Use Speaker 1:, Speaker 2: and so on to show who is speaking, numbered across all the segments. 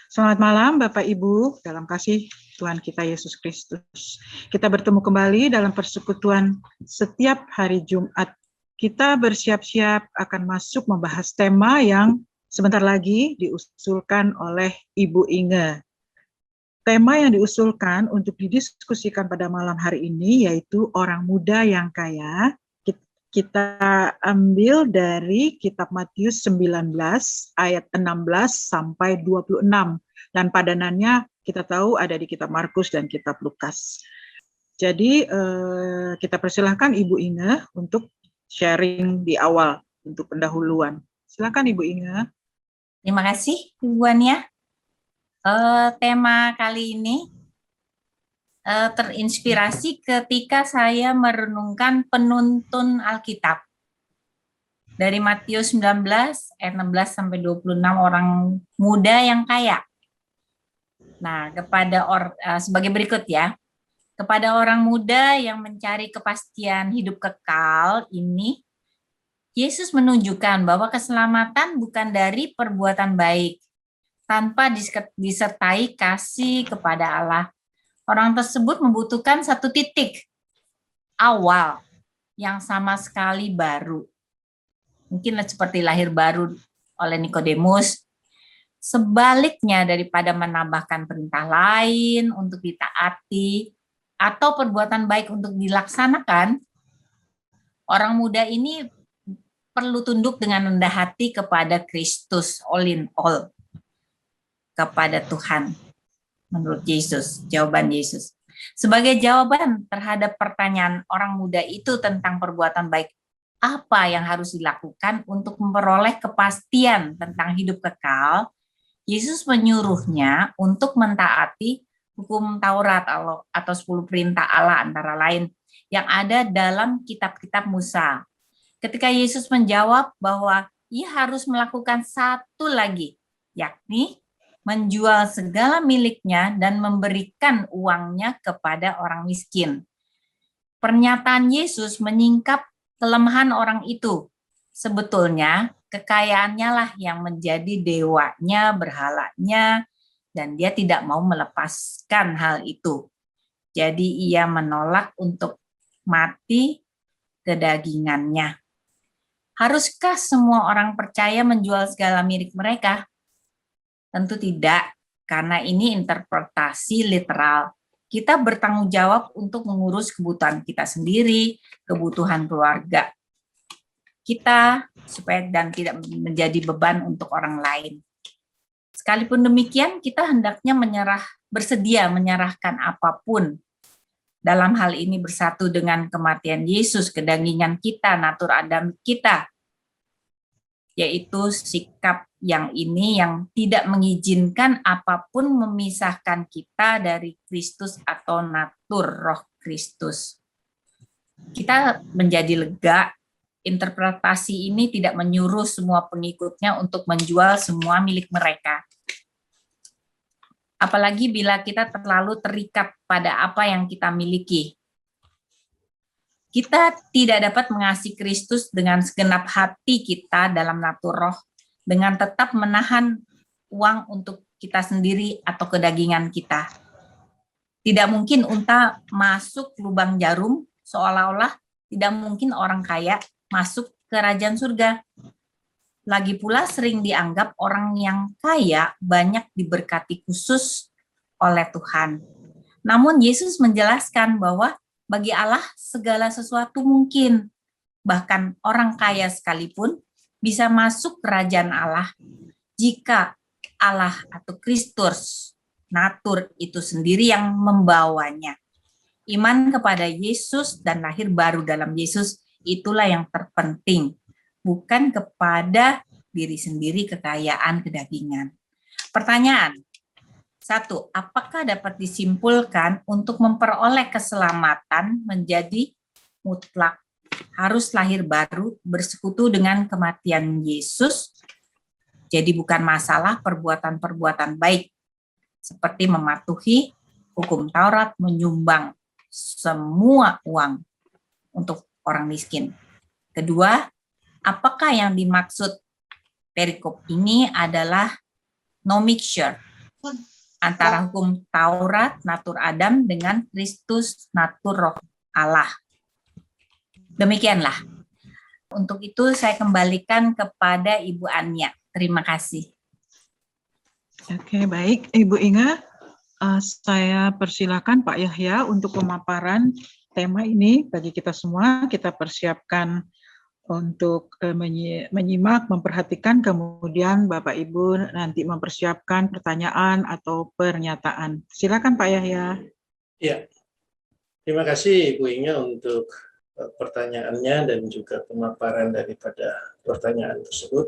Speaker 1: Selamat malam Bapak Ibu, dalam kasih Tuhan kita Yesus Kristus. Kita bertemu kembali dalam persekutuan setiap hari Jumat. Kita bersiap-siap akan masuk membahas tema yang sebentar lagi diusulkan oleh Ibu Inge. Tema yang diusulkan untuk didiskusikan pada malam hari ini yaitu orang muda yang kaya. Kita ambil dari kitab Matius 19 ayat 16 sampai 26 dan padanannya kita tahu ada di kitab Markus dan kitab Lukas. Jadi kita persilahkan Ibu Inge untuk sharing di awal untuk pendahuluan. Silakan Ibu Inge.
Speaker 2: Terima kasih Ibu Ania. Tema kali ini terinspirasi ketika saya merenungkan penuntun Alkitab. Dari Matius 19 ayat 16 sampai 26 orang muda yang kaya. Nah, sebagai berikut ya. Kepada orang muda yang mencari kepastian hidup kekal ini, Yesus menunjukkan bahwa keselamatan bukan dari perbuatan baik, tanpa disertai kasih kepada Allah. Orang tersebut membutuhkan satu titik awal yang sama sekali baru. Mungkin seperti lahir baru oleh Nikodemus. Sebaliknya daripada menambahkan perintah lain untuk ditaati atau perbuatan baik untuk dilaksanakan, orang muda ini perlu tunduk dengan rendah hati kepada Kristus, all in all, kepada Tuhan. Menurut Yesus, jawaban Yesus. Sebagai jawaban terhadap pertanyaan orang muda itu tentang perbuatan baik, apa yang harus dilakukan untuk memperoleh kepastian tentang hidup kekal, Yesus menyuruhnya untuk mentaati hukum Taurat atau 10 perintah Allah antara lain yang ada dalam kitab-kitab Musa. Ketika Yesus menjawab bahwa ia harus melakukan satu lagi, yakni menjual segala miliknya dan memberikan uangnya kepada orang miskin. Pernyataan Yesus menyingkap kelemahan orang itu. Sebetulnya kekayaannya lah yang menjadi dewanya, berhalanya, dan dia tidak mau melepaskan hal itu. Jadi ia menolak untuk mati kedagingannya. Haruskah semua orang percaya menjual segala milik mereka? Tentu tidak, karena ini interpretasi literal. Kita bertanggung jawab untuk mengurus kebutuhan kita sendiri, kebutuhan keluarga kita, supaya dan tidak menjadi beban untuk orang lain. Sekalipun demikian, kita hendaknya bersedia menyerahkan apapun. Dalam hal ini bersatu dengan kematian Yesus, kedagingan kita, natur Adam kita, yaitu sikap yang tidak mengizinkan apapun memisahkan kita dari Kristus atau natur roh Kristus. Kita menjadi lega, interpretasi ini tidak menyuruh semua pengikutnya untuk menjual semua milik mereka. Apalagi bila kita terlalu terikat pada apa yang kita miliki. Kita tidak dapat mengasihi Kristus dengan segenap hati kita dalam natur roh, dengan tetap menahan uang untuk kita sendiri atau kedagingan kita. Tidak mungkin unta masuk lubang jarum, seolah-olah tidak mungkin orang kaya masuk ke kerajaan surga. Lagi pula sering dianggap orang yang kaya banyak diberkati khusus oleh Tuhan. Namun Yesus menjelaskan bahwa bagi Allah segala sesuatu mungkin. Bahkan orang kaya sekalipun bisa masuk kerajaan Allah jika Allah atau Kristus, natur itu sendiri yang membawanya. Iman kepada Yesus dan lahir baru dalam Yesus itulah yang terpenting, bukan kepada diri sendiri kekayaan kedagingan. Pertanyaan, 1. Apakah dapat disimpulkan untuk memperoleh keselamatan menjadi mutlak harus lahir baru bersekutu dengan kematian Yesus? Jadi bukan masalah perbuatan-perbuatan baik seperti mematuhi hukum Taurat, menyumbang semua uang untuk orang miskin. Kedua, apakah yang dimaksud perikop ini adalah no mixture, antara hukum Taurat, natur Adam, dengan Kristus, natur roh Allah. Demikianlah. Untuk itu saya kembalikan kepada Ibu Anya. Terima kasih.
Speaker 1: Oke, baik. Ibu Inga, saya persilakan Pak Yahya untuk pemaparan tema ini bagi kita semua. Kita persiapkan untuk menyimak, memperhatikan, kemudian Bapak Ibu nanti mempersiapkan pertanyaan atau pernyataan. Silakan Pak Yahya.
Speaker 3: Ya, terima kasih Ibu Inga untuk pertanyaannya dan juga pemaparan daripada pertanyaan tersebut.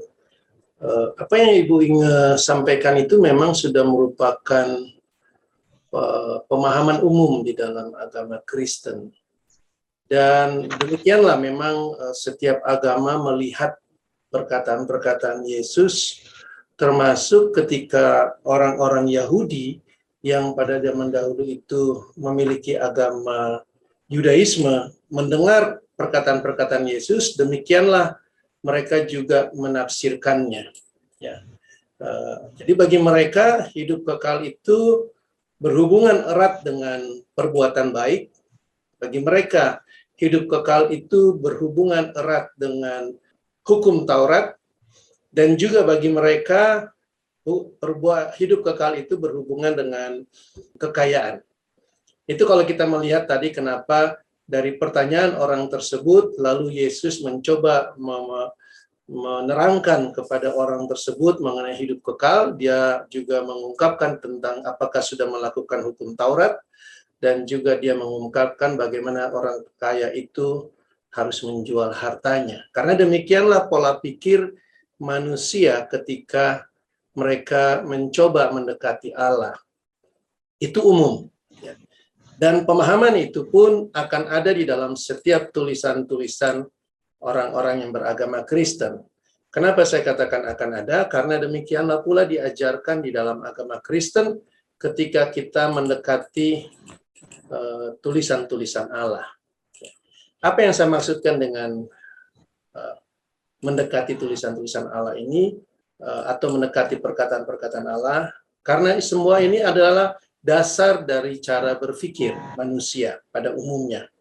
Speaker 3: Apa yang Ibu Inga sampaikan itu memang sudah merupakan pemahaman umum di dalam agama Kristen. Dan demikianlah memang setiap agama melihat perkataan-perkataan Yesus, termasuk ketika orang-orang Yahudi yang pada zaman dahulu itu memiliki agama Yudaisme mendengar perkataan-perkataan Yesus, demikianlah mereka juga menafsirkannya. Ya. Jadi bagi mereka hidup kekal itu berhubungan erat dengan perbuatan baik. Bagi mereka hidup kekal itu berhubungan erat dengan hukum Taurat, dan juga bagi mereka hidup kekal itu berhubungan dengan kekayaan. Itu kalau kita melihat tadi kenapa dari pertanyaan orang tersebut, lalu Yesus mencoba menerangkan kepada orang tersebut mengenai hidup kekal. Dia juga mengungkapkan tentang apakah sudah melakukan hukum Taurat, dan juga dia mengungkapkan bagaimana orang kaya itu harus menjual hartanya. Karena demikianlah pola pikir manusia ketika mereka mencoba mendekati Allah. Itu umum. Dan pemahaman itu pun akan ada di dalam setiap tulisan-tulisan orang-orang yang beragama Kristen. Kenapa saya katakan akan ada? Karena demikianlah pula diajarkan di dalam agama Kristen ketika kita mendekati tulisan-tulisan Allah. Apa yang saya maksudkan dengan mendekati tulisan-tulisan Allah ini, atau mendekati perkataan-perkataan Allah? Karena semua ini adalah dasar dari cara berpikir manusia pada umumnya.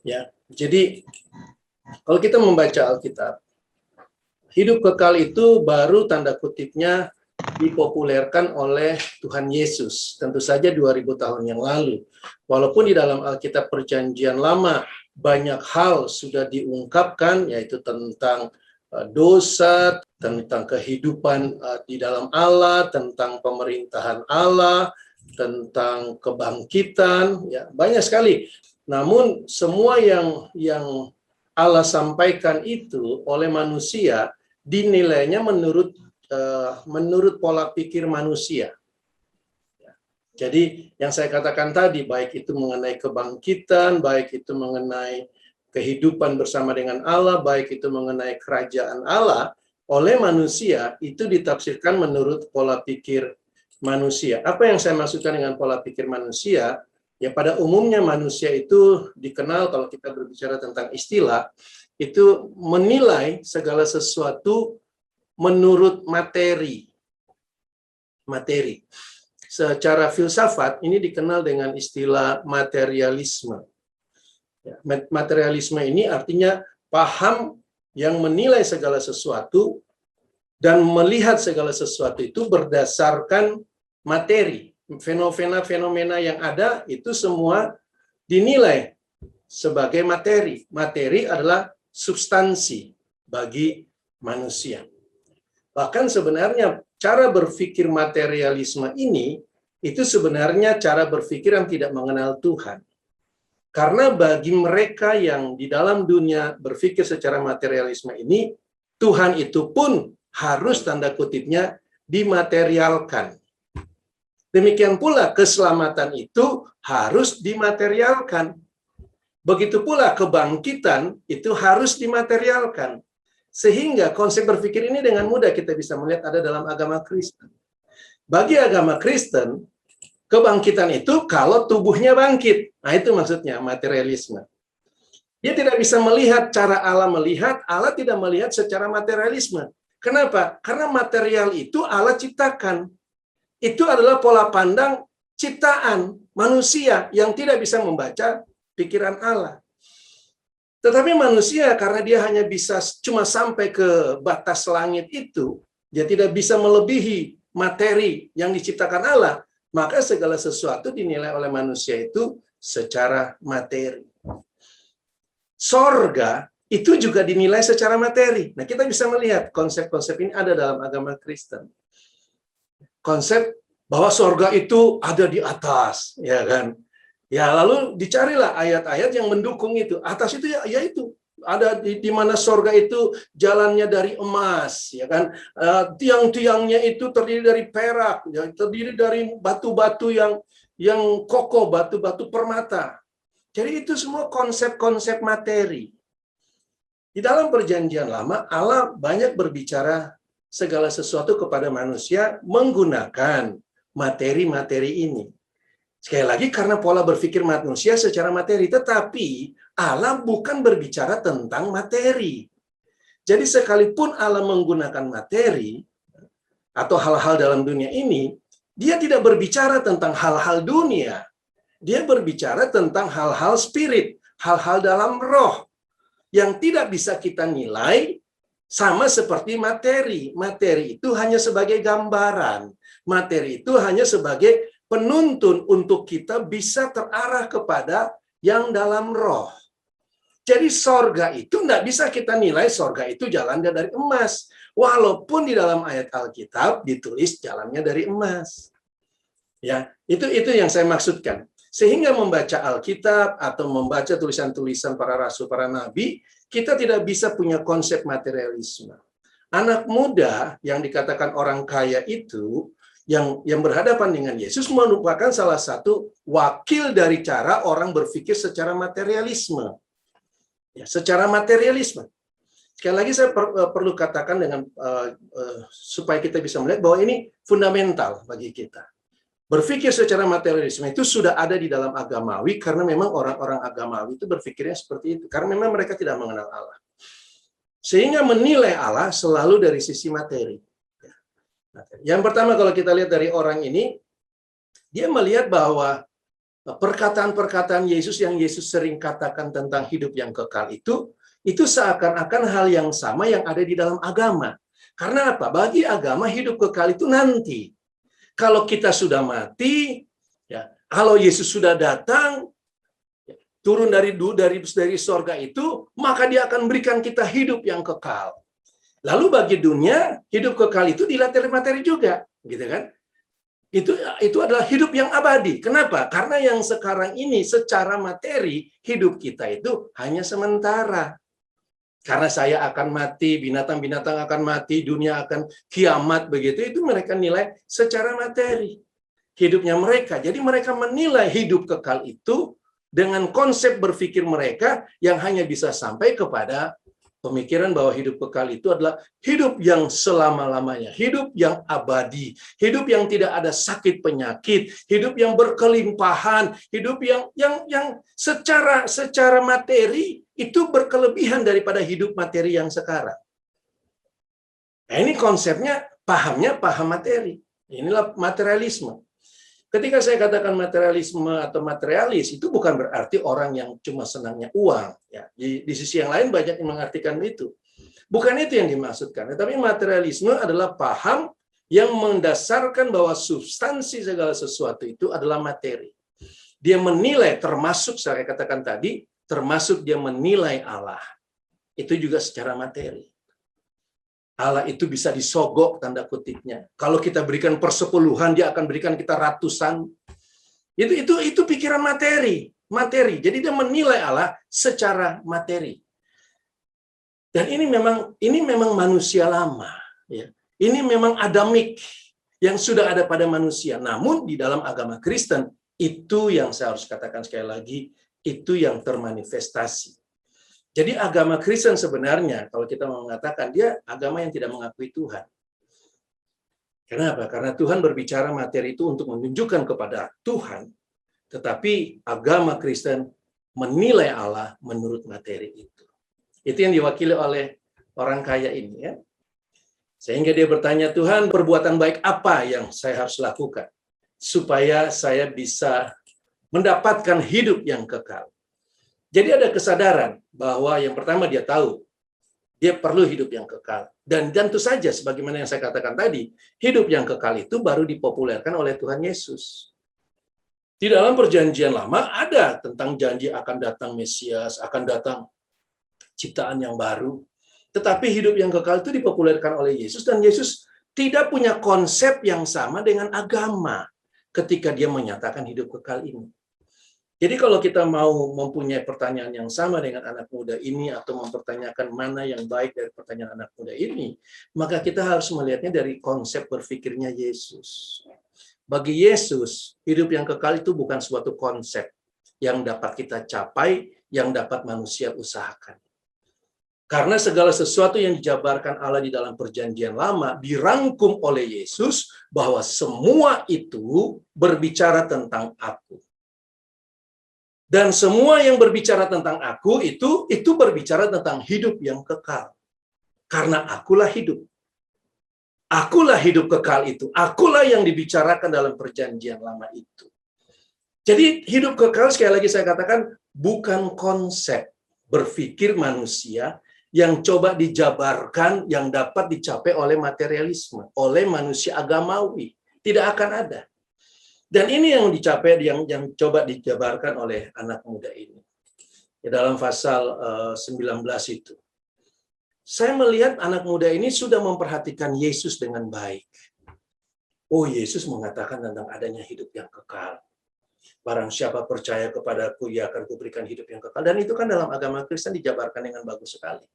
Speaker 3: Ya, jadi kalau kita membaca Alkitab, hidup kekal itu baru tanda kutipnya dipopulerkan oleh Tuhan Yesus, tentu saja 2000 tahun yang lalu. Walaupun di dalam Alkitab Perjanjian Lama banyak hal sudah diungkapkan, yaitu tentang dosa, tentang kehidupan di dalam Allah, tentang pemerintahan Allah, tentang kebangkitan, ya banyak sekali. Namun semua yang Allah sampaikan itu oleh manusia dinilainya menurut pola pikir manusia. Jadi yang saya katakan tadi, baik itu mengenai kebangkitan, baik itu mengenai kehidupan bersama dengan Allah, baik itu mengenai kerajaan Allah, oleh manusia itu ditafsirkan menurut pola pikir manusia. Apa yang saya maksudkan dengan pola pikir manusia? Ya, pada umumnya manusia itu dikenal, kalau kita berbicara tentang istilah, itu menilai segala sesuatu menurut materi. Secara filsafat ini dikenal dengan istilah materialisme. Ya, materialisme ini artinya paham yang menilai segala sesuatu dan melihat segala sesuatu itu berdasarkan materi. Fenomena yang ada itu semua dinilai sebagai materi. Materi adalah substansi bagi manusia. Bahkan sebenarnya cara berpikir materialisme ini itu sebenarnya cara berpikir yang tidak mengenal Tuhan. Karena bagi mereka yang di dalam dunia berpikir secara materialisme ini, Tuhan itu pun harus tanda kutipnya dimaterialkan. Demikian pula keselamatan itu harus dimaterialkan. Begitu pula kebangkitan itu harus dimaterialkan. Sehingga konsep berpikir ini dengan mudah kita bisa melihat ada dalam agama Kristen. Bagi agama Kristen, kebangkitan itu kalau tubuhnya bangkit. Nah itu maksudnya materialisme. Dia tidak bisa melihat cara Allah melihat, Allah tidak melihat secara materialisme. Kenapa? Karena material itu Allah ciptakan. itu adalah pola pandang ciptaan manusia yang tidak bisa membaca pikiran Allah. Tetapi manusia karena dia hanya bisa cuma sampai ke batas langit itu, dia tidak bisa melebihi materi yang diciptakan Allah, maka segala sesuatu dinilai oleh manusia itu secara materi. Sorga itu juga dinilai secara materi. Nah, kita bisa melihat konsep-konsep ini ada dalam agama Kristen. Konsep bahwa sorga itu ada di atas, ya kan? Ya, lalu dicarilah ayat-ayat yang mendukung itu. Atas itu ya itu ada di mana sorga itu jalannya dari emas, ya kan? Tiang-tiangnya itu terdiri dari perak, ya, terdiri dari batu-batu yang kokoh, batu-batu permata. Jadi itu semua konsep-konsep materi. Di dalam Perjanjian Lama, Allah banyak berbicara segala sesuatu kepada manusia menggunakan materi-materi ini. Sekali lagi karena pola berpikir manusia secara materi, tetapi Allah bukan berbicara tentang materi. Jadi sekalipun Allah menggunakan materi atau hal-hal dalam dunia ini, dia tidak berbicara tentang hal-hal dunia. Dia berbicara tentang hal-hal spirit, hal-hal dalam roh yang tidak bisa kita nilai sama seperti materi. Materi itu hanya sebagai gambaran. Materi itu hanya sebagai penuntun untuk kita bisa terarah kepada yang dalam roh. Jadi sorga itu tidak bisa kita nilai sorga itu jalannya dari emas. Walaupun di dalam ayat Alkitab ditulis jalannya dari emas. Ya, itu yang saya maksudkan. Sehingga membaca Alkitab atau membaca tulisan-tulisan para rasul, para nabi, kita tidak bisa punya konsep materialisme. Anak muda yang dikatakan orang kaya itu, yang berhadapan dengan Yesus merupakan salah satu wakil dari cara orang berpikir secara materialisme. Ya, secara materialisme. Sekali lagi saya perlu katakan dengan supaya kita bisa melihat bahwa ini fundamental bagi kita. Berpikir secara materialisme itu sudah ada di dalam agamawi karena memang orang-orang agamawi itu berpikirnya seperti itu. Karena memang mereka tidak mengenal Allah. Sehingga menilai Allah selalu dari sisi materi. Yang pertama kalau kita lihat dari orang ini, dia melihat bahwa perkataan-perkataan Yesus yang Yesus sering katakan tentang hidup yang kekal itu seakan-akan hal yang sama yang ada di dalam agama. Karena apa? Bagi agama hidup kekal itu nanti. Kalau kita sudah mati, ya, kalau Yesus sudah datang, turun dari sorga itu, maka dia akan berikan kita hidup yang kekal. Lalu bagi dunia, hidup kekal itu dilihat dari materi juga, gitu kan? Itu adalah hidup yang abadi. Kenapa? Karena yang sekarang ini secara materi, hidup kita itu hanya sementara. Karena saya akan mati, binatang-binatang akan mati, dunia akan kiamat, begitu. Itu mereka nilai secara materi. Hidupnya mereka. Jadi mereka menilai hidup kekal itu dengan konsep berpikir mereka yang hanya bisa sampai kepada pemikiran bahwa hidup kekal itu adalah hidup yang selama-lamanya, hidup yang abadi, hidup yang tidak ada sakit penyakit, hidup yang berkelimpahan, hidup yang secara materi itu berkelebihan daripada hidup materi yang sekarang. Nah, ini konsepnya, paham materi. Inilah materialisme. Ketika saya katakan materialisme atau materialis, itu bukan berarti orang yang cuma senangnya uang. Ya. Di sisi yang lain banyak yang mengartikan itu. Bukan itu yang dimaksudkan. Tetapi materialisme adalah paham yang mendasarkan bahwa substansi segala sesuatu itu adalah materi. Dia menilai, termasuk saya katakan tadi, termasuk dia menilai Allah. Itu juga secara materi. Allah itu bisa disogok tanda kutipnya. Kalau kita berikan persepuluhan, dia akan berikan kita ratusan. Itu pikiran materi. Jadi dia menilai Allah secara materi. Dan ini memang manusia lama. Ya. Ini memang adamik yang sudah ada pada manusia. Namun di dalam agama Kristen, itu yang saya harus katakan sekali lagi, itu yang termanifestasi. Jadi agama Kristen sebenarnya, kalau kita mau mengatakan, dia agama yang tidak mengakui Tuhan. Kenapa? Karena Tuhan berbicara materi itu untuk menunjukkan kepada Tuhan, tetapi agama Kristen menilai Allah menurut materi itu. Itu yang diwakili oleh orang kaya ini. Ya. Sehingga dia bertanya, Tuhan, perbuatan baik apa yang saya harus lakukan supaya saya bisa mendapatkan hidup yang kekal. Jadi ada kesadaran bahwa yang pertama dia tahu, dia perlu hidup yang kekal. Dan tentu saja, sebagaimana yang saya katakan tadi, hidup yang kekal itu baru dipopulerkan oleh Tuhan Yesus. Di dalam perjanjian lama ada tentang janji akan datang Mesias, akan datang ciptaan yang baru. Tetapi hidup yang kekal itu dipopulerkan oleh Yesus, dan Yesus tidak punya konsep yang sama dengan agama ketika dia menyatakan hidup kekal ini. Jadi kalau kita mau mempunyai pertanyaan yang sama dengan anak muda ini, atau mempertanyakan mana yang baik dari pertanyaan anak muda ini, maka kita harus melihatnya dari konsep berpikirnya Yesus. Bagi Yesus, hidup yang kekal itu bukan suatu konsep yang dapat kita capai, yang dapat manusia usahakan. Karena segala sesuatu yang dijabarkan Allah di dalam perjanjian lama dirangkum oleh Yesus, bahwa semua itu berbicara tentang aku. Dan semua yang berbicara tentang aku itu berbicara tentang hidup yang kekal. Karena akulah hidup. Akulah hidup kekal itu. Akulah yang dibicarakan dalam perjanjian lama itu. Jadi hidup kekal, sekali lagi saya katakan, bukan konsep berpikir manusia yang coba dijabarkan, yang dapat dicapai oleh materialisme, oleh manusia agamawi. Tidak akan ada. Dan ini yang dicapai, yang coba dijabarkan oleh anak muda ini. Dalam pasal 19 itu. Saya melihat anak muda ini sudah memperhatikan Yesus dengan baik. Oh, Yesus mengatakan tentang adanya hidup yang kekal. Barang siapa percaya kepadaku, ia akan kuberikan hidup yang kekal. Dan itu kan dalam agama Kristen dijabarkan dengan bagus sekali.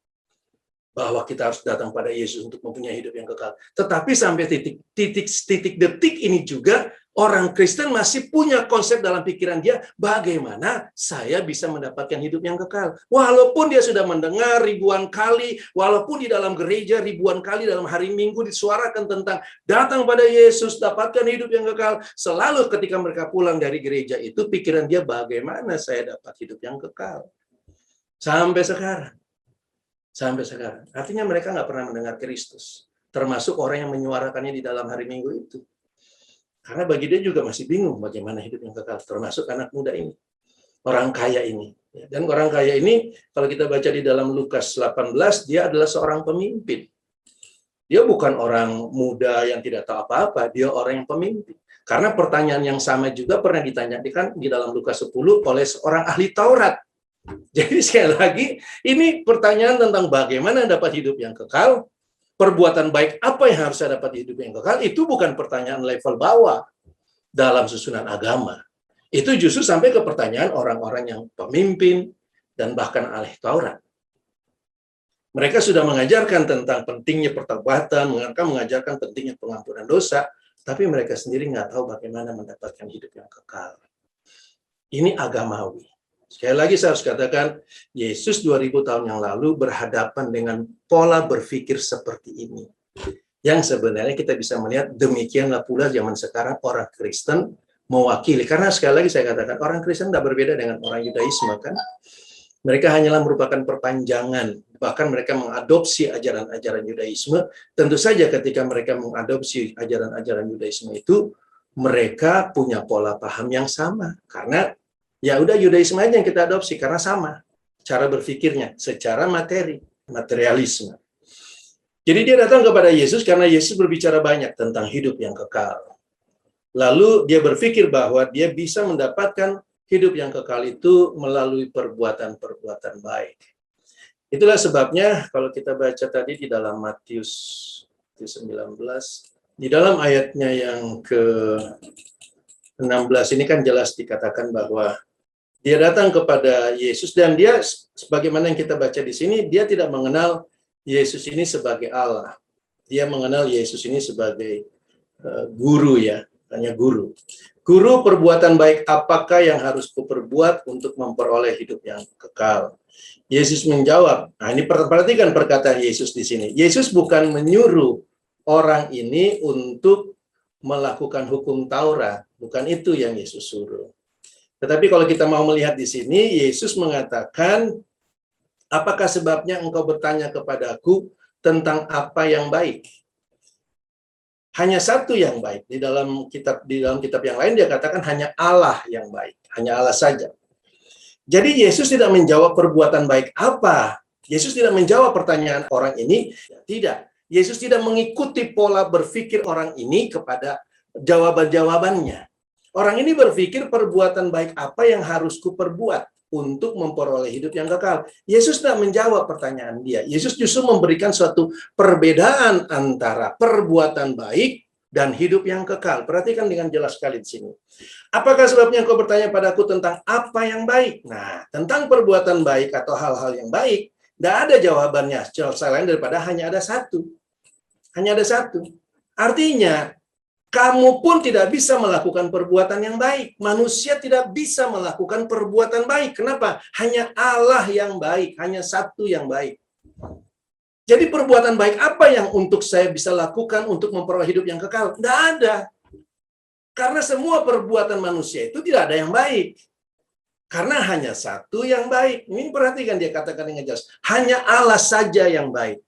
Speaker 3: Bahwa kita harus datang pada Yesus untuk mempunyai hidup yang kekal. Tetapi sampai titik detik ini juga, orang Kristen masih punya konsep dalam pikiran dia, bagaimana saya bisa mendapatkan hidup yang kekal. Walaupun dia sudah mendengar ribuan kali, walaupun di dalam gereja ribuan kali dalam hari Minggu disuarakan tentang datang pada Yesus, dapatkan hidup yang kekal. Selalu ketika mereka pulang dari gereja itu, pikiran dia, bagaimana saya dapat hidup yang kekal. Sampai sekarang. Artinya mereka nggak pernah mendengar Kristus. Termasuk orang yang menyuarakannya di dalam hari Minggu itu. Karena bagi dia juga masih bingung bagaimana hidup yang kekal. Termasuk anak muda ini. Orang kaya ini. Dan orang kaya ini, kalau kita baca di dalam Lukas 18, dia adalah seorang pemimpin. Dia bukan orang muda yang tidak tahu apa-apa. Dia orang yang pemimpin. Karena pertanyaan yang sama juga pernah ditanyakan di dalam Lukas 10 oleh seorang ahli Taurat. Jadi sekali lagi, ini pertanyaan tentang bagaimana dapat hidup yang kekal, perbuatan baik apa yang harus saya dapat hidup yang kekal, itu bukan pertanyaan level bawah dalam susunan agama. Itu justru sampai ke pertanyaan orang-orang yang pemimpin dan bahkan ahli Taurat. Mereka sudah mengajarkan tentang pentingnya pertobatan, mereka mengajarkan pentingnya pengampunan dosa, tapi mereka sendiri nggak tahu bagaimana mendapatkan hidup yang kekal. Ini agamawi. Sekali lagi saya harus katakan, Yesus 2000 tahun yang lalu berhadapan dengan pola berpikir seperti ini. Yang sebenarnya kita bisa melihat demikianlah pula zaman sekarang orang Kristen mewakili. Karena sekali lagi saya katakan, orang Kristen tidak berbeda dengan orang Yudaisme kan. Mereka hanyalah merupakan perpanjangan. Bahkan mereka mengadopsi ajaran-ajaran Yudaisme. Tentu saja ketika mereka mengadopsi ajaran-ajaran Yudaisme itu, mereka punya pola paham yang sama. Karena ya udah Yudaisme aja yang kita adopsi karena sama cara berpikirnya secara materialisme. Jadi dia datang kepada Yesus karena Yesus berbicara banyak tentang hidup yang kekal. Lalu dia berpikir bahwa dia bisa mendapatkan hidup yang kekal itu melalui perbuatan-perbuatan baik. Itulah sebabnya kalau kita baca tadi di dalam Matius 19, di dalam ayatnya yang ke-16 ini kan jelas dikatakan bahwa dia datang kepada Yesus dan dia sebagaimana yang kita baca di sini, dia tidak mengenal Yesus ini sebagai Allah. Dia mengenal Yesus ini sebagai guru ya, hanya guru. Guru, perbuatan baik apakah yang harus kuperbuat untuk memperoleh hidup yang kekal? Yesus menjawab. Nah, ini perhatikan perkataan Yesus di sini. Yesus bukan menyuruh orang ini untuk melakukan hukum Taurat, bukan itu yang Yesus suruh. Tetapi kalau kita mau melihat di sini, Yesus mengatakan, apakah sebabnya engkau bertanya kepadaku tentang apa yang baik? hanya satu yang baik. Di dalam kitab yang lain dia katakan hanya Allah yang baik, hanya Allah saja. Jadi Yesus tidak menjawab perbuatan baik apa. Yesus tidak menjawab pertanyaan orang ini, tidak. Yesus tidak mengikuti pola berpikir orang ini kepada jawaban-jawabannya. Orang ini berpikir perbuatan baik apa yang harus kuperbuat untuk memperoleh hidup yang kekal. Yesus tidak menjawab pertanyaan dia. Yesus justru memberikan suatu perbedaan antara perbuatan baik dan hidup yang kekal. Perhatikan dengan jelas sekali di sini. Apakah sebabnya engkau bertanya padaku tentang apa yang baik? Nah, tentang perbuatan baik atau hal-hal yang baik, tidak ada jawabannya selain daripada hanya ada satu. Hanya ada satu. Artinya, kamu pun tidak bisa melakukan perbuatan yang baik. Manusia tidak bisa melakukan perbuatan baik. Kenapa? Hanya Allah yang baik. Hanya satu yang baik. Jadi perbuatan baik apa yang untuk saya bisa lakukan untuk memperoleh hidup yang kekal? Tidak ada. Karena semua perbuatan manusia itu tidak ada yang baik. Karena hanya satu yang baik. Ini perhatikan dia katakan dengan jelas. Hanya Allah saja yang baik.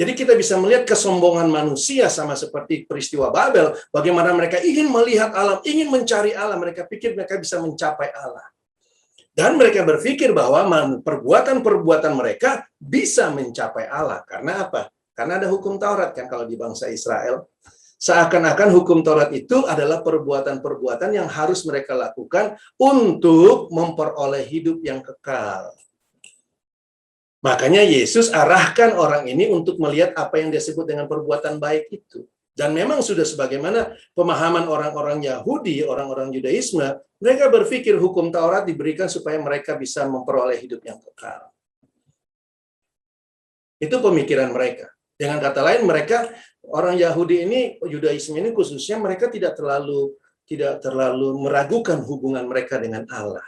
Speaker 3: Jadi kita bisa melihat kesombongan manusia sama seperti peristiwa Babel. Bagaimana mereka ingin melihat alam, ingin mencari Allah. Mereka pikir mereka bisa mencapai Allah. Dan mereka berpikir bahwa perbuatan-perbuatan mereka bisa mencapai Allah. Karena apa? Karena ada hukum Taurat kan kalau di bangsa Israel. Seakan-akan hukum Taurat itu adalah perbuatan-perbuatan yang harus mereka lakukan untuk memperoleh hidup yang kekal. Makanya Yesus arahkan orang ini untuk melihat apa yang disebut dengan perbuatan baik itu. Dan memang sudah sebagaimana pemahaman orang-orang Yahudi, orang-orang Yudaisme, mereka berpikir hukum Taurat diberikan supaya mereka bisa memperoleh hidup yang kekal. Itu pemikiran mereka. Dengan kata lain, mereka orang Yahudi ini, Yudaisme ini khususnya mereka tidak terlalu meragukan hubungan mereka dengan Allah.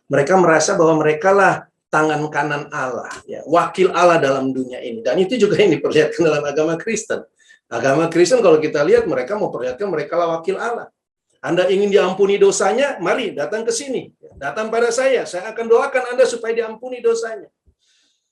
Speaker 3: Mereka merasa bahwa mereka lah tangan kanan Allah, ya, wakil Allah dalam dunia ini. Dan itu juga yang diperlihatkan dalam agama Kristen. Agama Kristen kalau kita lihat mereka memperlihatkan mereka lah wakil Allah. Anda ingin diampuni dosanya, mari datang ke sini. Datang pada saya akan doakan Anda supaya diampuni dosanya.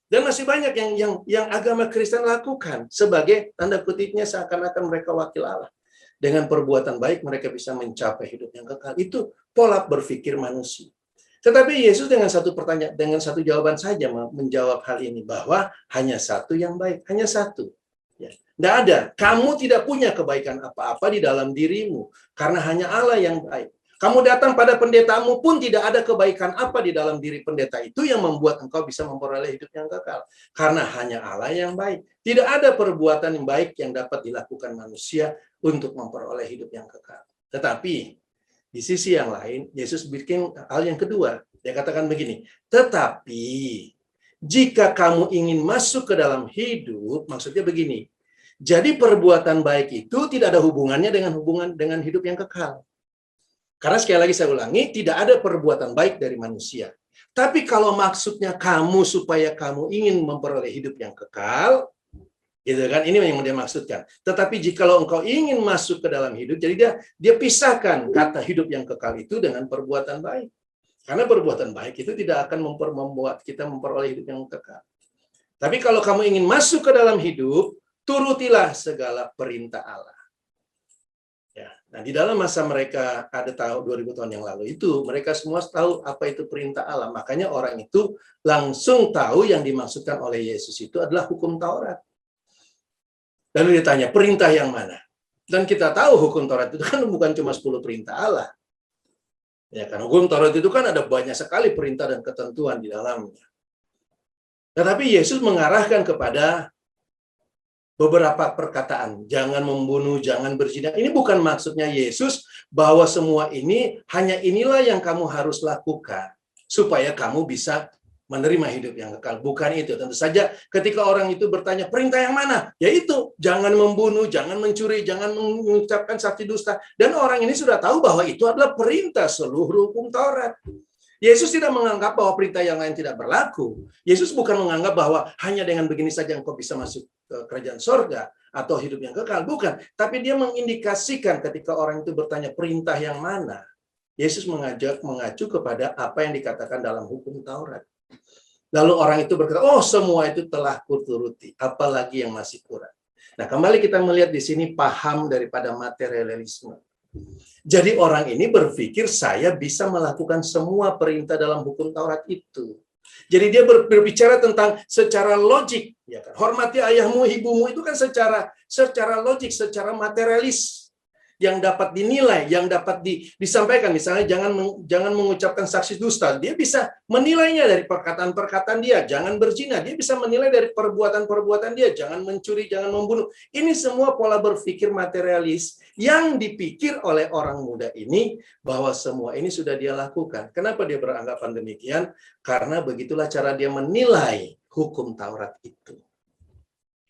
Speaker 3: Dan masih banyak yang agama Kristen lakukan sebagai tanda kutipnya seakan-akan mereka wakil Allah. Dengan perbuatan baik mereka bisa mencapai hidup yang kekal. Itu pola berpikir manusia. Tetapi Yesus dengan satu pertanyaan, dengan satu jawaban saja menjawab hal ini bahwa hanya satu yang baik, hanya satu. Ya. Tidak ada. Kamu tidak punya kebaikan apa-apa di dalam dirimu karena hanya Allah yang baik. Kamu datang pada pendetamu pun tidak ada kebaikan apa di dalam diri pendeta itu yang membuat engkau bisa memperoleh hidup yang kekal. Karena hanya Allah yang baik. Tidak ada perbuatan yang baik yang dapat dilakukan manusia untuk memperoleh hidup yang kekal. Tetapi di sisi yang lain, Yesus bikin hal yang kedua. Dia katakan begini, tetapi jika kamu ingin masuk ke dalam hidup, maksudnya begini, jadi perbuatan baik itu tidak ada hubungannya dengan hidup yang kekal. Karena sekali lagi saya ulangi, tidak ada perbuatan baik dari manusia. Tapi kalau maksudnya kamu supaya kamu ingin memperoleh hidup yang kekal, gitu kan? Ini yang dia maksudkan. Tetapi jikalau engkau ingin masuk ke dalam hidup, jadi dia pisahkan kata hidup yang kekal itu dengan perbuatan baik. Karena perbuatan baik itu tidak akan membuat kita memperoleh hidup yang kekal. Tapi kalau kamu ingin masuk ke dalam hidup, turutilah segala perintah Allah. Ya. Nah, di dalam masa mereka ada tahun 2000 tahun yang lalu itu, mereka semua tahu apa itu perintah Allah. Makanya orang itu langsung tahu yang dimaksudkan oleh Yesus itu adalah hukum Taurat. Lalu ditanya, perintah yang mana? Dan kita tahu hukum Taurat itu kan bukan cuma 10 perintah Allah. Ya kan, hukum Taurat itu kan ada banyak sekali perintah dan ketentuan di dalamnya. Tetapi Yesus mengarahkan kepada beberapa perkataan. Jangan membunuh, jangan berzina. Ini bukan maksudnya Yesus bahwa semua ini hanya inilah yang kamu harus lakukan supaya kamu bisa menerima hidup yang kekal. Bukan itu. Tentu saja ketika orang itu bertanya, perintah yang mana? Yaitu, jangan membunuh, jangan mencuri, jangan mengucapkan saksi dusta. Dan orang ini sudah tahu bahwa itu adalah perintah seluruh hukum Taurat. Yesus tidak menganggap bahwa perintah yang lain tidak berlaku. Yesus bukan menganggap bahwa hanya dengan begini saja engkau bisa masuk ke kerajaan sorga atau hidup yang kekal. Bukan. Tapi dia mengindikasikan ketika orang itu bertanya perintah yang mana. Yesus mengacu kepada apa yang dikatakan dalam hukum Taurat. Lalu orang itu berkata, oh semua itu telah kuturuti, apalagi yang masih kurang. Nah, kembali kita melihat di sini paham daripada materialisme. Jadi orang ini berpikir saya bisa melakukan semua perintah dalam hukum Taurat itu. Jadi dia berbicara tentang secara logik, ya kan? Hormati ayahmu, ibumu itu kan secara logik, secara materialis yang dapat dinilai, yang dapat disampaikan. Misalnya jangan mengucapkan saksi dusta. Dia bisa menilainya dari perkataan-perkataan dia. Jangan berzina. Dia bisa menilai dari perbuatan-perbuatan dia. Jangan mencuri, jangan membunuh. Ini semua pola berpikir materialis yang dipikir oleh orang muda ini bahwa semua ini sudah dia lakukan. Kenapa dia beranggapan demikian? Karena begitulah cara dia menilai hukum Taurat itu.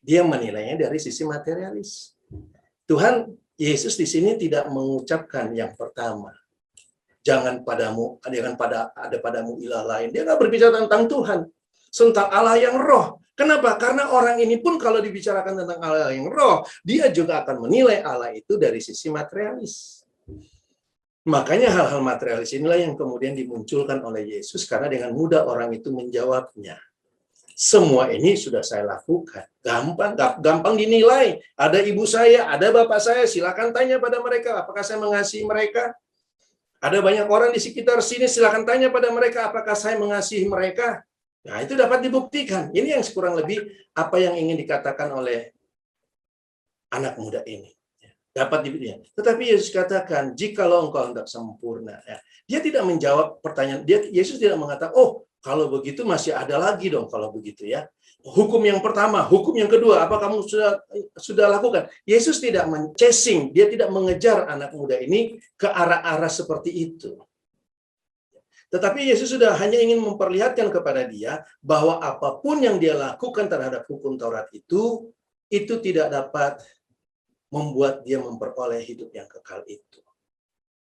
Speaker 3: Dia menilainya dari sisi materialis. Tuhan Yesus di sini tidak mengucapkan yang pertama, jangan ada padamu ilah lain. Dia nggak berbicara tentang Tuhan, tentang Allah yang roh. Kenapa? Karena orang ini pun kalau dibicarakan tentang Allah yang roh, dia juga akan menilai Allah itu dari sisi materialis. Makanya hal-hal materialis inilah yang kemudian dimunculkan oleh Yesus, karena dengan mudah orang itu menjawabnya. Semua ini sudah saya lakukan. Gampang dinilai. Ada ibu saya, ada bapak saya, silakan tanya pada mereka apakah saya mengasihi mereka. Ada banyak orang di sekitar sini, silakan tanya pada mereka apakah saya mengasihi mereka. Nah, itu dapat dibuktikan. Ini yang kurang lebih apa yang ingin dikatakan oleh anak muda ini. Dapat dibuktikan. Tetapi Yesus katakan, jikalau engkau hendak sempurna. Dia tidak menjawab pertanyaan. Yesus tidak mengatakan, oh, kalau begitu masih ada lagi dong kalau begitu ya. Hukum yang pertama, hukum yang kedua, apa kamu sudah lakukan? Yesus tidak men-chasing, dia tidak mengejar anak muda ini ke arah-arah seperti itu. Tetapi Yesus sudah hanya ingin memperlihatkan kepada dia bahwa apapun yang dia lakukan terhadap hukum Taurat itu tidak dapat membuat dia memperoleh hidup yang kekal itu.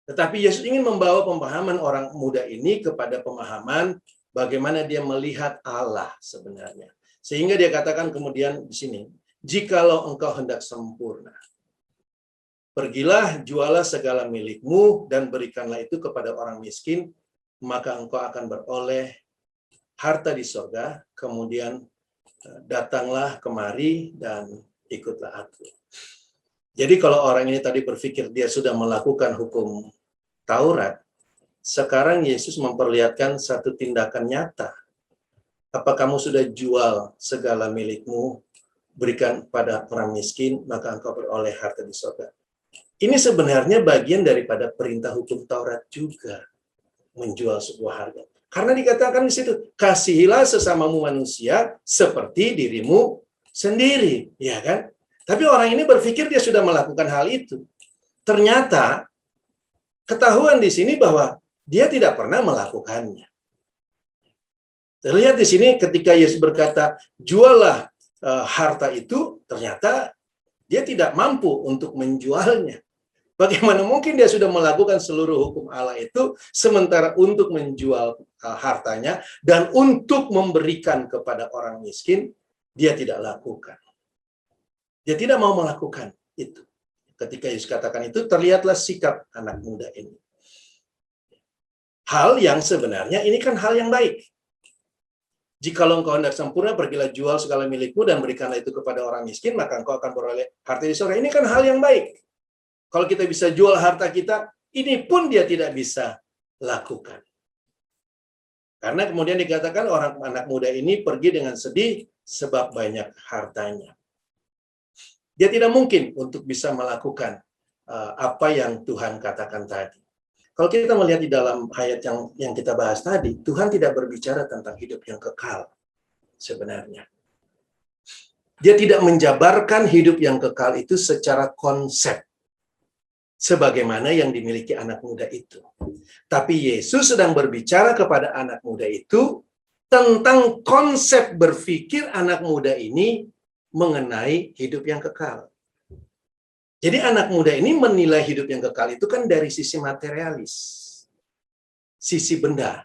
Speaker 3: Tetapi Yesus ingin membawa pemahaman orang muda ini kepada pemahaman bagaimana dia melihat Allah sebenarnya. Sehingga dia katakan kemudian di sini, jikalau engkau hendak sempurna, pergilah, jualah segala milikmu dan berikanlah itu kepada orang miskin, maka engkau akan beroleh harta di surga, kemudian datanglah kemari dan ikutlah aku. Jadi kalau orang ini tadi berpikir dia sudah melakukan hukum Taurat, sekarang Yesus memperlihatkan satu tindakan nyata. Apa kamu sudah jual segala milikmu, berikan pada orang miskin, maka engkau beroleh harta di surga. Ini sebenarnya bagian daripada perintah hukum Taurat juga, menjual sebuah harga. Karena dikatakan di situ, kasihilah sesamamu manusia seperti dirimu sendiri, ya kan? Tapi orang ini berpikir dia sudah melakukan hal itu. Ternyata ketahuan di sini bahwa dia tidak pernah melakukannya. Terlihat di sini ketika Yesus berkata, jualah harta itu, ternyata dia tidak mampu untuk menjualnya. Bagaimana mungkin dia sudah melakukan seluruh hukum Allah itu, sementara untuk menjual hartanya dan untuk memberikan kepada orang miskin, dia tidak lakukan. Dia tidak mau melakukan itu. Ketika Yesus katakan itu, terlihatlah sikap anak muda ini. Hal yang sebenarnya ini kan hal yang baik. Jikalau engkau hendak sempurna, pergilah jual segala milikmu dan berikanlah itu kepada orang miskin, maka engkau akan beroleh harta di surga. Ini kan hal yang baik. Kalau kita bisa jual harta kita, ini pun dia tidak bisa lakukan. Karena kemudian dikatakan orang anak muda ini pergi dengan sedih sebab banyak hartanya. Dia tidak mungkin untuk bisa melakukan apa yang Tuhan katakan tadi. Kalau kita melihat di dalam ayat yang kita bahas tadi, Tuhan tidak berbicara tentang hidup yang kekal sebenarnya. Dia tidak menjabarkan hidup yang kekal itu secara konsep, sebagaimana yang dimiliki anak muda itu. Tapi Yesus sedang berbicara kepada anak muda itu tentang konsep berpikir anak muda ini mengenai hidup yang kekal. Jadi anak muda ini menilai hidup yang kekal itu kan dari sisi materialis, sisi benda.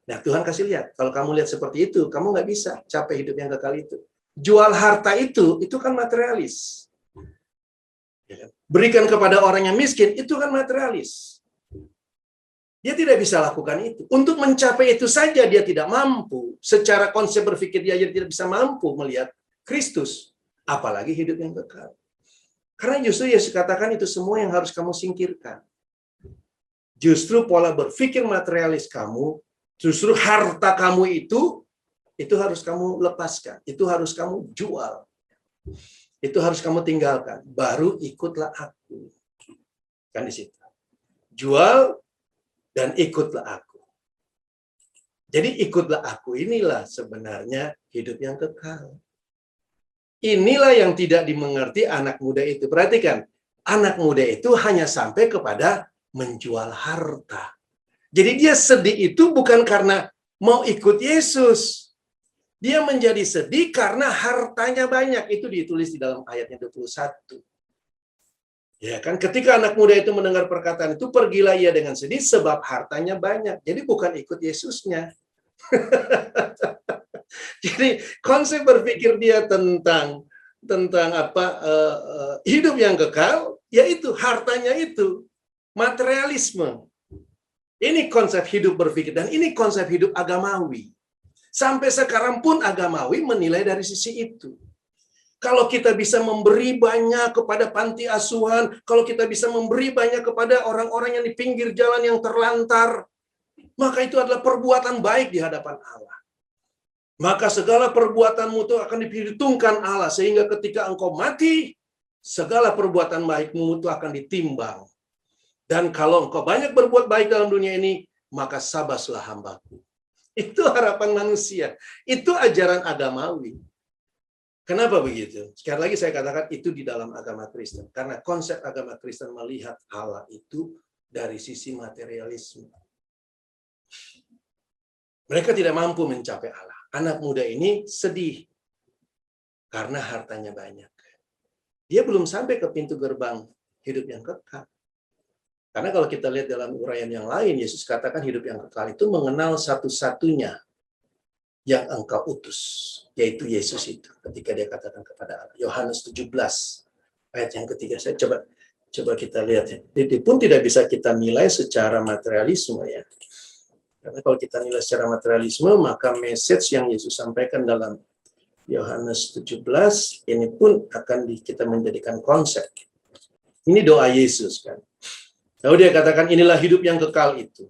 Speaker 3: Nah, Tuhan kasih lihat, kalau kamu lihat seperti itu, kamu nggak bisa capai hidup yang kekal itu. Jual harta itu kan materialis. Berikan kepada orang yang miskin, itu kan materialis. Dia tidak bisa lakukan itu. Untuk mencapai itu saja dia tidak mampu. Secara konsep berpikir dia tidak bisa mampu melihat Kristus. apalagi hidup yang kekal. Karena justru Yesus katakan itu semua yang harus kamu singkirkan. Justru pola berpikir materialis kamu, justru harta kamu itu harus kamu lepaskan, itu harus kamu jual, itu harus kamu tinggalkan. Baru ikutlah aku. Kan di situ. Jual dan ikutlah aku. Jadi ikutlah aku inilah sebenarnya hidup yang kekal. Inilah yang tidak dimengerti anak muda itu. Perhatikan, anak muda itu hanya sampai kepada menjual harta. Jadi dia sedih itu bukan karena mau ikut Yesus. Dia menjadi sedih karena hartanya banyak. Itu ditulis di dalam ayatnya 21. Ya kan, ketika anak muda itu mendengar perkataan itu, pergilah ia dengan sedih sebab hartanya banyak. Jadi bukan ikut Yesusnya. Jadi konsep berpikir dia tentang hidup yang kekal, yaitu hartanya itu materialisme. Ini konsep hidup berpikir, dan ini konsep hidup agamawi. Sampai sekarang pun agamawi menilai dari sisi itu. Kalau kita bisa memberi banyak kepada panti asuhan, kalau kita bisa memberi banyak kepada orang-orang yang di pinggir jalan yang terlantar, maka itu adalah perbuatan baik di hadapan Allah. Maka segala perbuatanmu itu akan diperhitungkan Allah, sehingga ketika engkau mati, segala perbuatan baikmu itu akan ditimbang. Dan kalau engkau banyak berbuat baik dalam dunia ini, maka sabaslah hambaku. Itu harapan manusia. Itu ajaran agamawi. Kenapa begitu? Sekali lagi saya katakan itu di dalam agama Kristen. Karena konsep agama Kristen melihat Allah itu dari sisi materialisme. Mereka tidak mampu mencapai Allah. Anak muda ini sedih karena hartanya banyak. Dia belum sampai ke pintu gerbang hidup yang kekal. Karena kalau kita lihat dalam uraian yang lain, Yesus katakan hidup yang kekal itu mengenal satu-satunya yang engkau utus, yaitu Yesus itu. Ketika dia katakan kepada Allah, Yohanes 17 ayat yang ketiga. Saya coba kita lihat ya. Itu pun tidak bisa kita nilai secara materialisme ya. Karena kalau kita nilai secara materialisme, maka message yang Yesus sampaikan dalam Yohanes 17 ini pun akan kita menjadikan konsep. Ini doa Yesus kan. Lalu dia katakan inilah hidup yang kekal itu.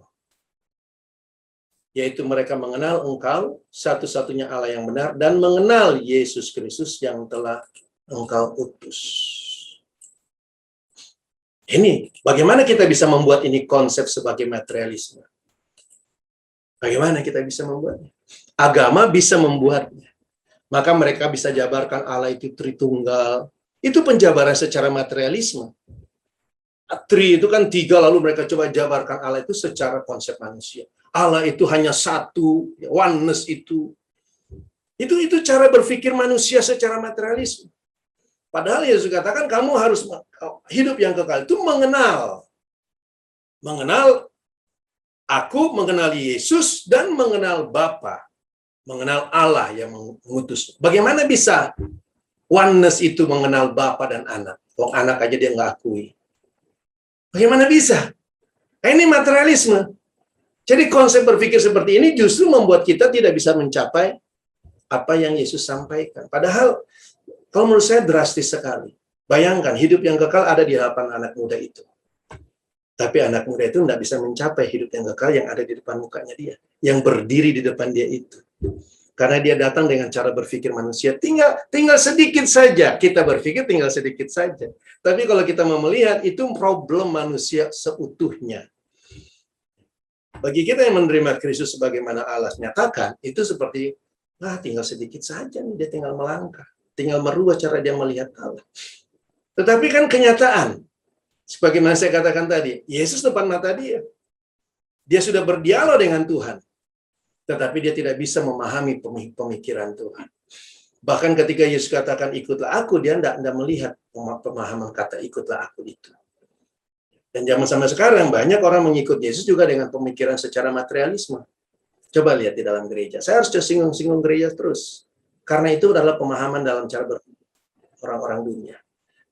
Speaker 3: Yaitu mereka mengenal engkau satu-satunya Allah yang benar dan mengenal Yesus Kristus yang telah engkau utus. Ini bagaimana kita bisa membuat ini konsep sebagai materialisme? Bagaimana kita bisa membuatnya? Agama bisa membuatnya. Maka mereka bisa jabarkan Allah itu Tritunggal. Itu penjabaran secara materialisme. Tri itu kan 3, lalu mereka coba jabarkan Allah itu secara konsep manusia. Allah itu hanya satu, oneness itu. Itu cara berpikir manusia secara materialisme. Padahal Yesus katakan kamu harus hidup yang kekal itu mengenal aku, mengenal Yesus, dan mengenal Bapa. Mengenal Allah yang mengutus. Bagaimana bisa oneness itu mengenal Bapa dan anak? Wong anak aja dia nggak akui. Bagaimana bisa? Ini materialisme. Jadi konsep berpikir seperti ini justru membuat kita tidak bisa mencapai apa yang Yesus sampaikan. Padahal, kalau menurut saya drastis sekali. Bayangkan, hidup yang kekal ada di hadapan anak muda itu. Tapi anak muda itu tidak bisa mencapai hidup yang kekal yang ada di depan mukanya dia. Yang berdiri di depan dia itu. Karena dia datang dengan cara berpikir manusia. Tinggal sedikit saja. Kita berpikir tinggal sedikit saja. Tapi kalau kita mau melihat, itu problem manusia seutuhnya. Bagi kita yang menerima Kristus sebagaimana Allah nyatakan, itu seperti, tinggal sedikit saja nih, dia tinggal melangkah. Tinggal merubah cara dia melihat Allah. Tetapi kan kenyataan, sebagaimana saya katakan tadi, Yesus depan mata dia. Dia sudah berdialog dengan Tuhan. Tetapi dia tidak bisa memahami pemikiran Tuhan. Bahkan ketika Yesus katakan ikutlah aku, dia tidak melihat pemahaman kata ikutlah aku itu. Dan zaman sampai sekarang banyak orang mengikut Yesus juga dengan pemikiran secara materialisme. Coba lihat di dalam gereja. Saya harus singgung gereja terus. Karena itu adalah pemahaman dalam cara berpikir orang-orang dunia.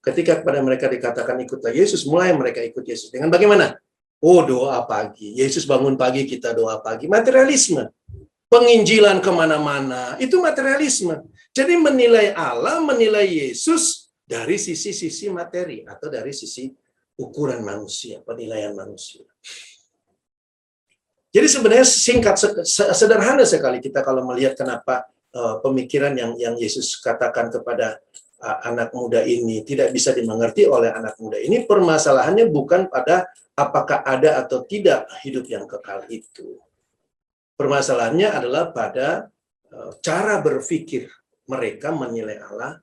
Speaker 3: Ketika kepada mereka dikatakan ikutlah Yesus, mulai mereka ikut Yesus. Dengan bagaimana? Oh, doa pagi. Yesus bangun pagi, kita doa pagi. Materialisme. Penginjilan kemana-mana. Itu materialisme. Jadi menilai Allah, menilai Yesus dari sisi-sisi materi atau dari sisi ukuran manusia, penilaian manusia. Jadi sebenarnya sederhana sekali kita kalau melihat kenapa pemikiran yang Yesus katakan kepada anak muda ini tidak bisa dimengerti oleh anak muda ini. Permasalahannya bukan pada apakah ada atau tidak hidup yang kekal itu. Permasalahannya adalah pada cara berpikir mereka menilai Allah,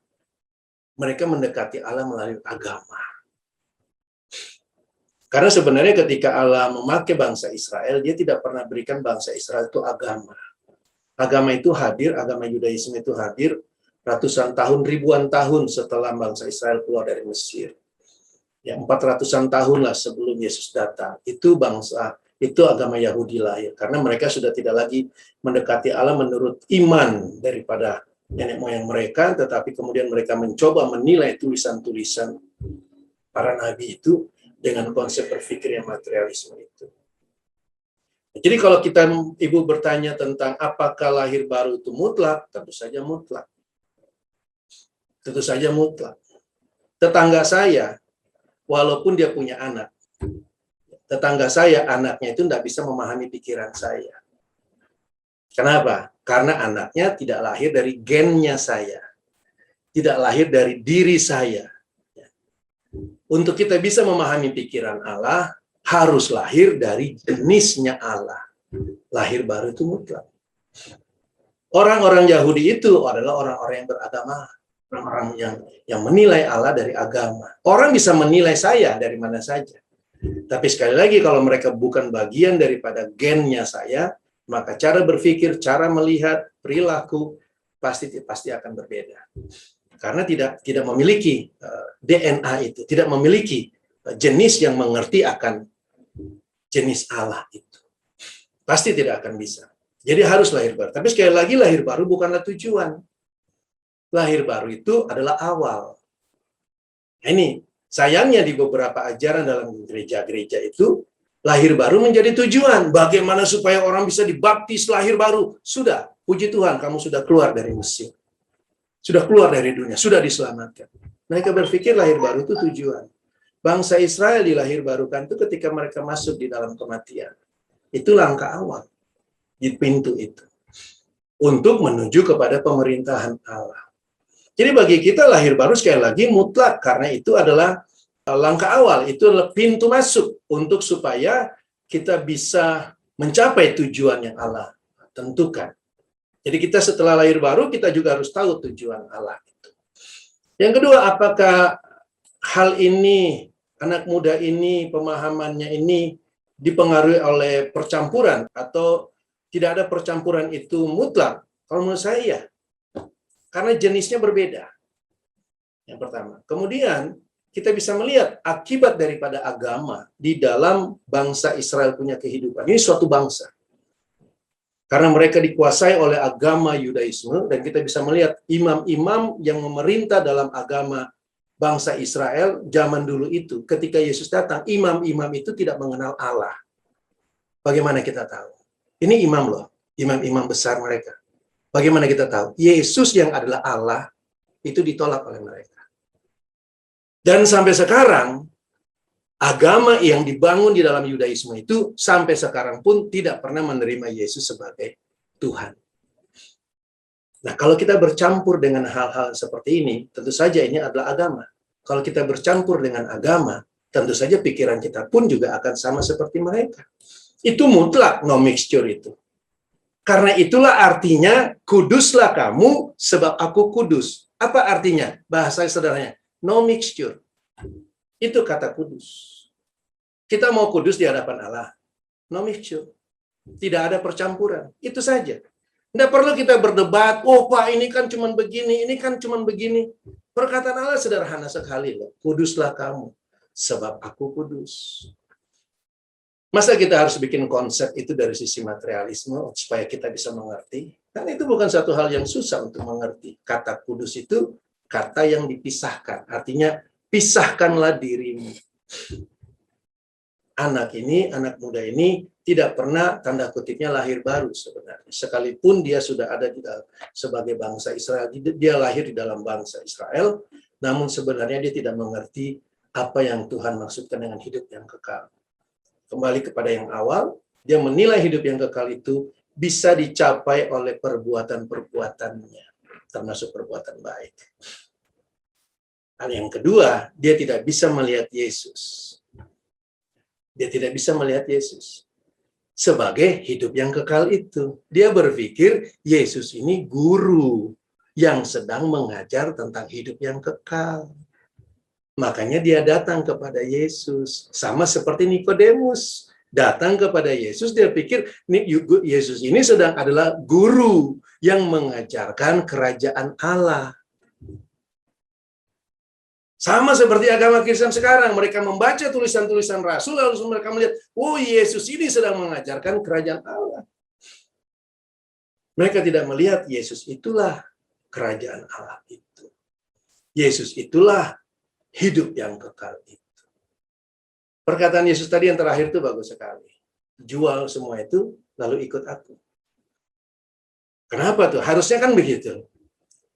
Speaker 3: mereka mendekati Allah melalui agama. Karena sebenarnya ketika Allah memakai bangsa Israel, dia tidak pernah berikan bangsa Israel itu agama. Agama itu hadir, agama Yudaisme itu hadir ratusan tahun, ribuan tahun setelah bangsa Israel keluar dari Mesir. Ya, 400-an tahun lah sebelum Yesus datang. Itu agama Yahudi lahir. Karena mereka sudah tidak lagi mendekati Allah menurut iman daripada nenek moyang mereka, tetapi kemudian mereka mencoba menilai tulisan-tulisan para nabi itu dengan konsep berpikir yang materialisme itu. Jadi kalau Ibu bertanya tentang apakah lahir baru itu mutlak, tentu saja mutlak. Tentu saja mutlak. Tetangga saya, walaupun dia punya anak, tetangga saya, anaknya itu tidak bisa memahami pikiran saya. Kenapa? Karena anaknya tidak lahir dari gennya saya. Tidak lahir dari diri saya. Untuk kita bisa memahami pikiran Allah, harus lahir dari jenisnya Allah. Lahir baru itu mutlak. Orang-orang Yahudi itu adalah orang-orang yang beragama. Orang-orang yang menilai Allah dari agama. Orang bisa menilai saya dari mana saja. Tapi sekali lagi, kalau mereka bukan bagian daripada gennya saya, maka cara berpikir, cara melihat, perilaku, pasti akan berbeda. Karena tidak memiliki DNA itu, tidak memiliki jenis yang mengerti akan jenis Allah itu. Pasti tidak akan bisa. Jadi harus lahir baru. Tapi sekali lagi, lahir baru bukanlah tujuan. Lahir baru itu adalah awal. Nah, ini sayangnya di beberapa ajaran dalam gereja-gereja itu, lahir baru menjadi tujuan. Bagaimana supaya orang bisa dibaptis lahir baru? Sudah, puji Tuhan, kamu sudah keluar dari Mesir. Sudah keluar dari dunia, sudah diselamatkan. Mereka berpikir lahir baru itu tujuan. Bangsa Israel dilahir barukan itu ketika mereka masuk di dalam kematian. Itu langkah awal di pintu itu. Untuk menuju kepada pemerintahan Allah. Jadi bagi kita lahir baru sekali lagi mutlak. Karena itu adalah langkah awal. Itu adalah pintu masuk. Untuk supaya kita bisa mencapai tujuan yang Allah tentukan. Jadi kita setelah lahir baru, kita juga harus tahu tujuan Allah itu. Yang kedua, apakah hal ini, anak muda ini, pemahamannya ini dipengaruhi oleh percampuran atau tidak ada percampuran itu mutlak? Kalau menurut saya ya. Karena jenisnya berbeda. Yang pertama. Kemudian kita bisa melihat akibat daripada agama di dalam bangsa Israel punya kehidupan. Ini suatu bangsa. Karena mereka dikuasai oleh agama Yudaisme, dan kita bisa melihat imam-imam yang memerintah dalam agama bangsa Israel zaman dulu itu. Ketika Yesus datang, imam-imam itu tidak mengenal Allah. Bagaimana kita tahu? Ini imam loh, imam-imam besar mereka. Bagaimana kita tahu? Yesus yang adalah Allah, itu ditolak oleh mereka. Dan sampai sekarang, agama yang dibangun di dalam Yudaisme itu sampai sekarang pun tidak pernah menerima Yesus sebagai Tuhan. Nah, kalau kita bercampur dengan hal-hal seperti ini, tentu saja ini adalah agama. Kalau kita bercampur dengan agama, tentu saja pikiran kita pun juga akan sama seperti mereka. Itu mutlak, no mixture itu. Karena itulah artinya, kuduslah kamu sebab aku kudus. Apa artinya? Bahasa sederhananya, no mixture. Itu kata kudus. Kita mau kudus di hadapan Allah. No mixture. Tidak ada percampuran. Itu saja. Tidak perlu kita berdebat, oh Pak ini kan cuma begini, ini kan cuma begini. Perkataan Allah sederhana sekali loh. Kuduslah kamu, sebab aku kudus. Masa kita harus bikin konsep itu dari sisi materialisme supaya kita bisa mengerti? Kan itu bukan satu hal yang susah untuk mengerti. Kata kudus itu kata yang dipisahkan. Artinya, pisahkanlah dirimu. anak muda ini tidak pernah tanda kutipnya lahir baru sebenarnya. Sekalipun dia sudah ada sebagai bangsa Israel, dia lahir di dalam bangsa Israel, namun sebenarnya dia tidak mengerti apa yang Tuhan maksudkan dengan hidup yang kekal. Kembali kepada yang awal, dia menilai hidup yang kekal itu bisa dicapai oleh perbuatan-perbuatannya, termasuk perbuatan baik. Dan yang kedua, dia tidak bisa melihat Yesus. Dia tidak bisa melihat Yesus sebagai hidup yang kekal itu. Dia berpikir Yesus ini guru yang sedang mengajar tentang hidup yang kekal. Makanya dia datang kepada Yesus. Sama seperti Nikodemus. Datang kepada Yesus, dia pikir Yesus ini sedang adalah guru yang mengajarkan kerajaan Allah. Sama seperti agama Kristen sekarang, mereka membaca tulisan-tulisan Rasul, lalu mereka melihat, oh Yesus ini sedang mengajarkan kerajaan Allah. Mereka tidak melihat Yesus itulah kerajaan Allah itu. Yesus itulah hidup yang kekal itu. Perkataan Yesus tadi yang terakhir itu bagus sekali. Jual semua itu, lalu ikut aku. Kenapa tuh? Harusnya kan begitu.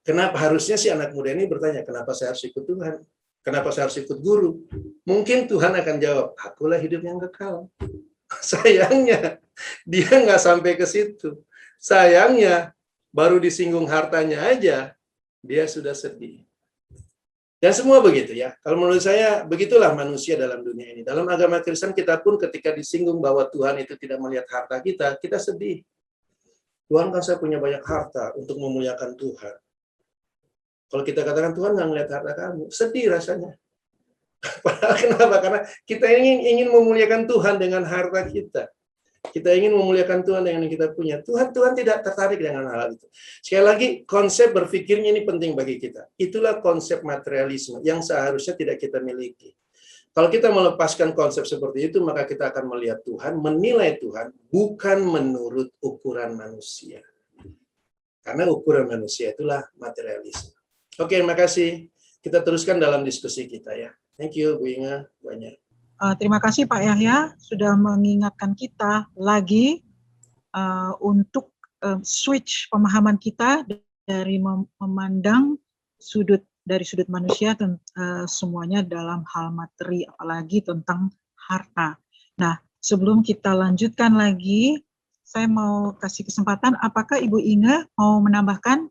Speaker 3: Kenapa harusnya si anak muda ini bertanya, kenapa saya harus ikut Tuhan? Kenapa saya harus ikut guru? Mungkin Tuhan akan jawab, akulah hidup yang kekal. Sayangnya, dia nggak sampai ke situ. Sayangnya, baru disinggung hartanya aja, dia sudah sedih. Dan semua begitu ya. Kalau menurut saya, begitulah manusia dalam dunia ini. Dalam agama Kristen, kita pun ketika disinggung bahwa Tuhan itu tidak melihat harta kita, kita sedih. Tuhan kan saya punya banyak harta untuk memuliakan Tuhan. Kalau kita katakan Tuhan nggak ngeliat harta kamu, sedih rasanya. Kenapa? Karena kita ingin memuliakan Tuhan dengan harta kita. Kita ingin memuliakan Tuhan dengan yang kita punya. Tuhan tidak tertarik dengan hal itu. Sekali lagi, konsep berpikirnya ini penting bagi kita. Itulah konsep materialisme yang seharusnya tidak kita miliki. Kalau kita melepaskan konsep seperti itu, maka kita akan melihat Tuhan, menilai Tuhan, bukan menurut ukuran manusia. Karena ukuran manusia itulah materialisme. Oke, terima kasih. Kita teruskan dalam diskusi kita ya. Thank you, Bu Inga. Banyak.
Speaker 1: Terima kasih Pak Yahya sudah mengingatkan kita lagi untuk switch pemahaman kita dari memandang dari sudut manusia semuanya dalam hal materi, apalagi tentang harta. Nah, sebelum kita lanjutkan lagi, saya mau kasih kesempatan. Apakah Ibu Inga mau menambahkan?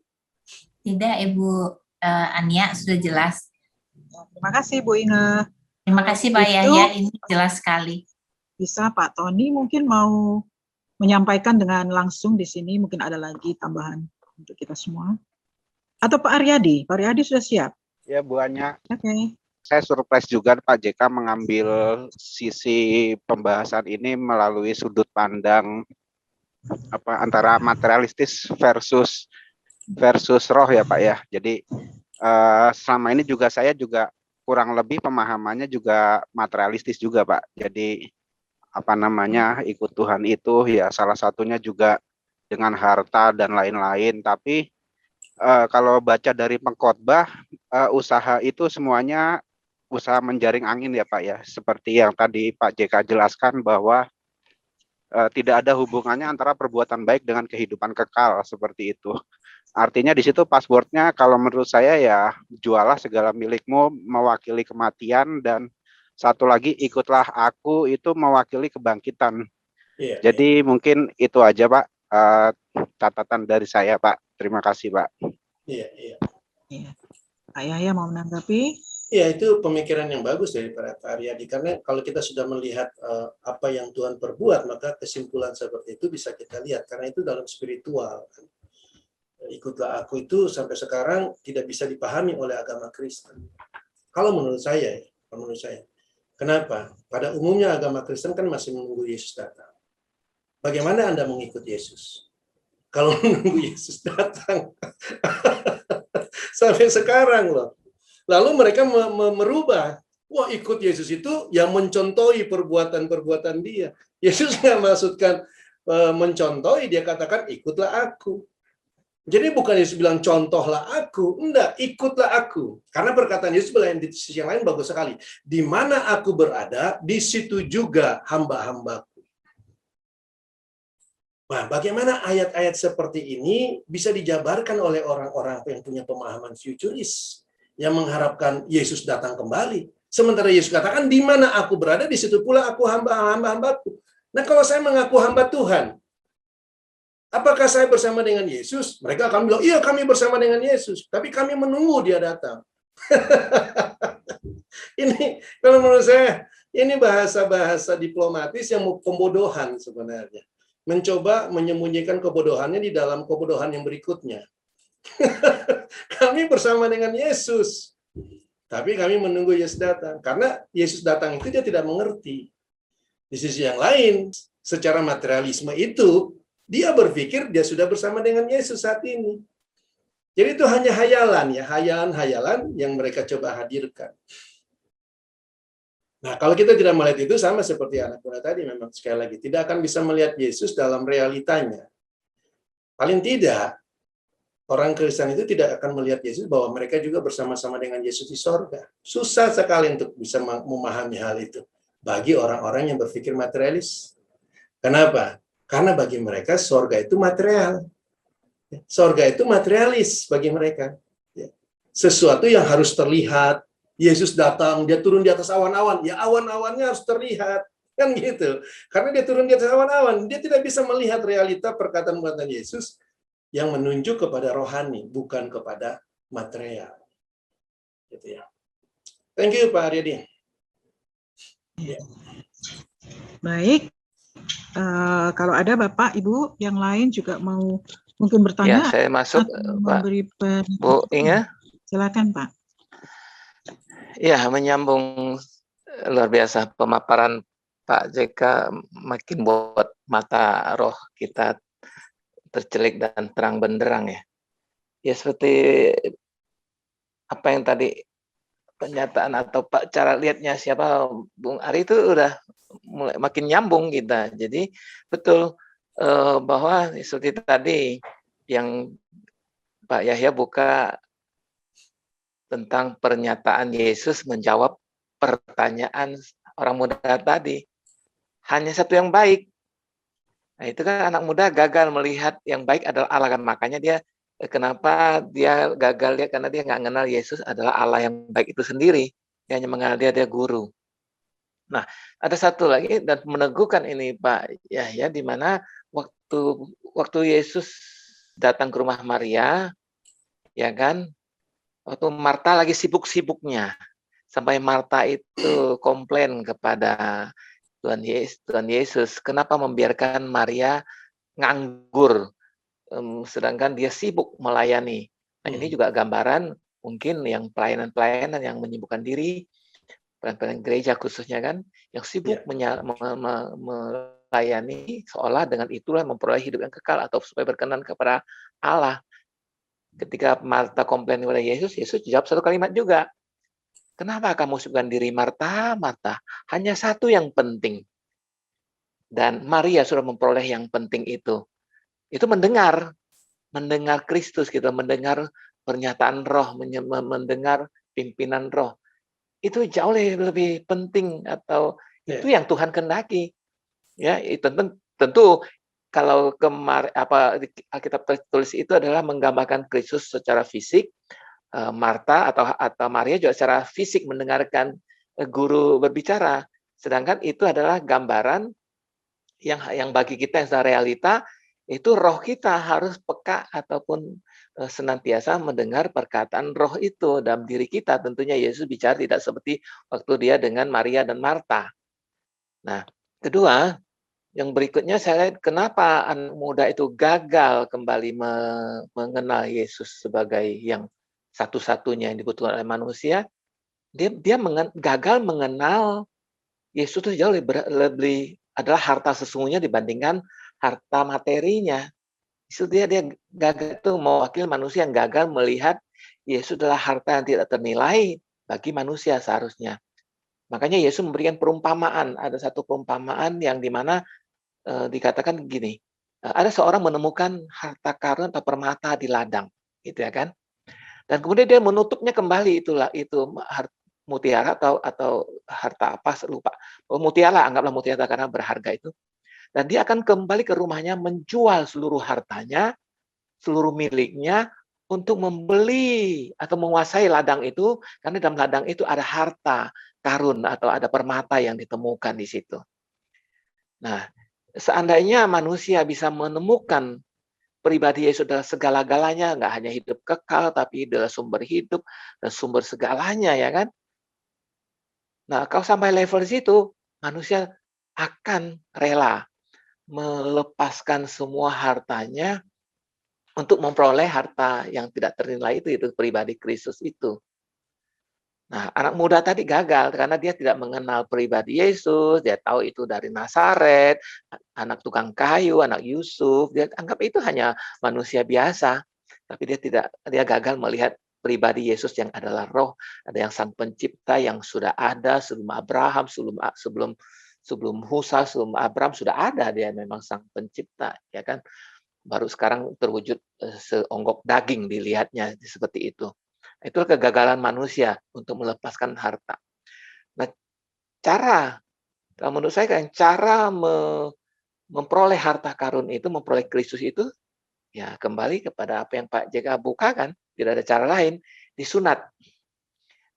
Speaker 2: Tidak, Ibu Ania, sudah jelas.
Speaker 1: Terima kasih Bu Inga.
Speaker 2: Terima kasih Pak Yahya, ini jelas sekali.
Speaker 1: Bisa Pak Tony mungkin mau menyampaikan dengan langsung di sini, mungkin ada lagi tambahan untuk kita semua. Atau Pak Aryadi sudah siap?
Speaker 4: Ya Bu Ania.
Speaker 1: Oke.
Speaker 4: Saya surprise juga Pak JK mengambil sisi pembahasan ini melalui sudut pandang antara materialistis versus roh ya Pak ya. Jadi selama ini juga saya kurang lebih pemahamannya juga materialistis juga Pak. Jadi ikut Tuhan itu ya salah satunya juga dengan harta dan lain-lain. Tapi kalau baca dari pengkhotbah, usaha itu semuanya usaha menjaring angin ya Pak ya. Seperti yang tadi Pak JK jelaskan bahwa tidak ada hubungannya antara perbuatan baik dengan kehidupan kekal seperti itu. Artinya di situ passwordnya kalau menurut saya ya jualah segala milikmu mewakili kematian, dan satu lagi ikutlah aku itu mewakili kebangkitan. Jadi mungkin itu aja Pak catatan dari saya Pak. Terima kasih Pak.
Speaker 3: Iya.
Speaker 1: Pak Yahya mau menanggapi?
Speaker 3: Ya, itu pemikiran yang bagus dari Pak Aryadi. Karena kalau kita sudah melihat apa yang Tuhan perbuat, maka kesimpulan seperti itu bisa kita lihat. Karena itu dalam spiritual. Ikutlah aku itu sampai sekarang tidak bisa dipahami oleh agama Kristen. Kalau menurut saya. Kenapa? Pada umumnya agama Kristen kan masih menunggu Yesus datang. Bagaimana Anda mengikut Yesus? Kalau menunggu Yesus datang. Sampai sekarang loh. Lalu mereka merubah. Wah, ikut Yesus itu yang mencontohi perbuatan-perbuatan dia. Yesus nggak maksudkan mencontohi, dia katakan ikutlah aku. Jadi bukan Yesus bilang contohlah aku, enggak, ikutlah aku. Karena perkataan Yesus di sisi yang lain bagus sekali. Di mana aku berada, di situ juga hamba-hambaku. Nah, bagaimana ayat-ayat seperti ini bisa dijabarkan oleh orang-orang yang punya pemahaman futuris, yang mengharapkan Yesus datang kembali. Sementara Yesus katakan, di mana aku berada, di situ pula aku hamba-hambaku. Nah, kalau saya mengaku hamba Tuhan, apakah saya bersama dengan Yesus? Mereka akan bilang, iya kami bersama dengan Yesus. Tapi kami menunggu dia datang. Ini, kalau menurut saya, ini bahasa-bahasa diplomatis yang pembodohan sebenarnya. Mencoba menyembunyikan kebodohannya di dalam kebodohan yang berikutnya. Kami bersama dengan Yesus. Tapi kami menunggu Yesus datang. Karena Yesus datang itu dia tidak mengerti. Di sisi yang lain, secara materialisme itu, dia berpikir dia sudah bersama dengan Yesus saat ini. Jadi itu hanya hayalan, ya, hayalan-hayalan yang mereka coba hadirkan. Nah, kalau kita tidak melihat itu sama seperti anak muda tadi, memang sekali lagi tidak akan bisa melihat Yesus dalam realitanya. Paling tidak, orang Kristen itu tidak akan melihat Yesus bahwa mereka juga bersama-sama dengan Yesus di sorga. Susah sekali untuk bisa memahami hal itu bagi orang-orang yang berpikir materialis. Kenapa? Karena bagi mereka sorga itu material. Sorga itu materialis bagi mereka. Sesuatu yang harus terlihat. Yesus datang, dia turun di atas awan-awan. Ya awan-awannya harus terlihat. Kan gitu. Karena dia turun di atas awan-awan, dia tidak bisa melihat realita perkataan-perkataan Yesus yang menunjuk kepada rohani, bukan kepada material. Gitu ya. Thank you, Pak Aryadi.
Speaker 1: Baik. Kalau ada Bapak, Ibu yang lain juga mau mungkin bertanya,
Speaker 5: Ya, saya masuk,
Speaker 1: atau
Speaker 5: Pak.
Speaker 1: memberi
Speaker 5: Bu Inga.
Speaker 1: Silakan, Pak.
Speaker 5: Ya, menyambung luar biasa pemaparan Pak JK, makin buat mata roh kita tercelik dan terang benderang ya. Ya seperti apa yang tadi pernyataan atau Pak cara lihatnya siapa Bung Ari itu udah mulai makin nyambung kita. Jadi betul bahwa seperti tadi yang Pak Yahya buka tentang pernyataan Yesus menjawab pertanyaan orang muda tadi. Hanya satu yang baik. Nah, itu kan anak muda gagal melihat yang baik adalah Allah kan. Makanya dia kenapa dia gagal dia karena dia nggak mengenal Yesus adalah Allah yang baik itu sendiri. Dia hanya mengenal dia guru. Nah, ada satu lagi dan meneguhkan ini Pak Yahya di mana waktu Yesus datang ke rumah Maria, ya kan? Waktu Marta lagi sibuk-sibuknya, sampai Marta itu komplain kepada Tuhan Yesus, kenapa membiarkan Maria nganggur, sedangkan dia sibuk melayani. Nah, ini juga gambaran mungkin yang pelayanan-pelayanan yang menyibukkan diri, pelayanan gereja khususnya kan, yang sibuk melayani, seolah dengan itulah memperoleh hidup yang kekal atau supaya berkenan kepada Allah. Ketika Marta komplain kepada Yesus, Yesus jawab satu kalimat juga. Kenapa kamu sibukkan diri Marta? Marta, hanya satu yang penting. Dan Maria sudah memperoleh yang penting itu. Itu mendengar Kristus gitu, mendengar pernyataan roh, mendengar pimpinan roh. Itu jauh lebih penting atau itu yang Tuhan kehendaki. Ya, tentu kalau Alkitab tertulis itu adalah menggambarkan Kristus secara fisik, Marta atau Maria juga secara fisik mendengarkan guru berbicara. Sedangkan itu adalah gambaran yang bagi kita yang secara realita itu roh kita harus peka ataupun senantiasa mendengar perkataan roh itu dalam diri kita. Tentunya Yesus bicara tidak seperti waktu dia dengan Maria dan Marta. Nah, kedua, yang berikutnya saya lihat kenapa anak muda itu gagal kembali mengenal Yesus sebagai yang satu-satunya yang dibutuhkan oleh manusia. Dia gagal mengenal Yesus itu jauh lebih adalah harta sesungguhnya dibandingkan harta materinya. Itu dia gagal itu mewakili manusia yang gagal melihat Yesus adalah harta yang tidak ternilai bagi manusia seharusnya. Makanya Yesus memberikan perumpamaan. Ada satu perumpamaan yang dimana dikatakan begini, ada seorang menemukan harta karun atau permata di ladang, gitu ya kan? Dan kemudian dia menutupnya kembali itu mutiara atau harta apa lupa. Mutiara, anggaplah mutiara karena berharga itu. Dan dia akan kembali ke rumahnya menjual seluruh hartanya, seluruh miliknya untuk membeli atau menguasai ladang itu, karena dalam ladang itu ada harta karun atau ada permata yang ditemukan di situ. Nah, seandainya manusia bisa menemukan pribadi Yesus adalah segala-galanya, nggak hanya hidup kekal, tapi adalah sumber hidup dan sumber segalanya, ya kan? Nah, kalau sampai level situ, manusia akan rela melepaskan semua hartanya untuk memperoleh harta yang tidak ternilai itu pribadi Kristus itu. Nah, anak muda tadi gagal karena dia tidak mengenal pribadi Yesus, dia tahu itu dari Nazaret, anak tukang kayu, anak Yusuf, dia anggap itu hanya manusia biasa, tapi dia gagal melihat pribadi Yesus yang adalah roh, ada yang sang pencipta yang sudah ada sebelum Abraham, sebelum Musa, sebelum Abraham sudah ada, dia memang sang pencipta, ya kan? Baru sekarang terwujud seonggok daging dilihatnya seperti itu. Itulah kegagalan manusia untuk melepaskan harta. Nah, kalau menurut saya cara memperoleh harta karun itu, memperoleh Kristus itu, ya kembali kepada apa yang Pak JK bukakan, tidak ada cara lain, disunat.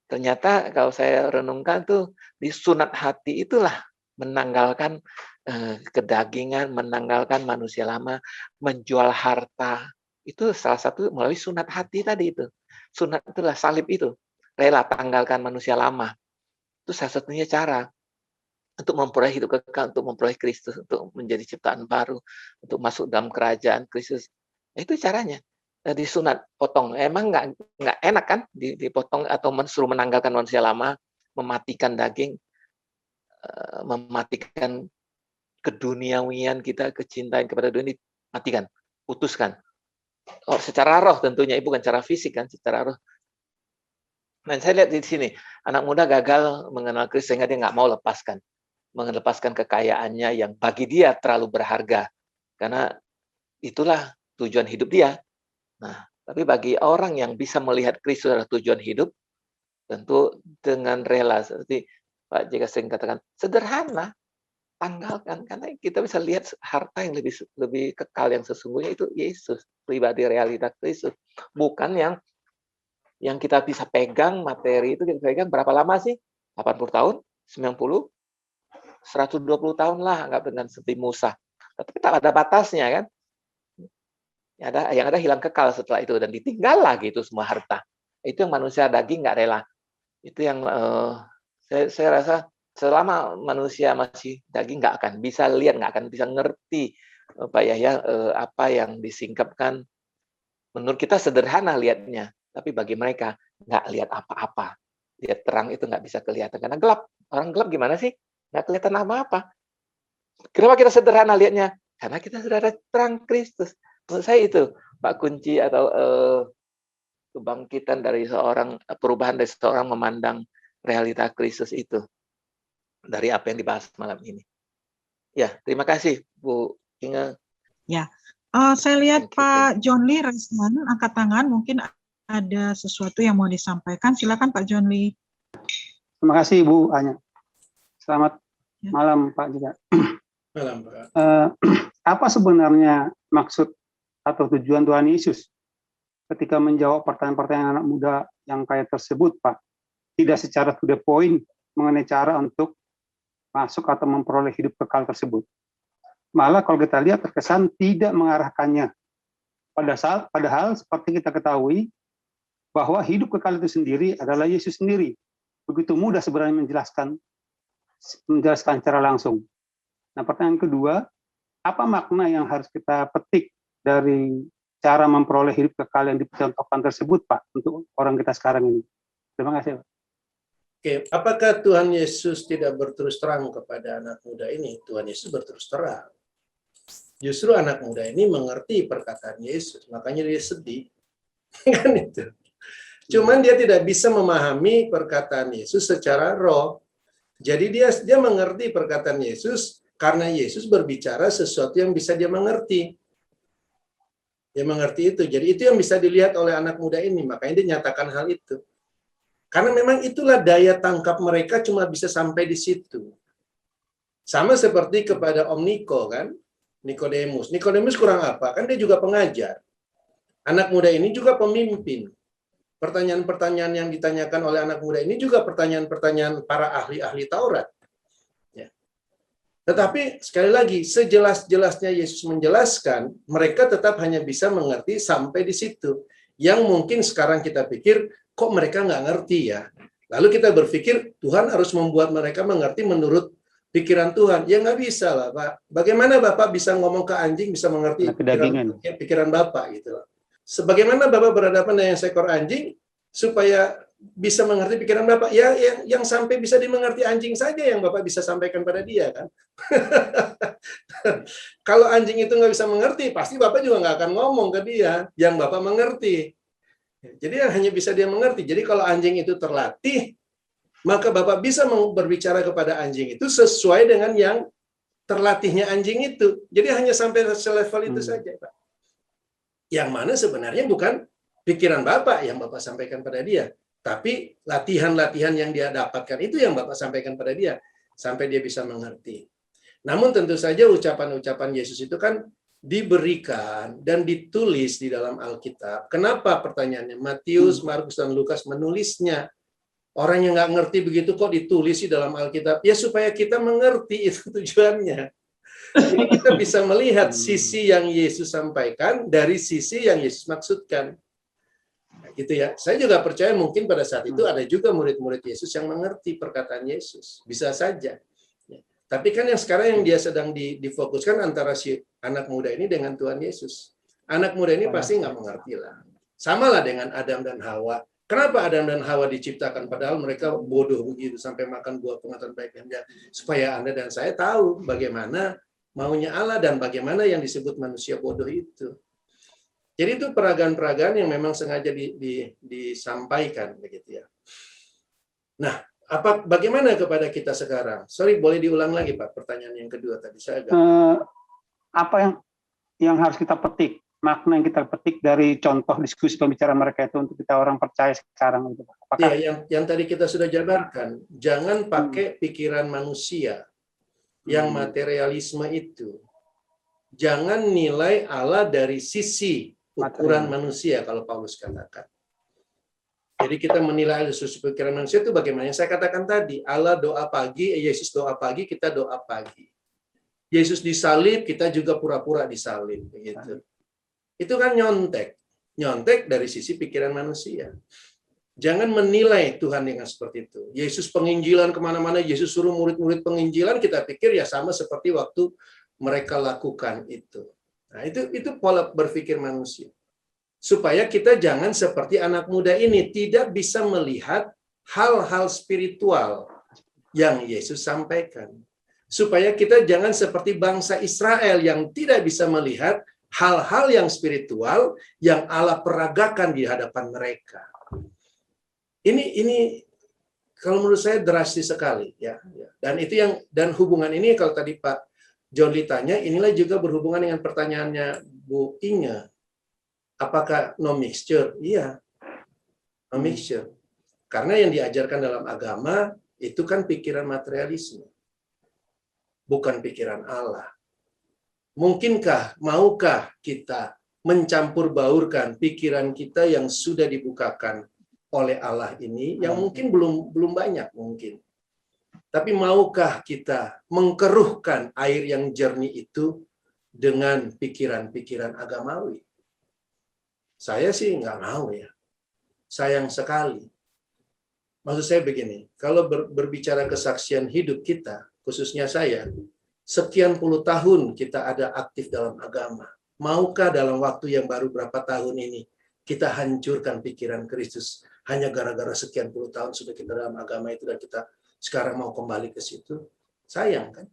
Speaker 5: Ternyata kalau saya renungkan tuh, disunat hati itulah menanggalkan kedagingan, menanggalkan manusia lama, menjual harta. Itu salah satu melalui sunat hati tadi itu. Sunat itulah salib itu. Rela tanggalkan manusia lama. Itu salah satunya cara untuk memperoleh hidup kekal, untuk memperoleh Kristus, untuk menjadi ciptaan baru, untuk masuk dalam kerajaan Kristus. Itu caranya. Disunat, potong. Emang nggak enak kan dipotong atau suruh menanggalkan manusia lama, mematikan daging, mematikan keduniawian kita, kecintaan kepada dunia, matikan, putuskan. Oh, secara roh tentunya, bukan secara fisik kan, secara roh. Nah, saya lihat di sini, anak muda gagal mengenal Kristus sehingga dia nggak mau melepaskan kekayaannya yang bagi dia terlalu berharga. Karena itulah tujuan hidup dia. Nah, tapi bagi orang yang bisa melihat Kristus adalah tujuan hidup, tentu dengan rela, seperti Pak JK sering katakan, sederhana, tanggalkan, karena kita bisa lihat harta yang lebih kekal yang sesungguhnya itu Yesus, pribadi realitas Kristus, bukan yang kita bisa pegang materi itu kita pegang berapa lama sih? 80 tahun, 90, 120 tahun lah, anggap dengan seperti Musa. Tapi tak ada batasnya kan? Yang ada hilang kekal setelah itu dan ditinggal lagi itu semua harta. Itu yang manusia daging nggak rela. Itu yang saya rasa selama manusia masih daging nggak akan bisa lihat, nggak akan bisa ngerti Pak Yahya apa yang disingkapkan. Menurut kita sederhana lihatnya, tapi bagi mereka nggak lihat apa-apa. Lihat terang itu nggak bisa kelihatan karena gelap. Orang gelap gimana sih? Nggak kelihatan apa-apa. Kenapa kita sederhana lihatnya? Karena kita sudah ada terang Kristus. Menurut saya itu Pak kunci atau kebangkitan dari perubahan dari seorang memandang realita Kristus itu. Dari apa yang dibahas malam ini. Ya, terima kasih Bu Inge.
Speaker 1: Ya, saya lihat Pak John Lee Resman angkat tangan, mungkin ada sesuatu yang mau disampaikan. Silakan Pak John Lee.
Speaker 6: Terima kasih Bu Anya. Selamat malam Pak juga.
Speaker 3: Malam Pak.
Speaker 6: Apa sebenarnya maksud atau tujuan Tuhan Yesus ketika menjawab pertanyaan-pertanyaan anak muda yang kayak tersebut, Pak? Tidak secara to the point mengenai cara untuk masuk atau memperoleh hidup kekal tersebut. Malah kalau kita lihat terkesan tidak mengarahkannya. Padahal seperti kita ketahui bahwa hidup kekal itu sendiri adalah Yesus sendiri. Begitu mudah sebenarnya menjelaskan secara langsung. Nah, pertanyaan kedua, apa makna yang harus kita petik dari cara memperoleh hidup kekal yang dicontohkan tersebut, Pak, untuk orang kita sekarang ini? Terima kasih, Pak.
Speaker 3: Oke, apakah Tuhan Yesus tidak berterus terang kepada anak muda ini? Tuhan Yesus berterus terang. Justru anak muda ini mengerti perkataan Yesus, makanya dia sedih. Kan itu. Cuman dia tidak bisa memahami perkataan Yesus secara roh. Jadi dia mengerti perkataan Yesus Karena Yesus berbicara sesuatu yang bisa dia mengerti. Dia mengerti itu. Jadi itu yang bisa dilihat oleh anak muda ini. Makanya dia nyatakan hal itu. Karena memang itulah daya tangkap mereka cuma bisa sampai di situ. Sama seperti kepada Om Niko kan. Nikodemus. Nikodemus kurang apa? Kan dia juga pengajar. Anak muda ini juga pemimpin. Pertanyaan-pertanyaan yang ditanyakan oleh anak muda ini juga pertanyaan-pertanyaan para ahli-ahli Taurat. Tetapi sekali lagi, sejelas-jelasnya Yesus menjelaskan, mereka tetap hanya bisa mengerti sampai di situ. Yang mungkin sekarang kita pikir, kok mereka nggak ngerti ya? Lalu kita berpikir, Tuhan harus membuat mereka mengerti menurut pikiran Tuhan. Ya nggak bisa lah, Pak. Bagaimana Bapak bisa ngomong ke anjing, bisa mengerti pikiran Bapak gitu loh. Sebagaimana Bapak berhadapan dengan seekor anjing, supaya bisa mengerti pikiran Bapak, ya yang sampai bisa dimengerti anjing saja yang Bapak bisa sampaikan pada dia kan. Kalau anjing itu nggak bisa mengerti, pasti Bapak juga nggak akan ngomong ke dia yang Bapak mengerti. Jadi hanya bisa dia mengerti. Jadi kalau anjing itu terlatih, maka Bapak bisa berbicara kepada anjing itu sesuai dengan yang terlatihnya anjing itu. Jadi hanya sampai selevel itu saja, Pak. Yang mana sebenarnya bukan pikiran Bapak yang Bapak sampaikan pada dia. Tapi latihan-latihan yang dia dapatkan itu yang Bapak sampaikan pada dia. Sampai dia bisa mengerti. Namun tentu saja ucapan-ucapan Yesus itu kan diberikan dan ditulis di dalam Alkitab. Kenapa pertanyaannya? Matius, Markus, dan Lukas menulisnya. Orang yang nggak ngerti begitu kok ditulis di dalam Alkitab. Ya supaya kita mengerti itu tujuannya. Jadi kita bisa melihat sisi yang Yesus sampaikan dari sisi yang Yesus maksudkan. Gitu ya. Saya juga percaya mungkin pada saat itu ada juga murid-murid Yesus yang mengerti perkataan Yesus. Bisa saja. Tapi kan yang sekarang yang dia sedang difokuskan antara si anak muda ini dengan Tuhan Yesus. Anak muda ini pasti nggak mengerti lah. Sama lah dengan Adam dan Hawa. Kenapa Adam dan Hawa diciptakan padahal mereka bodoh begitu sampai makan buah pengetahuan baik dan jahat? Supaya Anda dan saya tahu bagaimana maunya Allah dan bagaimana yang disebut manusia bodoh itu. Jadi itu peragaan-peragaan yang memang sengaja disampaikan begitu ya. Nah, bagaimana kepada kita sekarang? Sorry, boleh diulang lagi Pak pertanyaan yang kedua tadi saya agak...
Speaker 6: Apa yang harus kita petik? Makna yang kita petik dari contoh diskusi pembicaraan mereka itu untuk kita orang percaya sekarang itu. Apakah...
Speaker 3: Ya, yang tadi kita sudah jabarkan, jangan pakai pikiran manusia yang materialisme itu. Jangan nilai Allah dari sisi ukuran manusia kalau Paulus katakan. Jadi kita menilai dari pikiran manusia itu bagaimana? Yang saya katakan tadi, Allah doa pagi, Yesus doa pagi, kita doa pagi. Yesus disalib, kita juga pura-pura disalib. Begitu. Itu kan nyontek dari sisi pikiran manusia. Jangan menilai Tuhan dengan seperti itu. Yesus penginjilan kemana-mana, Yesus suruh murid-murid penginjilan, kita pikir ya sama seperti waktu mereka lakukan itu. Nah, itu pola berpikir manusia. Supaya kita jangan seperti anak muda ini, tidak bisa melihat hal-hal spiritual yang Yesus sampaikan. Supaya kita jangan seperti bangsa Israel yang tidak bisa melihat hal-hal yang spiritual yang Allah peragakan di hadapan mereka. Ini kalau menurut saya drastis sekali ya. Dan hubungan ini kalau tadi Pak John ditanya, inilah juga berhubungan dengan pertanyaannya Bu Inge. Apakah no mixture? Iya, no mixture. Karena yang diajarkan dalam agama itu kan pikiran materialisme. Bukan pikiran Allah. Mungkinkah, maukah kita mencampur baurkan pikiran kita yang sudah dibukakan oleh Allah ini, yang mungkin belum banyak mungkin. Tapi maukah kita mengkeruhkan air yang jernih itu dengan pikiran-pikiran agamawi? Saya sih nggak mau ya. Sayang sekali. Maksud saya begini, kalau berbicara kesaksian hidup kita, khususnya saya, sekian puluh tahun kita ada aktif dalam agama. Maukah dalam waktu yang baru berapa tahun ini, kita hancurkan pikiran Kristus hanya gara-gara sekian puluh tahun sudah kita dalam agama itu dan kita sekarang mau kembali ke situ? Sayang kan?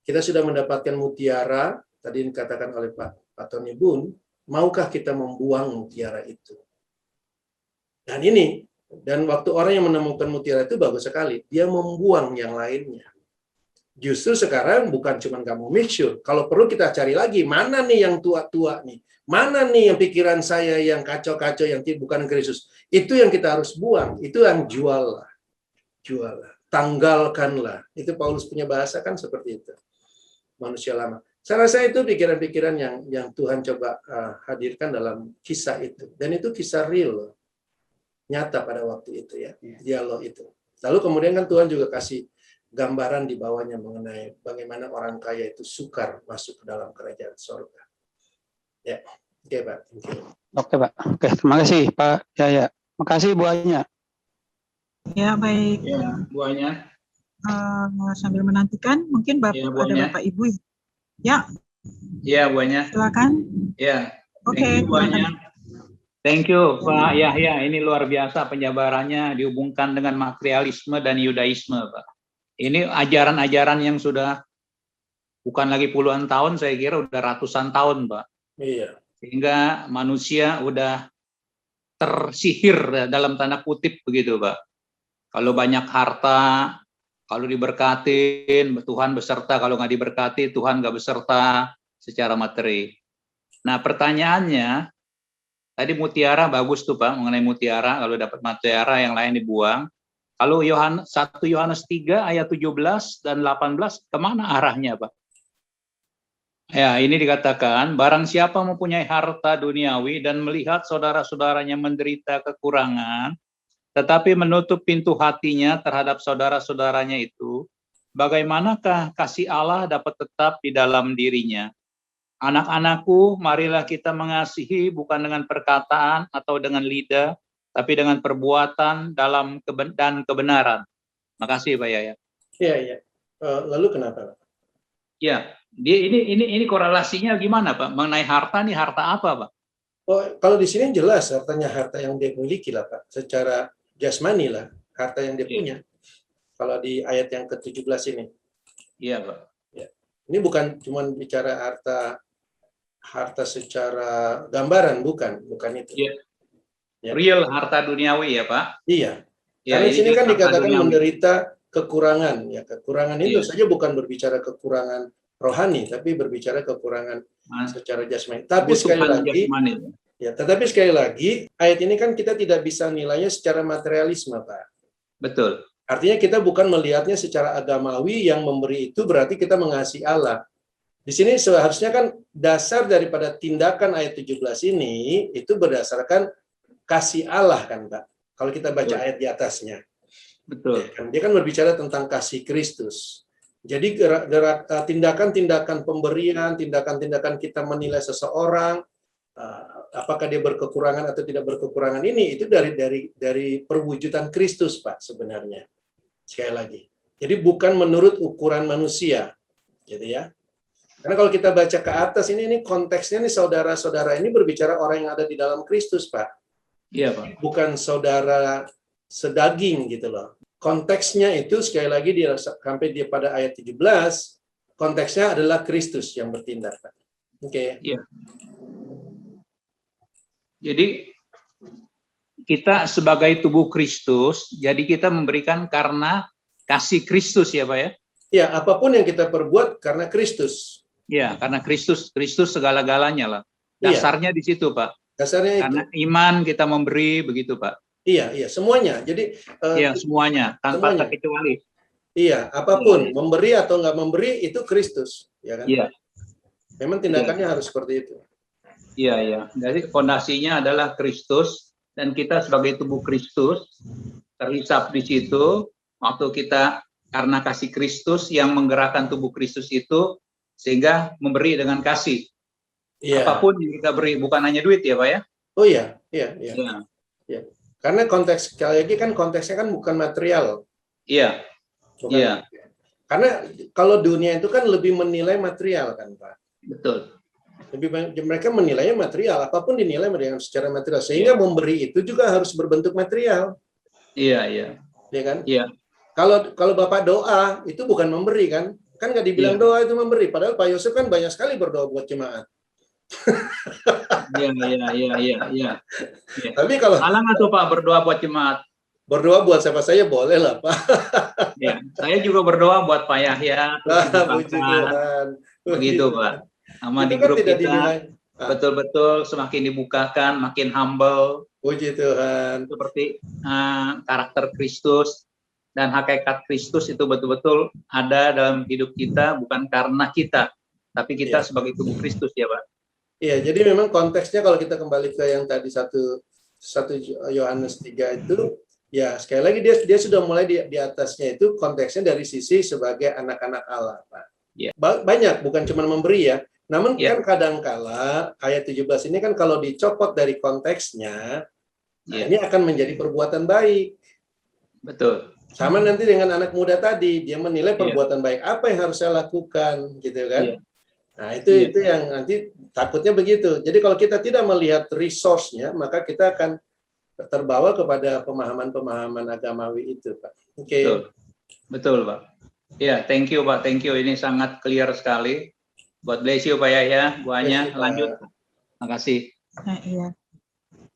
Speaker 3: Kita sudah mendapatkan mutiara, tadi dikatakan oleh Pak Tony Boon, maukah kita membuang mutiara itu? Dan waktu orang yang menemukan mutiara itu bagus sekali, dia membuang yang lainnya. Justru sekarang bukan cuma kamu make sure, kalau perlu kita cari lagi, mana nih yang tua-tua nih, mana nih yang pikiran saya yang kacau-kacau, yang bukan Kristus. Itu yang kita harus buang, itu yang jual lah, tanggalkanlah. Itu Paulus punya bahasa kan seperti itu, manusia lama. Saya rasa itu pikiran-pikiran yang Tuhan coba hadirkan dalam kisah itu, dan itu kisah real, nyata pada waktu itu ya, dialog itu. Lalu kemudian kan Tuhan juga kasih gambaran di bawahnya mengenai bagaimana orang kaya itu sukar masuk ke dalam kerajaan surga. Ya, oke Pak.
Speaker 6: Oke Pak, oke terima kasih Pak Yaya. Makasih Bu Anya.
Speaker 1: Ya, baik.
Speaker 7: Ya, Bu Anya.
Speaker 1: Sambil menantikan, mungkin
Speaker 7: Ya, Bu
Speaker 1: ada
Speaker 7: Anya.
Speaker 1: Bapak Ibu. Ya,
Speaker 7: Ya, Bu Anya.
Speaker 1: silakan.
Speaker 7: Ya,
Speaker 1: Oke,
Speaker 7: thank you, Bu
Speaker 1: silakan.
Speaker 7: Anya. Thank you, Pak Yahya. Ini luar biasa penjabarannya dihubungkan dengan materialisme dan Yudaisme, Pak. Ini ajaran-ajaran yang sudah bukan lagi puluhan tahun, saya kira udah ratusan tahun, Pak.
Speaker 3: Iya.
Speaker 7: Sehingga manusia udah tersihir dalam tanda kutip begitu, Pak. Kalau banyak harta, kalau diberkatin, Tuhan beserta. Kalau nggak diberkati, Tuhan nggak beserta secara materi. Nah, pertanyaannya, tadi mutiara bagus tuh Pak, mengenai mutiara, kalau dapat mutiara yang lain dibuang. Kalau 1 Yohanes 3 ayat 17 dan 18, kemana arahnya Pak? Ya, ini dikatakan, barang siapa mempunyai harta duniawi dan melihat saudara-saudaranya menderita kekurangan, tetapi menutup pintu hatinya terhadap saudara-saudaranya itu, bagaimanakah kasih Allah dapat tetap di dalam dirinya? Anak-anakku, marilah kita mengasihi bukan dengan perkataan atau dengan lidah, tapi dengan perbuatan dan kebenaran. Makasih Pak Yaya.
Speaker 3: Iya. Lalu kenapa?
Speaker 7: Ya, ini korelasinya gimana Pak? Mengenai harta nih, harta apa Pak?
Speaker 3: Oh, kalau di sini jelas hartanya harta yang dia miliki lah Pak. Secara jasmani lah, harta yang dia punya. Kalau di ayat yang ke-17 ini.
Speaker 7: Iya Pak.
Speaker 3: Ya. Ini bukan cuma bicara harta secara gambaran, bukan itu.
Speaker 7: Iya.
Speaker 3: Ya.
Speaker 7: Real harta duniawi ya Pak?
Speaker 3: Iya.
Speaker 7: Ya,
Speaker 3: Karena di sini kan dikatakan
Speaker 7: duniawi.
Speaker 3: menderita kekurangan. Ya, kekurangan itu
Speaker 7: Iya.
Speaker 3: saja bukan berbicara kekurangan rohani, tapi berbicara kekurangan secara jasmani. Tapi sekali lagi, tetapi sekali lagi, ayat ini kan kita tidak bisa nilainya secara materialisme, Pak.
Speaker 7: Betul.
Speaker 3: Artinya kita bukan melihatnya secara agamawi, yang memberi itu berarti kita mengasihi Allah. Di sini seharusnya kan dasar daripada tindakan ayat 17 ini itu berdasarkan kasih Allah kan, Pak. Kalau kita baca ayat di atasnya.
Speaker 7: Betul.
Speaker 3: Dia kan berbicara tentang kasih Kristus. Jadi tindakan-tindakan pemberian, tindakan-tindakan kita menilai seseorang, apakah dia berkekurangan atau tidak berkekurangan, ini itu dari perwujudan Kristus, Pak, sebenarnya. Sekali lagi. Jadi bukan menurut ukuran manusia, gitu ya. Karena kalau kita baca ke atas ini konteksnya nih, saudara-saudara ini berbicara orang yang ada di dalam Kristus, Pak.
Speaker 7: Iya, Pak.
Speaker 3: Bukan saudara sedaging gitu loh. Konteksnya itu sekali lagi sampai dia pada ayat 17, konteksnya adalah Kristus yang bertindak. Oke.
Speaker 7: Iya. Jadi kita sebagai tubuh Kristus, jadi kita memberikan karena kasih Kristus ya Pak ya?
Speaker 3: Ya, apapun yang kita perbuat karena Kristus.
Speaker 7: Ya, karena Kristus segala-galanya lah. Dasarnya di situ Pak.
Speaker 3: Dasarnya
Speaker 7: karena
Speaker 3: itu.
Speaker 7: Iman kita memberi begitu Pak.
Speaker 3: Iya, semuanya. Jadi
Speaker 7: semuanya tanpa terkecuali.
Speaker 3: Iya, apapun memberi atau nggak memberi itu Kristus, ya kan?
Speaker 7: Iya.
Speaker 3: Memang tindakannya harus seperti itu.
Speaker 7: Iya. Jadi fondasinya adalah Kristus dan kita sebagai tubuh Kristus terhisap di situ waktu kita karena kasih Kristus yang menggerakkan tubuh Kristus itu sehingga memberi dengan kasih.
Speaker 3: Iya.
Speaker 7: Apapun yang kita beri, bukan hanya duit ya Pak ya?
Speaker 3: Oh iya. Karena konteks sekali lagi kan konteksnya kan bukan material.
Speaker 7: Iya.
Speaker 3: Bukan.
Speaker 7: Iya.
Speaker 3: Karena kalau dunia itu kan lebih menilai material kan Pak.
Speaker 7: Betul.
Speaker 3: Mereka menilainya material, apapun dinilai dengan secara material, sehingga memberi itu juga harus berbentuk material.
Speaker 7: Iya.
Speaker 3: Ya kan?
Speaker 7: Iya.
Speaker 3: Kalau Bapak doa itu bukan memberi kan? Kan nggak dibilang doa itu memberi, padahal Pak Yosef kan banyak sekali berdoa buat jemaat.
Speaker 7: Iya.
Speaker 3: Tapi kalau
Speaker 7: salah nggak tuh Pak berdoa buat jemaat?
Speaker 3: Berdoa buat siapa saya boleh lah, Pak.
Speaker 7: Ya, saya juga berdoa buat Pak Yahya terus
Speaker 3: Puji
Speaker 7: dibukakan.
Speaker 3: Tuhan. Puji
Speaker 7: Begitu,
Speaker 3: Tuhan.
Speaker 7: Pak. Sama
Speaker 3: Itu
Speaker 7: di
Speaker 3: kan
Speaker 7: grup
Speaker 3: tidak
Speaker 7: kita
Speaker 3: dinilai.
Speaker 7: betul-betul semakin dibukakan, makin humble
Speaker 3: Puji Tuhan.
Speaker 7: seperti karakter Kristus dan hakikat Kristus itu betul-betul ada dalam hidup kita, bukan karena kita, tapi kita
Speaker 3: Iya.
Speaker 7: sebagai tubuh Kristus, ya Pak.
Speaker 3: Iya, jadi memang konteksnya kalau kita kembali ke yang tadi 1 Yohanes 3 itu, ya sekali lagi dia sudah mulai di atasnya itu konteksnya dari sisi sebagai anak-anak Allah, Pak.
Speaker 7: Iya.
Speaker 3: Banyak, bukan cuma memberi ya. Namun
Speaker 7: Iya.
Speaker 3: kan kadangkala ayat 17 ini kan kalau dicopot dari konteksnya, nah
Speaker 7: Iya.
Speaker 3: ini akan menjadi perbuatan baik.
Speaker 7: Betul.
Speaker 3: Sama nanti dengan anak muda tadi, dia menilai
Speaker 7: Iya.
Speaker 3: perbuatan baik apa yang harus saya lakukan, gitu kan?
Speaker 7: Iya.
Speaker 3: Nah, itu yang nanti takutnya begitu. Jadi kalau kita tidak melihat resource-nya, maka kita akan terbawa kepada pemahaman-pemahaman agamawi itu, Pak. Oke.
Speaker 7: Betul. Betul, Pak. Ya, thank you, Pak. Thank you. Ini sangat clear sekali. God bless you, Pak Yahya. Bu Anya, lanjut. Terima kasih.
Speaker 1: Nah, iya.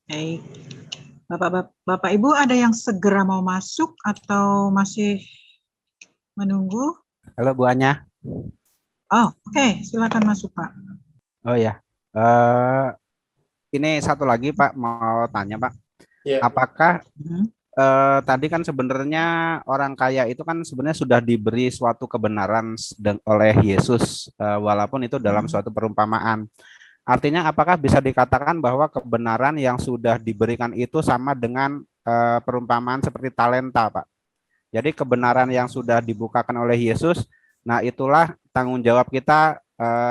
Speaker 1: Baik. Bapak Ibu ada yang segera mau masuk atau masih menunggu?
Speaker 4: Halo Bu Anya.
Speaker 1: Oh, oke. Silakan masuk, Pak.
Speaker 4: Oh ya. Ini satu lagi Pak, mau tanya Pak.
Speaker 3: Ya.
Speaker 4: Apakah tadi kan sebenarnya orang kaya itu kan sebenarnya sudah diberi suatu kebenaran oleh Yesus, walaupun itu dalam suatu perumpamaan. Artinya apakah bisa dikatakan bahwa kebenaran yang sudah diberikan itu sama dengan perumpamaan seperti talenta, Pak? Jadi kebenaran yang sudah dibukakan oleh Yesus, nah itulah tanggung jawab kita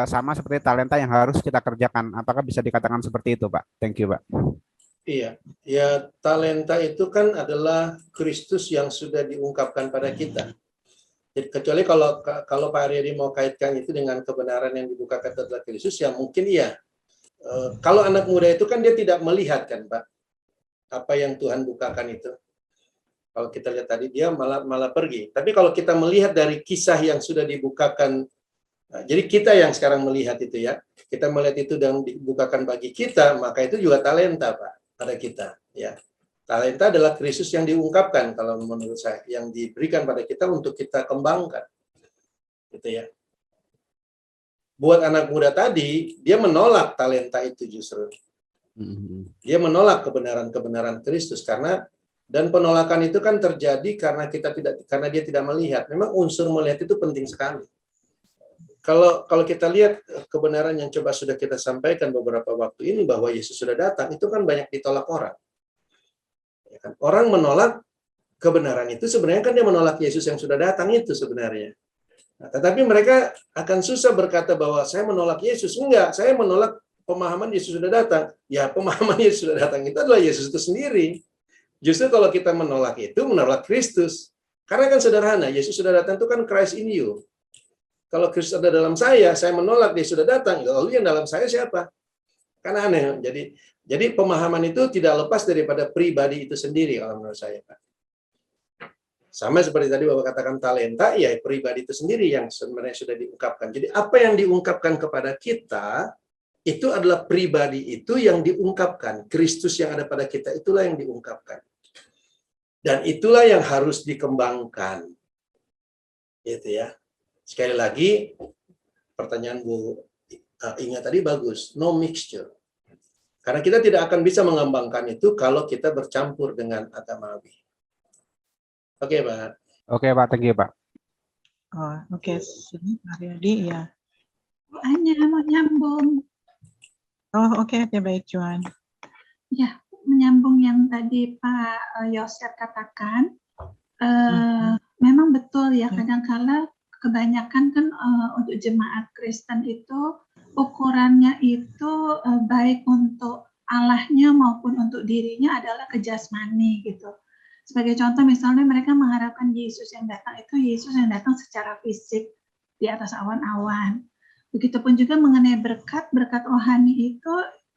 Speaker 4: sama seperti talenta yang harus kita kerjakan. Apakah bisa dikatakan seperti itu, Pak? Thank you, Pak.
Speaker 3: Iya, ya talenta itu kan adalah Kristus yang sudah diungkapkan pada kita. Jadi, kecuali kalau Pak Aryadi mau kaitkan itu dengan kebenaran yang dibukakan adalah Kristus, ya mungkin iya. Kalau anak muda itu kan dia tidak melihat kan, Pak, apa yang Tuhan bukakan itu. Kalau kita lihat tadi dia malah pergi. Tapi kalau kita melihat dari kisah yang sudah dibukakan, jadi kita yang sekarang melihat itu ya, kita melihat itu dan dibukakan bagi kita, maka itu juga talenta, Pak, pada kita. Ya, talenta adalah Kristus yang diungkapkan kalau menurut saya, yang diberikan pada kita untuk kita kembangkan, gitu ya. Buat anak muda tadi, dia menolak talenta itu justru. Dia menolak kebenaran-kebenaran Kristus dan penolakan itu kan terjadi karena dia tidak melihat. Memang unsur melihat itu penting sekali. Kalau kita lihat kebenaran yang coba sudah kita sampaikan beberapa waktu ini bahwa Yesus sudah datang, itu kan banyak ditolak orang. Ya kan? Orang menolak kebenaran itu sebenarnya kan dia menolak Yesus yang sudah datang itu sebenarnya. Nah, tetapi mereka akan susah berkata bahwa saya menolak Yesus. Enggak, saya menolak pemahaman Yesus sudah datang. Ya, pemahaman Yesus sudah datang itu adalah Yesus itu sendiri. Justru kalau kita menolak itu, menolak Kristus. Karena kan sederhana, Yesus sudah datang itu kan Christ in you. Kalau Kristus ada dalam saya menolak dia sudah datang. Lalu yang dalam saya siapa? Kan aneh. Jadi pemahaman itu tidak lepas daripada pribadi itu sendiri kalau menurut saya, Pak. Sama seperti tadi Bapak katakan talenta, ya pribadi itu sendiri yang sebenarnya sudah diungkapkan. Jadi apa yang diungkapkan kepada kita, itu adalah pribadi itu yang diungkapkan. Kristus yang ada pada kita, itulah yang diungkapkan. Dan itulah yang harus dikembangkan. Gitu ya. Sekali lagi, pertanyaan Bu Inga tadi bagus. No mixture. Karena kita tidak akan bisa mengembangkan itu kalau kita bercampur dengan agamawi. Oke, Pak.
Speaker 4: Oke, Pak. Thank you, Pak.
Speaker 1: Oh, oke. Sini, Aryadi, ya.
Speaker 8: Hanya mau nyambung.
Speaker 1: Oh, oke. Baik, Juan.
Speaker 8: Ya, menyambung yang tadi Pak Yosef katakan, memang betul ya, kadang-kala kebanyakan kan untuk jemaat Kristen itu, ukurannya itu baik untuk Allahnya maupun untuk dirinya adalah kejasmani gitu. Sebagai contoh misalnya mereka mengharapkan Yesus yang datang itu Yesus yang datang secara fisik di atas awan-awan. Begitupun juga mengenai berkat rohani itu,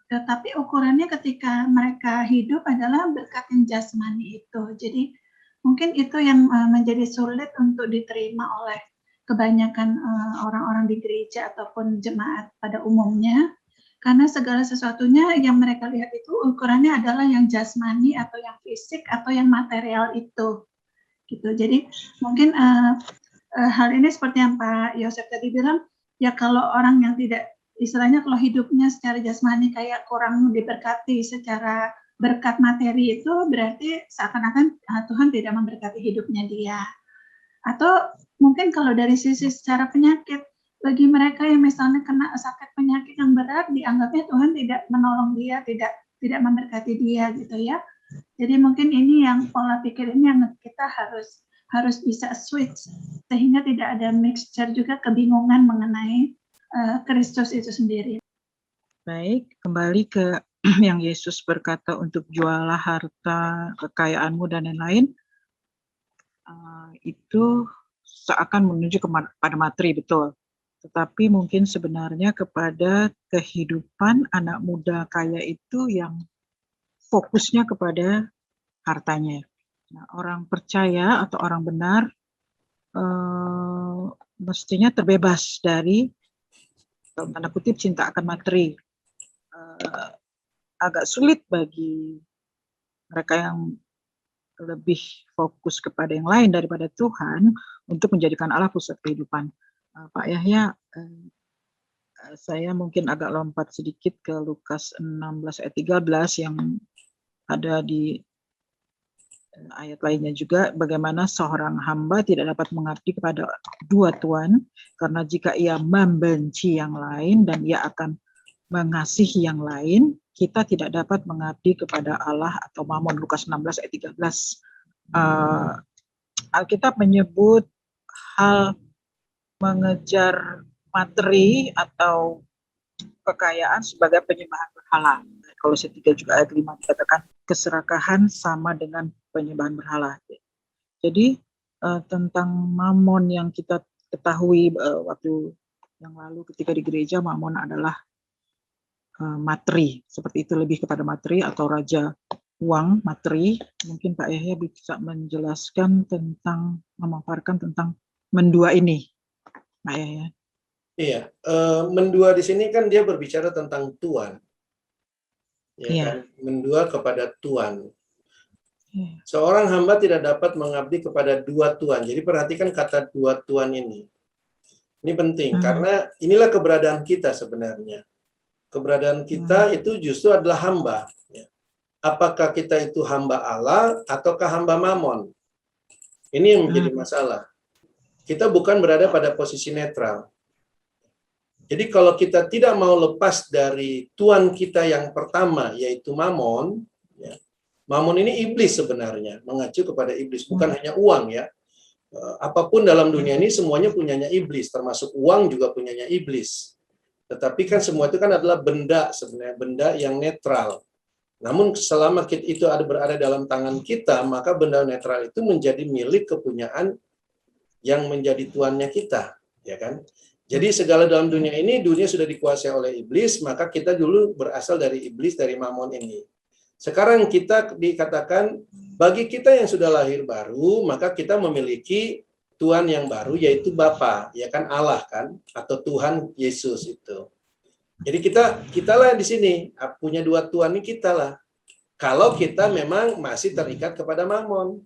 Speaker 8: tetapi ukurannya ketika mereka hidup adalah berkat yang jasmani itu. Jadi mungkin itu yang menjadi sulit untuk diterima oleh kebanyakan orang-orang di gereja ataupun jemaat pada umumnya. Karena segala sesuatunya yang mereka lihat itu ukurannya adalah yang jasmani atau yang fisik atau yang material itu. Gitu. Jadi mungkin hal ini seperti yang Pak Yosef tadi bilang, ya kalau orang yang tidak, istilahnya kalau hidupnya secara jasmani kayak kurang diberkati secara berkat materi itu, berarti seakan-akan Tuhan tidak memberkati hidupnya dia. Atau mungkin kalau dari sisi secara penyakit, bagi mereka yang misalnya kena sakit penyakit yang berat, dianggapnya Tuhan tidak menolong dia, tidak memberkati dia gitu ya. Jadi mungkin ini yang pola pikir ini yang kita harus bisa switch sehingga tidak ada mixture juga kebingungan mengenai Kristus itu sendiri.
Speaker 1: Baik, kembali ke yang Yesus berkata untuk jualah harta, kekayaanmu dan lain-lain. Itu seakan menuju kepada materi, betul. Tetapi mungkin sebenarnya kepada kehidupan anak muda kaya itu yang fokusnya kepada hartanya. Nah, orang percaya atau orang benar mestinya terbebas dari, dalam tanda kutip, cinta akan materi. Agak sulit bagi mereka yang lebih fokus kepada yang lain daripada Tuhan untuk menjadikan Allah pusat kehidupan. Pak Yahya, saya mungkin agak lompat sedikit ke Lukas 16 ayat 13 yang ada di ayat lainnya juga, bagaimana seorang hamba tidak dapat mengabdi kepada dua tuan, karena jika ia membenci yang lain dan ia akan mengasihi yang lain, kita tidak dapat mengabdi kepada Allah atau Mammon. Lukas 16 ayat 13. Alkitab menyebut hal mengejar materi atau kekayaan sebagai penyembahan berhala. Kalau 3 juga ayat 5 dikatakan keserakahan sama dengan penyembahan berhala. Jadi tentang Mammon yang kita ketahui waktu yang lalu ketika di gereja, Mammon adalah materi, seperti itu, lebih kepada materi atau raja uang, materi. Mungkin Pak Yahya bisa menjelaskan tentang, memaparkan tentang mendua ini, Pak Yahya.
Speaker 3: Iya, mendua di sini kan dia berbicara tentang tuan, ya
Speaker 1: Iya.
Speaker 3: kan? Mendua kepada tuan.
Speaker 1: Iya.
Speaker 3: Seorang hamba tidak dapat mengabdi kepada dua tuan. Jadi perhatikan kata dua tuan ini. Ini penting karena inilah keberadaan kita sebenarnya. Keberadaan kita itu justru adalah hamba. Apakah kita itu hamba Allah ataukah hamba Mammon? Ini yang menjadi masalah. Kita bukan berada pada posisi netral. Jadi kalau kita tidak mau lepas dari tuan kita yang pertama, yaitu Mammon, ya, Mammon ini iblis sebenarnya, mengacu kepada iblis, bukan hanya uang ya. Apapun dalam dunia ini semuanya punyanya iblis, termasuk uang juga punyanya iblis. Tetapi kan semua itu kan adalah benda sebenarnya, benda yang netral. Namun selama itu berada dalam tangan kita, maka benda netral itu menjadi milik kepunyaan yang menjadi tuannya kita, ya kan? Jadi segala dalam dunia ini, dunia sudah dikuasai oleh iblis, maka kita dulu berasal dari iblis, dari Mammon ini. Sekarang kita dikatakan, bagi kita yang sudah lahir baru, maka kita memiliki Tuhan yang baru, yaitu Bapa, ya kan, Allah kan, atau Tuhan Yesus itu. Jadi kita lah di sini punya dua Tuhan ini, kita lah. Kalau kita memang masih terikat kepada Mammon.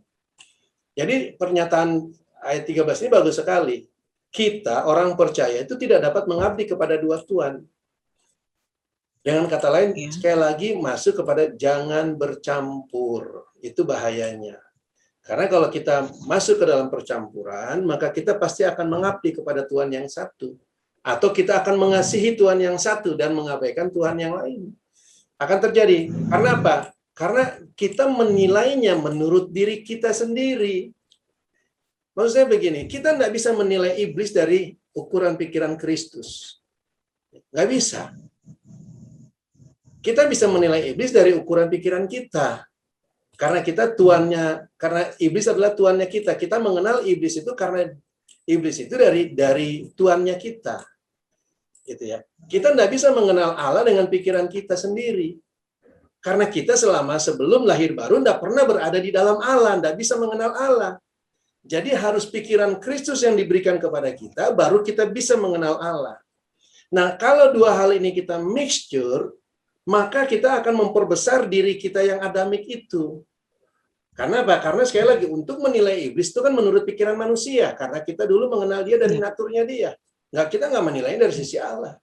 Speaker 3: Jadi pernyataan ayat 13 ini bagus sekali. Kita orang percaya itu tidak dapat mengabdi kepada dua Tuhan. Dengan kata lain, sekali lagi masuk kepada jangan bercampur. Itu bahayanya. Karena kalau kita masuk ke dalam percampuran, maka kita pasti akan mengabdi kepada Tuhan yang satu. Atau kita akan mengasihi Tuhan yang satu dan mengabaikan Tuhan yang lain. Akan terjadi. Karena apa? Karena kita menilainya menurut diri kita sendiri. Maksud saya begini, kita tidak bisa menilai iblis dari ukuran pikiran Kristus. Nggak bisa. Kita bisa menilai iblis dari ukuran pikiran kita. Karena kita tuannya, karena iblis adalah tuannya kita. Kita mengenal iblis itu karena iblis itu dari tuannya kita. Gitu ya. Kita tidak bisa mengenal Allah dengan pikiran kita sendiri. Karena kita sebelum lahir baru tidak pernah berada di dalam Allah, tidak bisa mengenal Allah. Jadi harus pikiran Kristus yang diberikan kepada kita, baru kita bisa mengenal Allah. Nah, kalau dua hal ini kita mixture, maka kita akan memperbesar diri kita yang adamik itu. Karena apa? Karena sekali lagi, untuk menilai iblis itu kan menurut pikiran manusia. Karena kita dulu mengenal dia dari naturnya dia. Kita nggak menilai dari sisi Allah.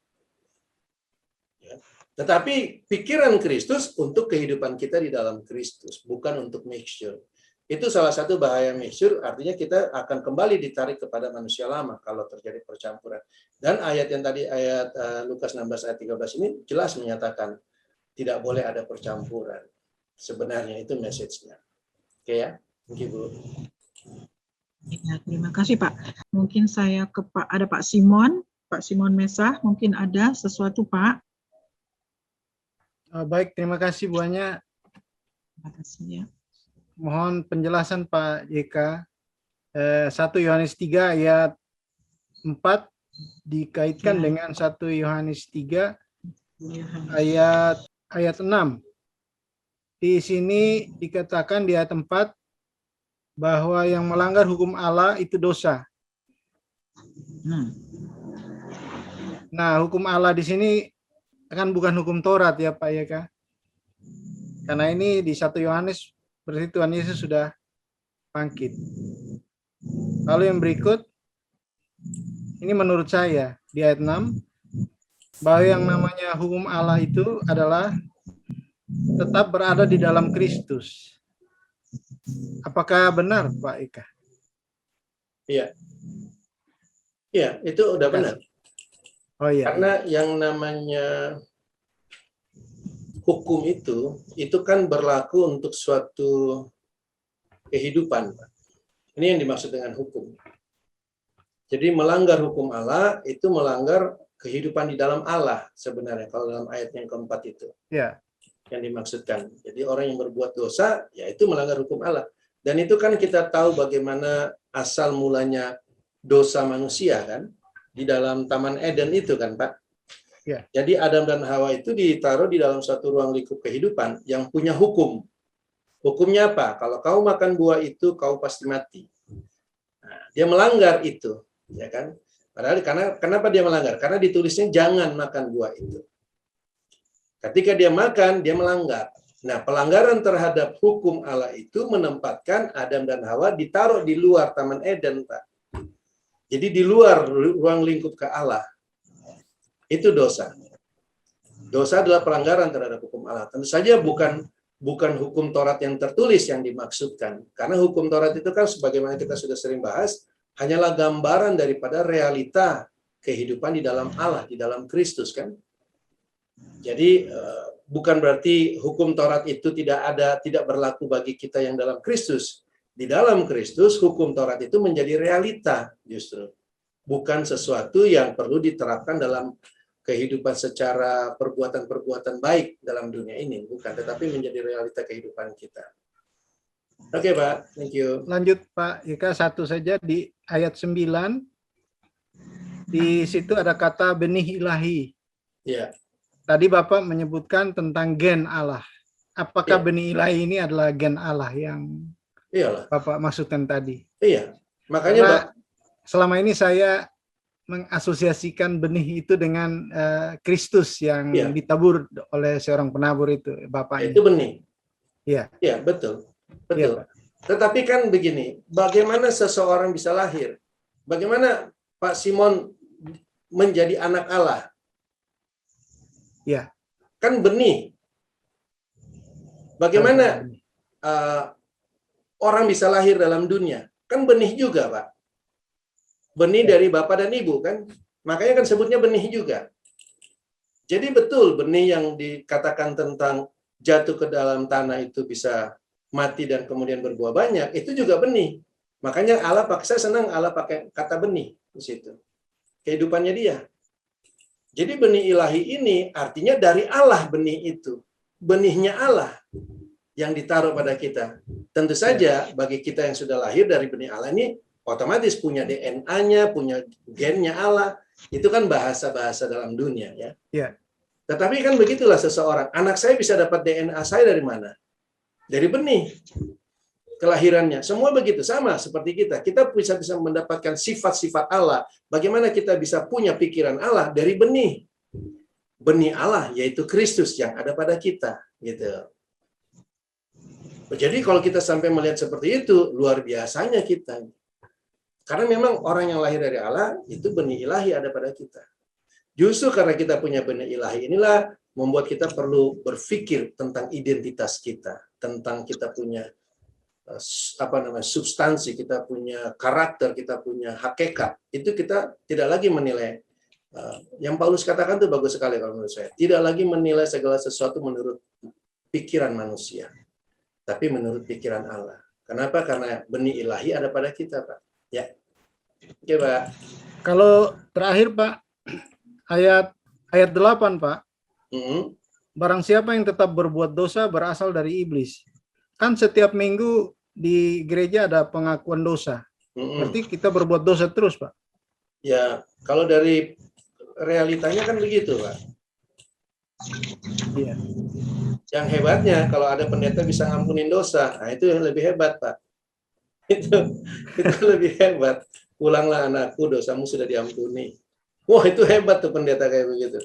Speaker 3: Ya. Tetapi pikiran Kristus untuk kehidupan kita di dalam Kristus, bukan untuk mixture. Itu salah satu bahaya mixture, artinya kita akan kembali ditarik kepada manusia lama kalau terjadi percampuran. Dan ayat yang tadi, ayat Lukas 16 ayat 13 ini jelas menyatakan tidak boleh ada percampuran. Sebenarnya itu message-nya. Oke ya, thank you, Bu.
Speaker 1: Ya, terima kasih Pak. Mungkin saya ke ada Pak Simon Mesah, mungkin ada sesuatu Pak.
Speaker 9: Baik, terima kasih Bu Anya.
Speaker 1: Terima kasih ya.
Speaker 9: Mohon penjelasan Pak JK. 1 Yohanes 3 ayat 4 dikaitkan dengan 1 Yohanes 3 ayat 6. Di sini dikatakan di ayat 4 bahwa yang melanggar hukum Allah itu dosa. Nah, hukum Allah di sini kan bukan hukum Taurat ya Pak ya Kak? Karena ini di 1 Yohanes berarti Tuhan Yesus sudah bangkit. Lalu yang berikut, ini menurut saya di ayat 6, bahwa yang namanya hukum Allah itu adalah tetap berada di dalam Kristus. Apakah benar Pak Eka?
Speaker 3: Iya. Iya, itu udah benar.
Speaker 9: Oh iya.
Speaker 3: Karena yang namanya hukum itu kan berlaku untuk suatu kehidupan. Ini yang dimaksud dengan hukum. Jadi melanggar hukum Allah itu melanggar kehidupan di dalam Allah sebenarnya, kalau dalam ayat yang keempat itu.
Speaker 9: Ya.
Speaker 3: Yang dimaksudkan. Jadi orang yang berbuat dosa, yaitu melanggar hukum Allah. Dan itu kan kita tahu bagaimana asal mulanya dosa manusia kan, di dalam Taman Eden itu kan Pak.
Speaker 9: Ya.
Speaker 3: Jadi Adam dan Hawa itu ditaruh di dalam satu ruang lingkup kehidupan yang punya hukum. Hukumnya apa? Kalau kau makan buah itu, kau pasti mati. Nah, dia melanggar itu, ya kan? Padahal kenapa dia melanggar? Karena ditulisnya jangan makan buah itu. Ketika dia makan, dia melanggar. Nah, pelanggaran terhadap hukum Allah itu menempatkan Adam dan Hawa ditaruh di luar Taman Eden, Pak. Jadi di luar ruang lingkup ke Allah. Itu dosa. Dosa adalah pelanggaran terhadap hukum Allah. Tentu saja bukan hukum Taurat yang tertulis yang dimaksudkan. Karena hukum Taurat itu kan sebagaimana kita sudah sering bahas, hanyalah gambaran daripada realita kehidupan di dalam Allah, di dalam Kristus kan. Jadi bukan berarti hukum Taurat itu tidak berlaku bagi kita yang dalam Kristus. Di dalam Kristus hukum Taurat itu menjadi realita justru. Bukan sesuatu yang perlu diterapkan dalam kehidupan secara perbuatan-perbuatan baik dalam dunia ini, bukan, tetapi menjadi realita kehidupan kita. Oke, Pak, thank you.
Speaker 9: Lanjut Pak Ika, satu saja di ayat 9. Di situ ada kata benih ilahi.
Speaker 3: Ya.
Speaker 9: Tadi Bapak menyebutkan tentang gen Allah. Apakah
Speaker 3: Ya.
Speaker 9: benih ilahi ini adalah gen Allah yang
Speaker 3: Iyalah.
Speaker 9: Bapak maksudkan tadi?
Speaker 3: Iya. Makanya
Speaker 9: Karena
Speaker 3: Pak,
Speaker 9: selama ini saya mengasosiasikan benih itu dengan Kristus yang
Speaker 3: Iya.
Speaker 9: ditabur oleh seorang penabur itu, Bapaknya.
Speaker 3: itu benih.
Speaker 9: Iya.
Speaker 3: Iya, betul.
Speaker 9: Iya,
Speaker 3: Betul.
Speaker 9: Pak.
Speaker 3: Tetapi kan begini, bagaimana seseorang bisa lahir? Bagaimana Pak Simon menjadi anak Allah?
Speaker 9: Iya.
Speaker 3: Kan benih. Bagaimana orang bisa lahir dalam dunia? Kan benih juga, Pak. Benih dari Bapak dan Ibu, kan? Makanya kan sebutnya benih juga. Jadi betul, benih yang dikatakan tentang jatuh ke dalam tanah itu bisa mati dan kemudian berbuah banyak, itu juga benih. Makanya saya senang Allah pakai kata benih di situ. Kehidupannya dia. Jadi benih ilahi ini artinya dari Allah benih itu. Benihnya Allah yang ditaruh pada kita. Tentu saja bagi kita yang sudah lahir dari benih Allah ini otomatis punya DNA-nya, punya gennya Allah. Itu kan bahasa-bahasa dalam dunia ya.
Speaker 9: Iya.
Speaker 3: Tetapi kan begitulah seseorang. Anak saya bisa dapat DNA saya dari mana? Dari benih. kelahirannya. Semua begitu, sama seperti kita. Kita bisa mendapatkan sifat-sifat Allah. Bagaimana kita bisa punya pikiran Allah dari benih. Benih Allah, yaitu Kristus yang ada pada kita. Gitu. Jadi kalau kita sampai melihat seperti itu, luar biasanya kita. Karena memang orang yang lahir dari Allah, itu benih ilahi ada pada kita. Justru karena kita punya benih ilahi inilah membuat kita perlu berpikir tentang identitas kita, tentang kita punya substansi, kita punya karakter, kita punya hakikat. Itu kita tidak lagi menilai. Yang Paulus katakan itu bagus sekali kalau menurut saya. Tidak lagi menilai segala sesuatu menurut pikiran manusia, tapi menurut pikiran Allah. Kenapa? Karena benih ilahi ada pada kita, Pak. Ya, oke, Pak.
Speaker 9: Kalau terakhir, Pak, ayat 8, Pak. Barang siapa yang tetap berbuat dosa berasal dari iblis. Kan setiap minggu di gereja ada pengakuan dosa. Berarti kita berbuat dosa terus, Pak.
Speaker 3: Ya, kalau dari realitanya kan begitu, Pak.
Speaker 9: Iya.
Speaker 3: Yang hebatnya kalau ada pendeta bisa ngampunin dosa, nah itu yang lebih hebat, Pak. Itu lebih hebat. Pulanglah anakku, dosamu sudah diampuni. Wah, itu hebat tuh pendeta kayak begitu.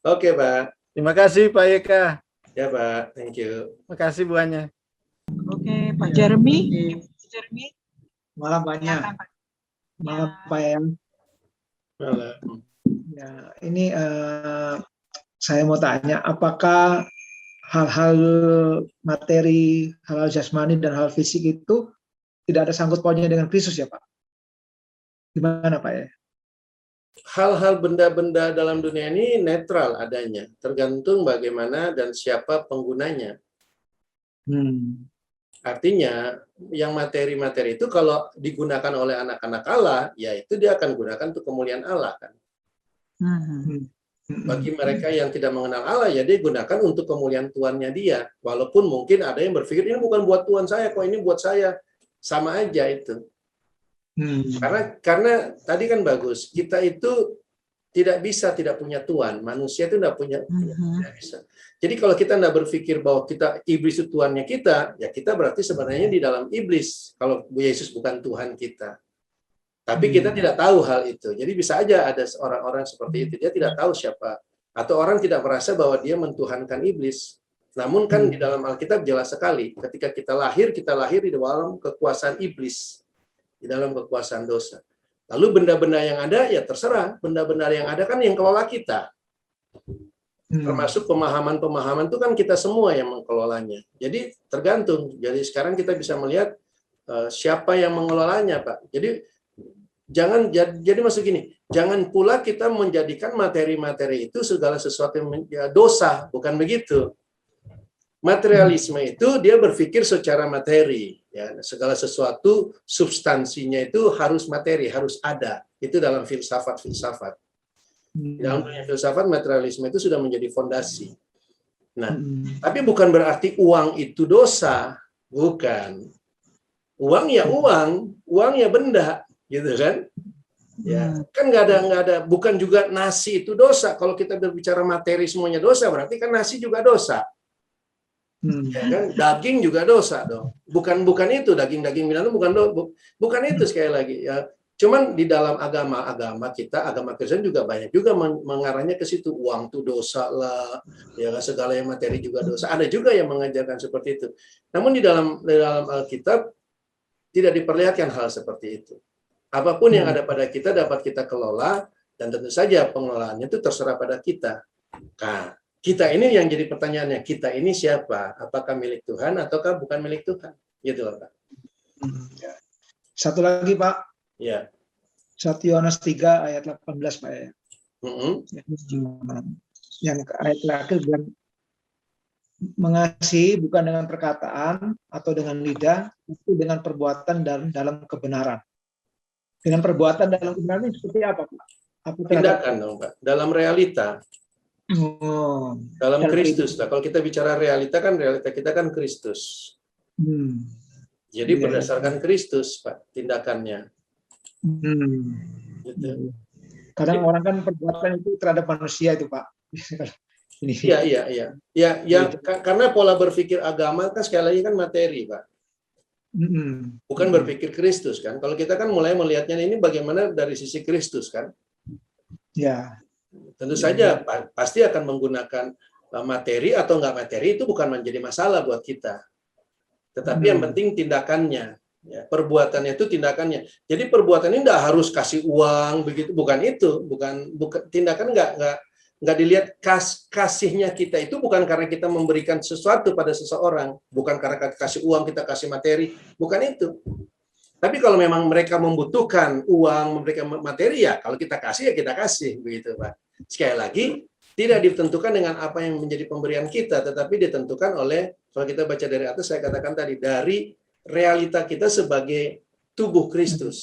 Speaker 3: Oke, Pak.
Speaker 9: Terima kasih, Pak Eka.
Speaker 3: Ya, Pak. Thank you.
Speaker 9: Terima kasih, Bu Anya.
Speaker 1: Oke, Pak Jeremy. Jeremy.
Speaker 10: Malam banyak. Malam Pak Yang.
Speaker 3: Malam.
Speaker 10: Ya, ini saya mau tanya, apakah hal-hal materi, hal-hal jasmani dan hal fisik itu tidak ada sangkut pautnya dengan Kristus ya, Pak? Gimana, Pak ya?
Speaker 3: Hal-hal benda-benda dalam dunia ini netral adanya, tergantung bagaimana dan siapa penggunanya. Artinya, yang materi-materi itu kalau digunakan oleh anak-anak Allah, ya itu dia akan gunakan untuk kemuliaan Allah kan. Bagi mereka yang tidak mengenal Allah, ya dia gunakan untuk kemuliaan Tuannya dia. Walaupun mungkin ada yang berpikir ini bukan buat Tuhan saya, kok ini buat saya. Sama aja itu. Karena tadi kan bagus, kita itu tidak bisa tidak punya Tuhan. Manusia itu tidak punya, tidak bisa. Jadi kalau kita tidak berpikir bahwa kita iblis itu Tuannya kita, ya kita berarti sebenarnya di dalam iblis. Kalau Yesus bukan Tuhan kita. Tapi kita tidak tahu hal itu. Jadi bisa aja ada orang-orang seperti itu. Dia tidak tahu siapa. Atau orang tidak merasa bahwa dia mentuhankan iblis. Namun kan di dalam Alkitab jelas sekali. Ketika kita lahir di dalam kekuasaan iblis. Di dalam kekuasaan dosa. Lalu benda-benda yang ada, ya terserah. Benda-benda yang ada kan yang kelola kita. Termasuk pemahaman-pemahaman itu kan kita semua yang mengelolanya. Jadi tergantung. Jadi sekarang kita bisa melihat siapa yang mengelolanya, Pak. Jadi maksud gini, jangan pula kita menjadikan materi-materi itu segala sesuatu yang dosa, bukan begitu. Materialisme itu dia berpikir secara materi, ya segala sesuatu substansinya itu harus materi, harus ada. Itu dalam filsafat-filsafat. Dalam dunia filsafat materialisme itu sudah menjadi fondasi. Nah, tapi bukan berarti uang itu dosa, bukan. Uang ya benda. Gitu kan? Ya, kan nggak ada, bukan juga nasi itu dosa. Kalau kita berbicara materi semuanya dosa, berarti kan nasi juga dosa. Ya kan? Daging juga dosa dong. Bukan itu daging binatang bukan itu sekali lagi ya. Cuman di dalam agama kita, agama Kristen juga banyak juga mengarahnya ke situ. Uang itu dosa lah, ya segala yang materi juga dosa. Ada juga yang mengajarkan seperti itu. Namun di dalam Alkitab tidak diperlihatkan hal seperti itu. Apapun yang ada pada kita dapat kita kelola, dan tentu saja pengelolaannya itu terserah pada kita. Nah, kita ini yang jadi pertanyaannya, kita ini siapa? Apakah milik Tuhan ataukah bukan milik Tuhan? Gitu loh, Pak.
Speaker 10: Satu lagi, Pak.
Speaker 3: Ya.
Speaker 10: 1 Yohanes 3 ayat 18, Pak ya. Yang ayat terakhir bilang, mengasihi bukan dengan perkataan atau dengan lidah, tapi dengan perbuatan dan dalam kebenaran. Dengan perbuatan dalam kebenaran itu seperti apa, Pak?
Speaker 3: Tindakan dong, Pak. Dalam realita. Dalam Kristus. Nah, kalau kita bicara realita kita kan Kristus. Jadi berdasarkan Kristus, Pak, tindakannya. Gitu.
Speaker 10: Kadang orang kan perbuatan itu terhadap manusia itu, Pak.
Speaker 3: Iya. Ya, karena pola berpikir agama kan sekali lagi kan materi, Pak. bukan berpikir Kristus kan. Kalau kita kan mulai melihatnya ini bagaimana dari sisi Kristus kan.
Speaker 10: Ya.
Speaker 3: Tentu saja pasti akan menggunakan materi atau enggak materi itu bukan menjadi masalah buat kita. Tetapi yang penting tindakannya, ya, perbuatannya itu tindakannya. Jadi perbuatan ini enggak harus kasih uang begitu, bukan itu, bukan tindakan enggak dilihat kasihnya kita itu bukan karena kita memberikan sesuatu pada seseorang, bukan karena kasih uang kita kasih materi, bukan itu. Tapi kalau memang mereka membutuhkan uang, memberikan materi ya kalau kita kasih ya kita kasih begitu, Pak. Sekali lagi tidak ditentukan dengan apa yang menjadi pemberian kita, tetapi ditentukan oleh kalau kita baca dari atas saya katakan tadi dari realita kita sebagai tubuh Kristus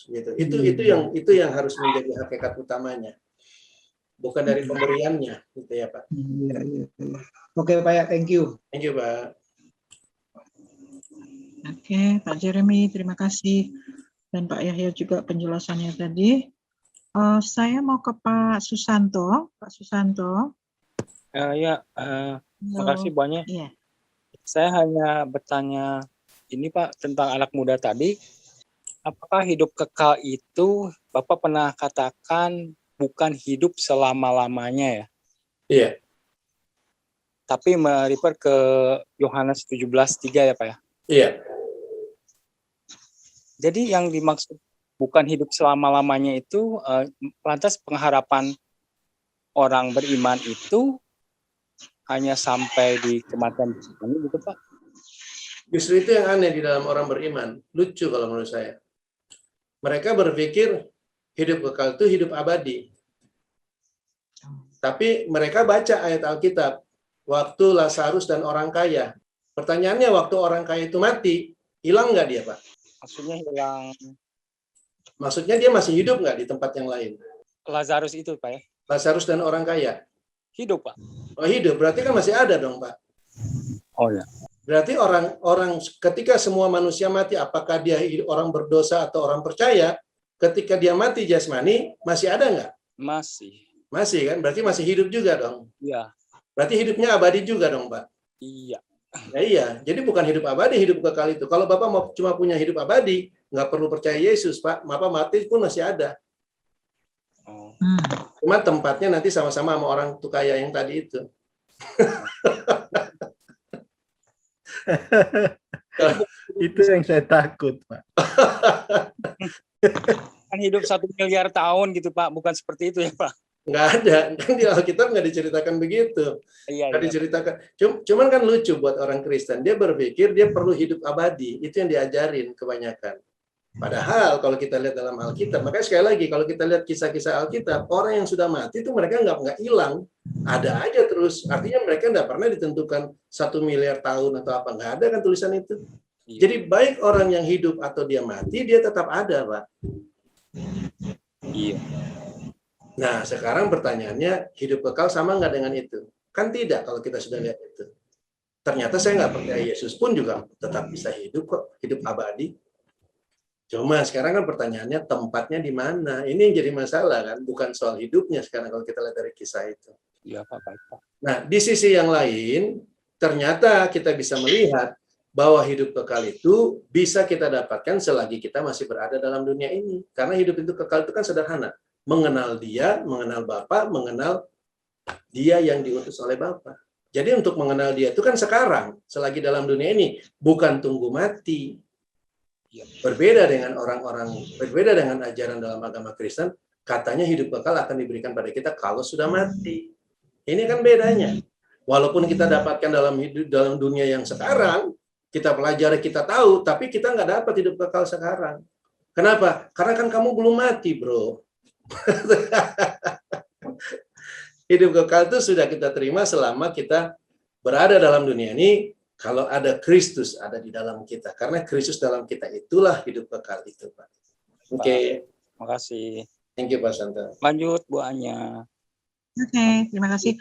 Speaker 3: gitu. Itu yang harus menjadi hakikat utamanya. Bukan dari pemberiannya, gitu ya Pak.
Speaker 10: Oke Pak, thank you.
Speaker 3: Thank you Pak.
Speaker 1: Oke, Pak Jeremy, terima kasih. Dan Pak Yahya juga penjelasannya tadi. Saya mau ke Pak Susanto. Pak Susanto.
Speaker 11: Terima kasih banyak.
Speaker 1: Iya.
Speaker 11: Saya hanya bertanya ini Pak tentang anak muda tadi. Apakah hidup kekal itu Bapak pernah katakan bukan hidup selama-lamanya ya?
Speaker 3: Iya.
Speaker 11: Tapi merefer ke Yohanes 17:3 ya Pak ya?
Speaker 3: Iya.
Speaker 11: Jadi yang dimaksud bukan hidup selama-lamanya itu lantas pengharapan orang beriman itu hanya sampai di kematian ini gitu Pak?
Speaker 3: Justru itu yang aneh di dalam orang beriman. Lucu kalau menurut saya. Mereka berpikir hidup kekal itu hidup abadi. Tapi mereka baca ayat Alkitab. Waktu Lazarus dan orang kaya. Pertanyaannya waktu orang kaya itu mati, hilang nggak dia Pak?
Speaker 11: Maksudnya hilang.
Speaker 3: Maksudnya dia masih hidup nggak di tempat yang lain?
Speaker 11: Lazarus itu Pak ya?
Speaker 3: Lazarus dan orang kaya.
Speaker 11: Hidup Pak.
Speaker 3: Oh hidup, berarti kan masih ada dong Pak.
Speaker 11: Oh ya.
Speaker 3: Berarti orang ketika semua manusia mati, apakah dia orang berdosa atau orang percaya, ketika dia mati jasmani, masih ada nggak?
Speaker 11: Masih.
Speaker 3: Masih kan? Berarti masih hidup juga dong.
Speaker 11: Iya.
Speaker 3: Berarti hidupnya abadi juga dong Pak.
Speaker 11: Iya.
Speaker 3: Ya, iya, jadi bukan hidup abadi, hidup kekal itu. Kalau Bapak mau cuma punya hidup abadi, nggak perlu percaya Yesus Pak. Bapak mati pun masih ada.
Speaker 11: Oh.
Speaker 3: Cuma tempatnya nanti sama-sama sama orang kaya yang tadi itu.
Speaker 9: Itu yang saya takut, Pak.
Speaker 11: Kan hidup 1 miliar tahun gitu Pak, bukan seperti itu ya Pak?
Speaker 3: Nggak ada, kan di Alkitab nggak diceritakan begitu. Nggak diceritakan. Cuman kan lucu buat orang Kristen, dia berpikir dia perlu hidup abadi, itu yang diajarin kebanyakan. Padahal kalau kita lihat dalam Alkitab, makanya sekali lagi kalau kita lihat kisah-kisah Alkitab, orang yang sudah mati itu mereka nggak hilang, ada aja terus. Artinya mereka nggak pernah ditentukan 1 miliar tahun atau apa, nggak ada kan tulisan itu. Jadi baik orang yang hidup atau dia mati, dia tetap ada, Pak.
Speaker 11: Iya.
Speaker 3: Nah, sekarang pertanyaannya, hidup kekal sama nggak dengan itu? Kan tidak kalau kita sudah lihat itu. Ternyata saya nggak percaya Yesus pun juga tetap bisa hidup kok, hidup abadi. Cuma sekarang kan pertanyaannya tempatnya di mana? Ini yang jadi masalah kan, bukan soal hidupnya sekarang kalau kita lihat dari kisah itu.
Speaker 11: Iya Pak, baik Pak.
Speaker 3: Nah, di sisi yang lain, ternyata kita bisa melihat bahwa hidup kekal itu bisa kita dapatkan selagi kita masih berada dalam dunia ini. Karena hidup itu kekal itu kan sederhana. Mengenal dia, mengenal Bapa, mengenal dia yang diutus oleh Bapa. Jadi untuk mengenal dia itu kan sekarang, selagi dalam dunia ini, bukan tunggu mati. Berbeda dengan orang-orang, berbeda dengan ajaran dalam agama Kristen, katanya hidup kekal akan diberikan pada kita kalau sudah mati. Ini kan bedanya. Walaupun kita dapatkan dalam dunia yang sekarang, kita pelajari, kita tahu, tapi kita nggak dapat hidup kekal sekarang. Kenapa? Karena kan kamu belum mati, bro. Hidup kekal itu sudah kita terima selama kita berada dalam dunia ini. Kalau ada Kristus ada di dalam kita, karena Kristus dalam kita itulah hidup kekal itu, Pak. Oke.
Speaker 11: Makasih.
Speaker 3: Thank you, Pak Santa.
Speaker 11: Lanjut Bu Anya.
Speaker 1: Oke, terima kasih.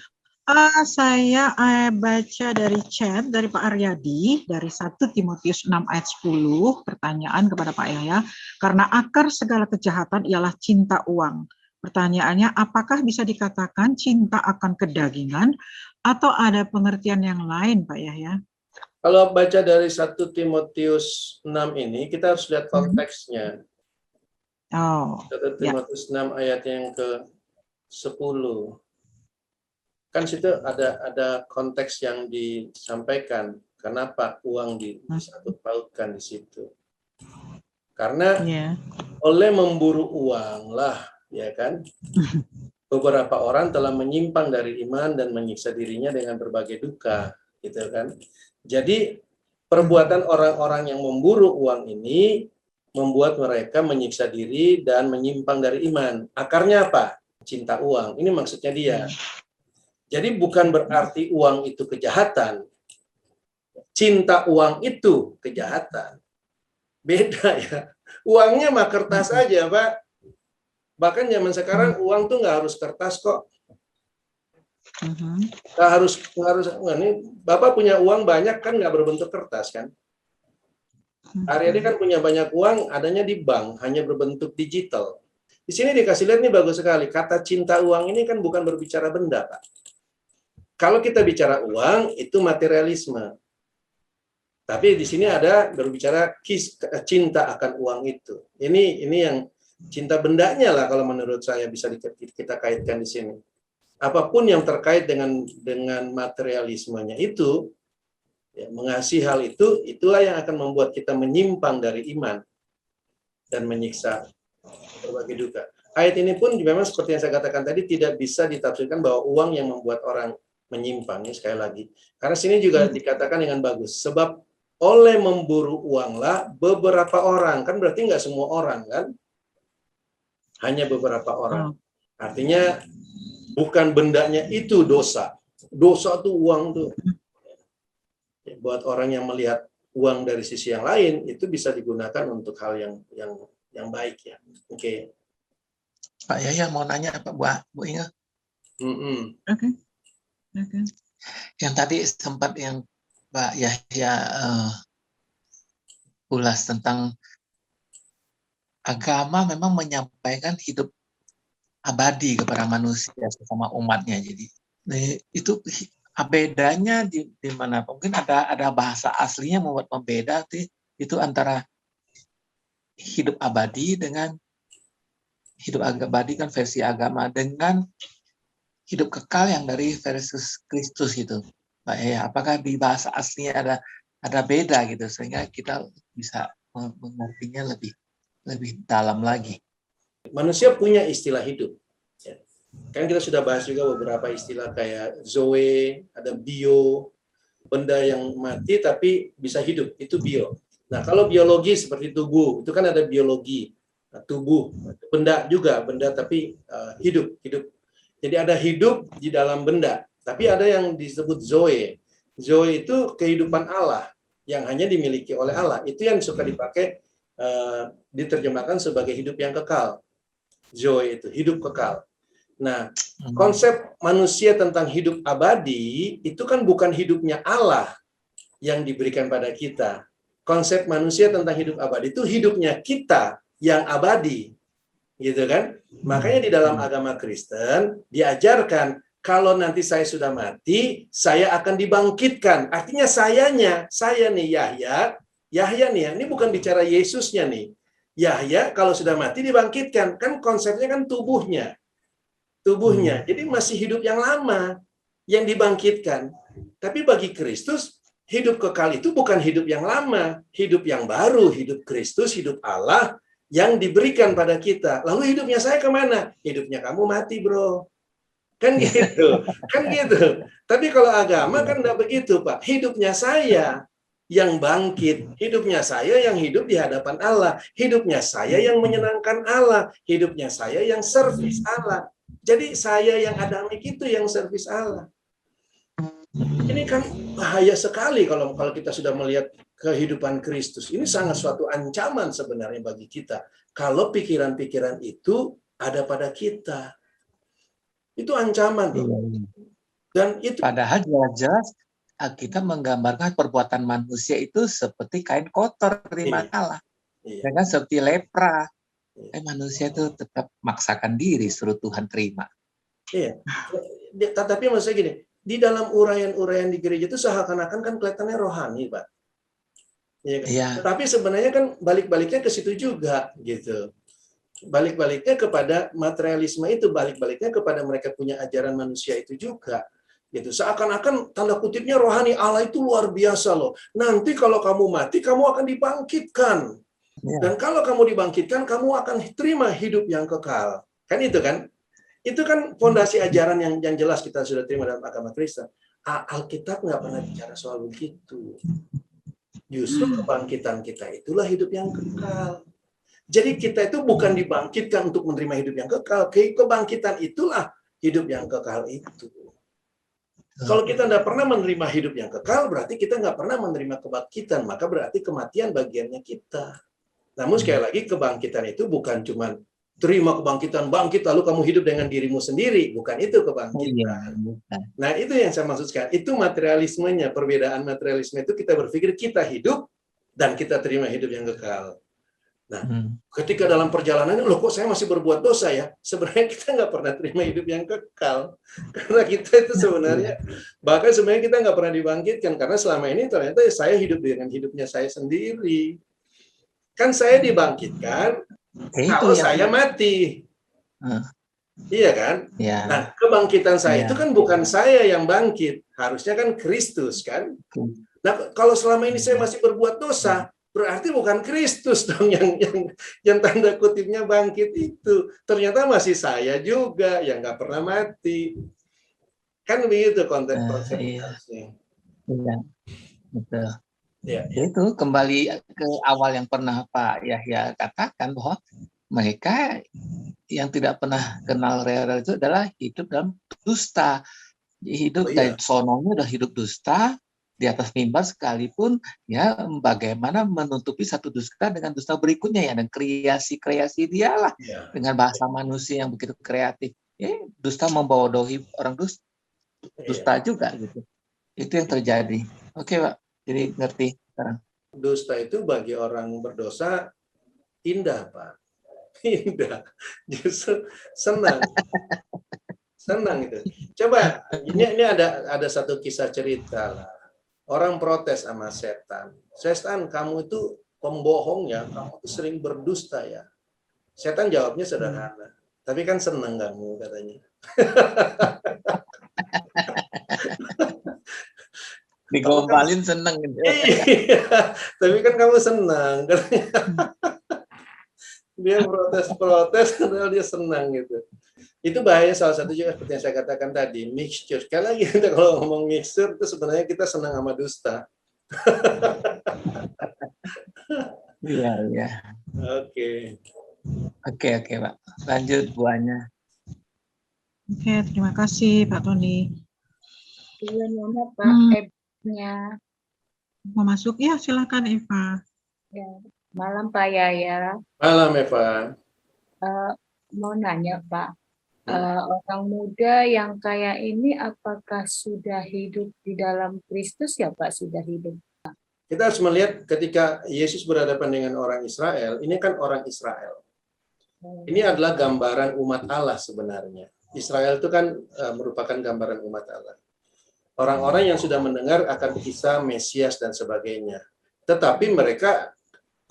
Speaker 1: Saya baca dari chat dari Pak Aryadi dari 1 Timotius 6 ayat 10, pertanyaan kepada Pak Yahya, karena akar segala kejahatan ialah cinta uang. Pertanyaannya, apakah bisa dikatakan cinta akan kedagingan atau ada pengertian yang lain, Pak Yahya?
Speaker 3: Kalau baca dari 1 Timotius 6 ini, kita harus lihat konteksnya.
Speaker 1: Oh,
Speaker 3: 1
Speaker 1: ya.
Speaker 3: Timotius 6 ayat yang ke-10. Kan situ ada konteks yang disampaikan. Kenapa uang disangkut pautkan di situ? Karena oleh memburu uang lah, ya kan? Beberapa orang telah menyimpang dari iman dan menyiksa dirinya dengan berbagai duka, gitu kan? Jadi perbuatan orang-orang yang memburu uang ini membuat mereka menyiksa diri dan menyimpang dari iman. Akarnya apa? Cinta uang. Ini maksudnya dia. Jadi bukan berarti uang itu kejahatan. Cinta uang itu kejahatan. Beda ya. Uangnya mah kertas aja, Pak. Bahkan zaman sekarang uang tuh nggak harus kertas kok. Nggak harus. Ini Bapak punya uang banyak kan nggak berbentuk kertas kan? Aryadi kan punya banyak uang, adanya di bank, hanya berbentuk digital. Di sini dikasih lihat nih bagus sekali. Kata cinta uang ini kan bukan berbicara benda, Pak. Kalau kita bicara uang itu materialisme. Tapi di sini ada berbicara cinta akan uang itu. Ini yang cinta bendanya lah kalau menurut saya bisa kita kaitkan di sini. Apapun yang terkait dengan materialismenya itu, ya, mengasihi hal itu, itulah yang akan membuat kita menyimpang dari iman dan menyiksa berbagai duka. Ayat ini pun memang seperti yang saya katakan tadi tidak bisa ditafsirkan bahwa uang yang membuat orang menyimpang, ya, sekali lagi. Karena sini juga dikatakan dengan bagus, sebab oleh memburu uanglah beberapa orang, kan berarti nggak semua orang kan, hanya beberapa orang. Artinya bukan bendanya itu dosa. Dosa tuh uang tuh. Buat orang yang melihat uang dari sisi yang lain itu bisa digunakan untuk hal yang baik ya. Oke.
Speaker 5: Pak Yahya mau nanya apa Bu Inga?
Speaker 1: Oke.
Speaker 5: Yang tadi sempat yang Pak Yahya ulas tentang agama memang menyampaikan hidup abadi kepada manusia sesama umatnya. Jadi itu bedanya di mana? Mungkin ada bahasa aslinya membuat pembeda itu antara hidup abadi dengan hidup abadi kan versi agama dengan hidup kekal yang dari versus Kristus itu. Pak ya, apakah di bahasa aslinya ada beda gitu sehingga kita bisa mengertinya lebih dalam lagi.
Speaker 3: Manusia punya istilah hidup. Kan kita sudah bahas juga beberapa istilah kayak zoe, ada bio, benda yang mati tapi bisa hidup, itu bio. Nah, kalau biologi seperti tubuh, itu kan ada biologi. Nah, tubuh, benda juga, benda tapi hidup. Jadi ada hidup di dalam benda, tapi ada yang disebut zoe. Zoe itu kehidupan Allah yang hanya dimiliki oleh Allah. Itu yang suka dipakai diterjemahkan sebagai hidup yang kekal. Zoe itu hidup kekal. Nah, konsep manusia tentang hidup abadi itu kan bukan hidupnya Allah yang diberikan pada kita. Konsep manusia tentang hidup abadi itu hidupnya kita yang abadi. Gitu kan? Makanya di dalam agama Kristen diajarkan kalau nanti saya sudah mati, saya akan dibangkitkan. Artinya saya nih Yahya nih ya, ini bukan bicara Yesusnya nih. Yahya kalau sudah mati dibangkitkan. Kan konsepnya kan tubuhnya. Jadi masih hidup yang lama yang dibangkitkan. Tapi bagi Kristus, hidup kekal itu bukan hidup yang lama, hidup yang baru, hidup Kristus, hidup Allah yang diberikan pada kita. Lalu hidupnya saya kemana? Hidupnya kamu mati, bro. Kan gitu. Tapi kalau agama kan enggak begitu, Pak. Hidupnya saya yang bangkit. Hidupnya saya yang hidup di hadapan Allah. Hidupnya saya yang menyenangkan Allah. Hidupnya saya yang servis Allah. Jadi saya yang adamik itu yang servis Allah. Ini kan bahaya sekali kalau kita sudah melihat kehidupan Kristus. Ini sangat suatu ancaman sebenarnya bagi kita. Kalau pikiran-pikiran itu ada pada kita. Itu ancaman. Dan itu
Speaker 5: padahal jelas kita menggambarkan perbuatan manusia itu seperti kain kotor dari Allah. Dengan seperti lepra. Manusia itu tetap maksakan diri suruh Tuhan terima.
Speaker 3: Iya. Tapi maksudnya gini, di dalam uraian-uraian di gereja itu seakan-akan kan kelihatannya rohani, Pak. Ya, kan?
Speaker 5: Iya.
Speaker 3: Tetapi sebenarnya kan balik-baliknya ke situ juga, gitu. Balik-baliknya kepada materialisme itu, balik-baliknya kepada mereka punya ajaran manusia itu juga. Gitu. Seakan-akan tanda kutipnya rohani, Allah itu luar biasa loh. Nanti kalau kamu mati, kamu akan dibangkitkan. Dan kalau kamu dibangkitkan, kamu akan terima hidup yang kekal. Kan itu kan? Itu kan fondasi ajaran yang jelas kita sudah terima dalam agama Kristen. Alkitab nggak pernah bicara soal begitu. Justru kebangkitan kita itulah hidup yang kekal. Jadi kita itu bukan dibangkitkan untuk menerima hidup yang kekal. Kebangkitan itulah hidup yang kekal itu. Kalau kita nggak pernah menerima hidup yang kekal, berarti kita nggak pernah menerima kebangkitan. Maka berarti kematian bagiannya kita. Namun sekali lagi kebangkitan itu bukan cuma terima kebangkitan, bangkit lalu kamu hidup dengan dirimu sendiri. Bukan itu kebangkitan. Nah, itu yang saya maksudkan. Itu materialismenya. Perbedaan materialisme itu kita berpikir kita hidup dan kita terima hidup yang kekal. Nah, ketika dalam perjalanan, loh kok saya masih berbuat dosa ya? Sebenarnya kita nggak pernah terima hidup yang kekal. Karena kita itu sebenarnya, bahkan sebenarnya kita nggak pernah dibangkitkan. Karena selama ini ternyata saya hidup dengan hidupnya saya sendiri. Kan saya dibangkitkan, kalau saya mati. Iya kan?
Speaker 5: Ya.
Speaker 3: Nah, kebangkitan saya itu kan bukan saya yang bangkit. Harusnya kan Kristus kan? Nah, kalau selama ini saya masih berbuat dosa, berarti bukan Kristus dong yang tanda kutipnya bangkit itu. Ternyata masih saya juga yang nggak pernah mati. Kan begitu konsepnya.
Speaker 5: Iya, betul.
Speaker 3: Ya.
Speaker 5: Itu kembali ke awal yang pernah Pak Yahya katakan bahwa mereka yang tidak pernah kenal real itu adalah hidup dalam dusta. Hidup dari sononya udah hidup dusta, di atas mimbar sekalipun ya bagaimana menutupi satu dusta dengan dusta berikutnya ya, dan kreasi dia lah dengan bahasa manusia yang begitu kreatif. Dusta membawa-bawahi orang dusta juga gitu. Itu yang terjadi. Oke, Pak. Jadi ngerti sekarang.
Speaker 3: Dusta itu bagi orang berdosa indah, Pak. Indah. Justru senang. Senang itu. Coba ini ada satu kisah cerita lah. Orang protes sama setan. Setan, kamu itu pembohong ya, kamu itu sering berdusta ya. Setan jawabnya sederhana. Tapi kan senang kamu katanya.
Speaker 5: Digombalin seneng gitu.
Speaker 3: Iya, tapi kan kamu senang. Dia protes, padahal dia senang gitu. Itu bahaya salah satu juga seperti yang saya katakan tadi, mixture. Sekali lagi kita kalau ngomong mixture itu sebenarnya kita senang sama dusta.
Speaker 5: Iya, iya.
Speaker 3: Oke.
Speaker 5: Oke, Pak. Lanjut buahnya.
Speaker 1: Oke, terima kasih Pak Tony.
Speaker 12: Iya, Pak. Eva-nya.
Speaker 1: Mau masuk? Ya, silakan Eva.
Speaker 12: Ya. Malam Pak Yaya.
Speaker 3: Malam Eva.
Speaker 12: Mau nanya Pak, orang muda yang kayak ini apakah sudah hidup di dalam Kristus ya Pak? Sudah hidup.
Speaker 3: Kita harus melihat ketika Yesus berhadapan dengan orang Israel, ini kan orang Israel. Ini adalah gambaran umat Allah sebenarnya. Israel itu kan merupakan gambaran umat Allah. Orang-orang yang sudah mendengar akan kisah Mesias dan sebagainya. Tetapi mereka,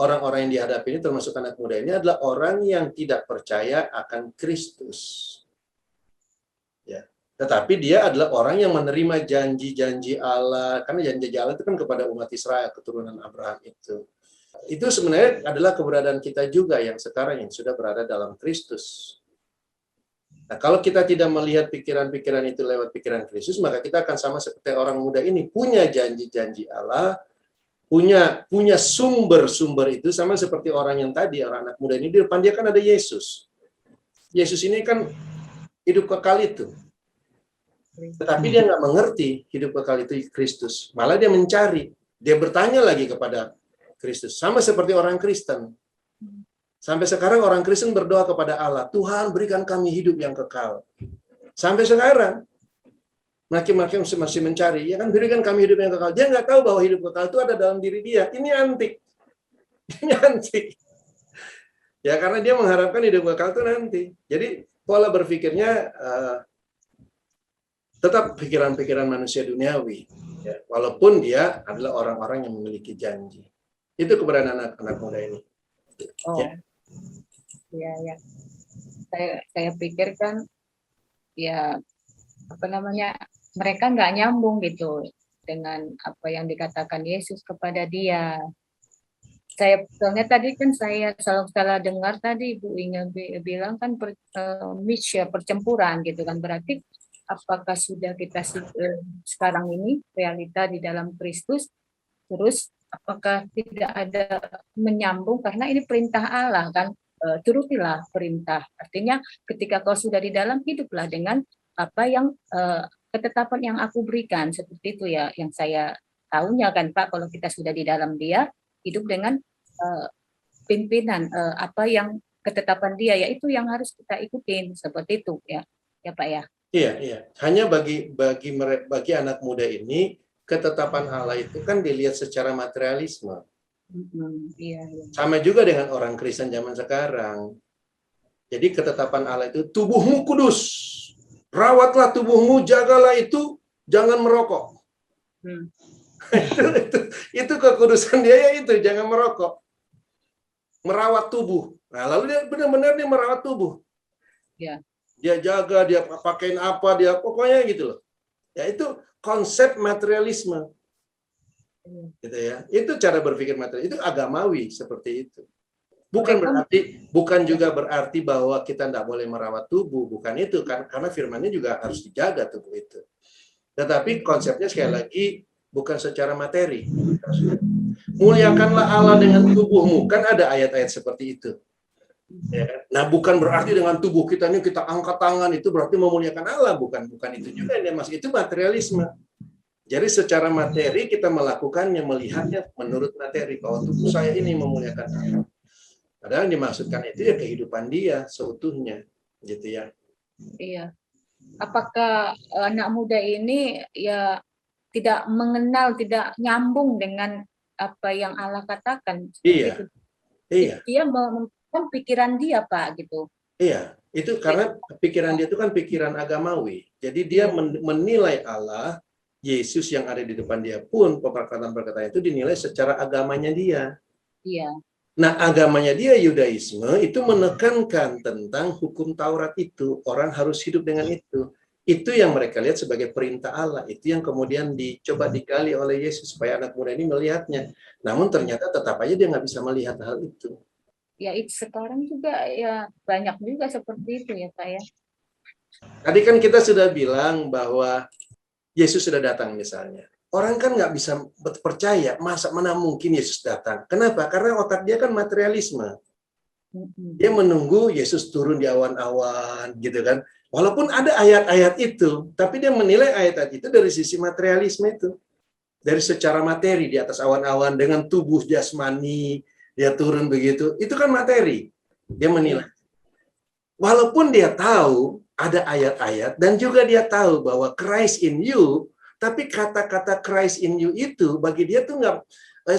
Speaker 3: orang-orang yang dihadapi ini termasuk anak muda ini adalah orang yang tidak percaya akan Kristus. Ya. Tetapi dia adalah orang yang menerima janji-janji Allah. Karena janji Allah itu kan kepada umat Israel, keturunan Abraham itu. Itu sebenarnya adalah keberadaan kita juga yang sekarang yang sudah berada dalam Kristus. Nah, kalau kita tidak melihat pikiran-pikiran itu lewat pikiran Kristus, maka kita akan sama seperti orang muda ini, punya janji-janji Allah, punya sumber-sumber itu, sama seperti orang yang tadi, orang anak muda ini, di depan dia kan ada Yesus. Yesus ini kan hidup kekal itu. Tetapi dia nggak mengerti hidup kekal itu Kristus. Malah dia mencari. Dia bertanya lagi kepada Kristus. Sama seperti orang Kristen. Sampai sekarang orang Kristen berdoa kepada Allah, Tuhan berikan kami hidup yang kekal. Sampai sekarang, makin masih mencari, ya kan berikan kami hidup yang kekal. Dia nggak tahu bahwa hidup kekal itu ada dalam diri dia. Ini antik. Ini antik. Ya karena dia mengharapkan hidup kekal itu nanti. Jadi pola berpikirnya tetap pikiran-pikiran manusia duniawi, ya, walaupun dia adalah orang-orang yang memiliki janji. Itu keberadaan anak-anak muda ini.
Speaker 12: Oh,
Speaker 3: Ya.
Speaker 12: iya ya. Saya pikir kan ya apa namanya, mereka nggak nyambung gitu dengan apa yang dikatakan Yesus kepada dia. Soalnya tadi kan saya salah dengar tadi Ibu Inga bilang kan percampuran gitu kan, berarti apakah sudah kita sekarang ini realita di dalam Kristus, terus apakah tidak ada menyambung, karena ini perintah Allah kan, turutilah perintah. Artinya ketika kau sudah di dalam, hiduplah dengan apa yang ketetapan yang aku berikan, seperti itu ya yang saya tahunya kan Pak. Kalau kita sudah di dalam Dia, hidup dengan pimpinan apa yang ketetapan Dia, yaitu yang harus kita ikutin, seperti itu ya Pak ya.
Speaker 3: Iya. Hanya bagi anak muda ini, ketetapan Allah itu kan dilihat secara materialisme.
Speaker 12: Iya.
Speaker 3: Sama juga dengan orang Kristen zaman sekarang. Jadi ketetapan Allah itu, tubuhmu kudus, rawatlah tubuhmu, jagalah itu, jangan merokok. Itu kekudusan dia, ya itu, jangan merokok. Merawat tubuh. Nah, lalu dia benar-benar dia merawat tubuh.
Speaker 12: Ya.
Speaker 3: Dia jaga, dia pakein apa, dia pokoknya gitu loh. Ya itu konsep materialisme. Gitu ya. Itu cara berpikir material. Itu agamawi seperti itu. Bukan juga berarti bahwa kita tidak boleh merawat tubuh, bukan itu kan, karena firman-Nya juga harus dijaga tubuh itu. Tetapi konsepnya sekali lagi bukan secara materi. Muliakanlah Allah dengan tubuhmu, kan ada ayat-ayat seperti itu. Ya. Nah, bukan berarti dengan tubuh kita ini kita angkat tangan itu berarti memuliakan Allah, bukan itu juga dia Mas, itu materialisme. Jadi secara materi kita melakukannya, melihatnya menurut materi bahwa tubuh saya ini memuliakan Allah. Padahal yang dimaksudkan itu ya kehidupan dia seutuhnya, gitu ya.
Speaker 12: Iya. Apakah anak muda ini ya tidak mengenal, tidak nyambung dengan apa yang Allah katakan?
Speaker 3: Iya.
Speaker 12: Dia kan pikiran dia Pak gitu.
Speaker 3: Iya, itu karena pikiran dia itu kan pikiran agamawi. Jadi dia menilai Allah, Yesus yang ada di depan dia pun perkataan-perkataan itu dinilai secara agamanya dia.
Speaker 12: Iya.
Speaker 3: Nah, agamanya dia Yudaisme itu menekankan tentang hukum Taurat itu, orang harus hidup dengan itu. Itu yang mereka lihat sebagai perintah Allah. Itu yang kemudian dicoba digali oleh Yesus supaya anak muda ini melihatnya. Namun ternyata tetap aja dia nggak bisa melihat hal itu.
Speaker 12: Ya, sekarang juga ya banyak juga seperti itu ya Pak ya.
Speaker 3: Tadi kan kita sudah bilang bahwa Yesus sudah datang misalnya. Orang kan nggak bisa percaya, mana mungkin Yesus datang. Kenapa? Karena otak dia kan materialisme. Dia menunggu Yesus turun di awan-awan gitu kan. Walaupun ada ayat-ayat itu, tapi dia menilai ayat-ayat itu dari sisi materialisme itu. Dari secara materi di atas awan-awan dengan tubuh jasmani, dia turun begitu. Itu kan materi. Dia menilai. Walaupun dia tahu ada ayat-ayat dan juga dia tahu bahwa Christ in you, tapi kata-kata Christ in you itu bagi dia tuh nggak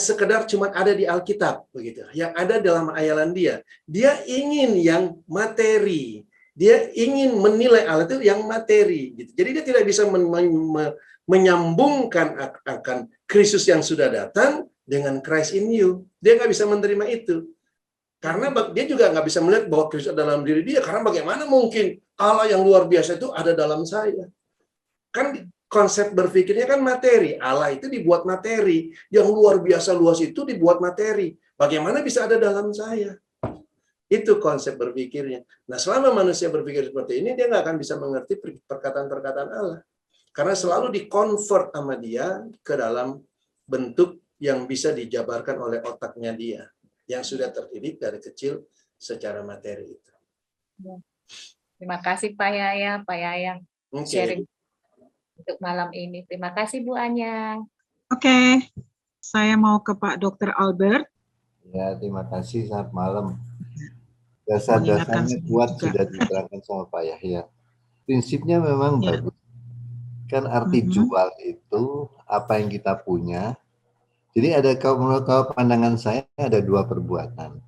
Speaker 3: sekedar cuma ada di Alkitab begitu. Yang ada dalam hayalan dia. Dia ingin yang materi. Dia ingin menilai Allah itu yang materi gitu. Jadi dia tidak bisa menyambungkan akan Kristus yang sudah datang dengan Christ in you. Dia nggak bisa menerima itu. Karena dia juga nggak bisa melihat bahwa Kristus ada dalam diri dia. Karena bagaimana mungkin Allah yang luar biasa itu ada dalam saya. Kan konsep berpikirnya kan materi. Allah itu dibuat materi. Yang luar biasa luas itu dibuat materi. Bagaimana bisa ada dalam saya? Itu konsep berpikirnya. Nah, selama manusia berpikir seperti ini, dia nggak akan bisa mengerti perkataan-perkataan Allah. Karena selalu dikonvert sama dia ke dalam bentuk yang bisa dijabarkan oleh otaknya dia. Yang sudah terdidik dari kecil secara materi itu.
Speaker 12: Terima kasih Pak Yaya, sharing untuk malam ini. Terima kasih Bu Anya.
Speaker 1: Oke, saya mau ke Pak Dr. Albert.
Speaker 13: Ya, terima kasih. Selamat malam. Dasar-dasarnya kuat sudah diterangkan sama Pak Yahya. Prinsipnya memang bagus. Kan arti jual itu apa yang kita punya. Jadi ada, kalau pandangan saya ada dua perbuatan.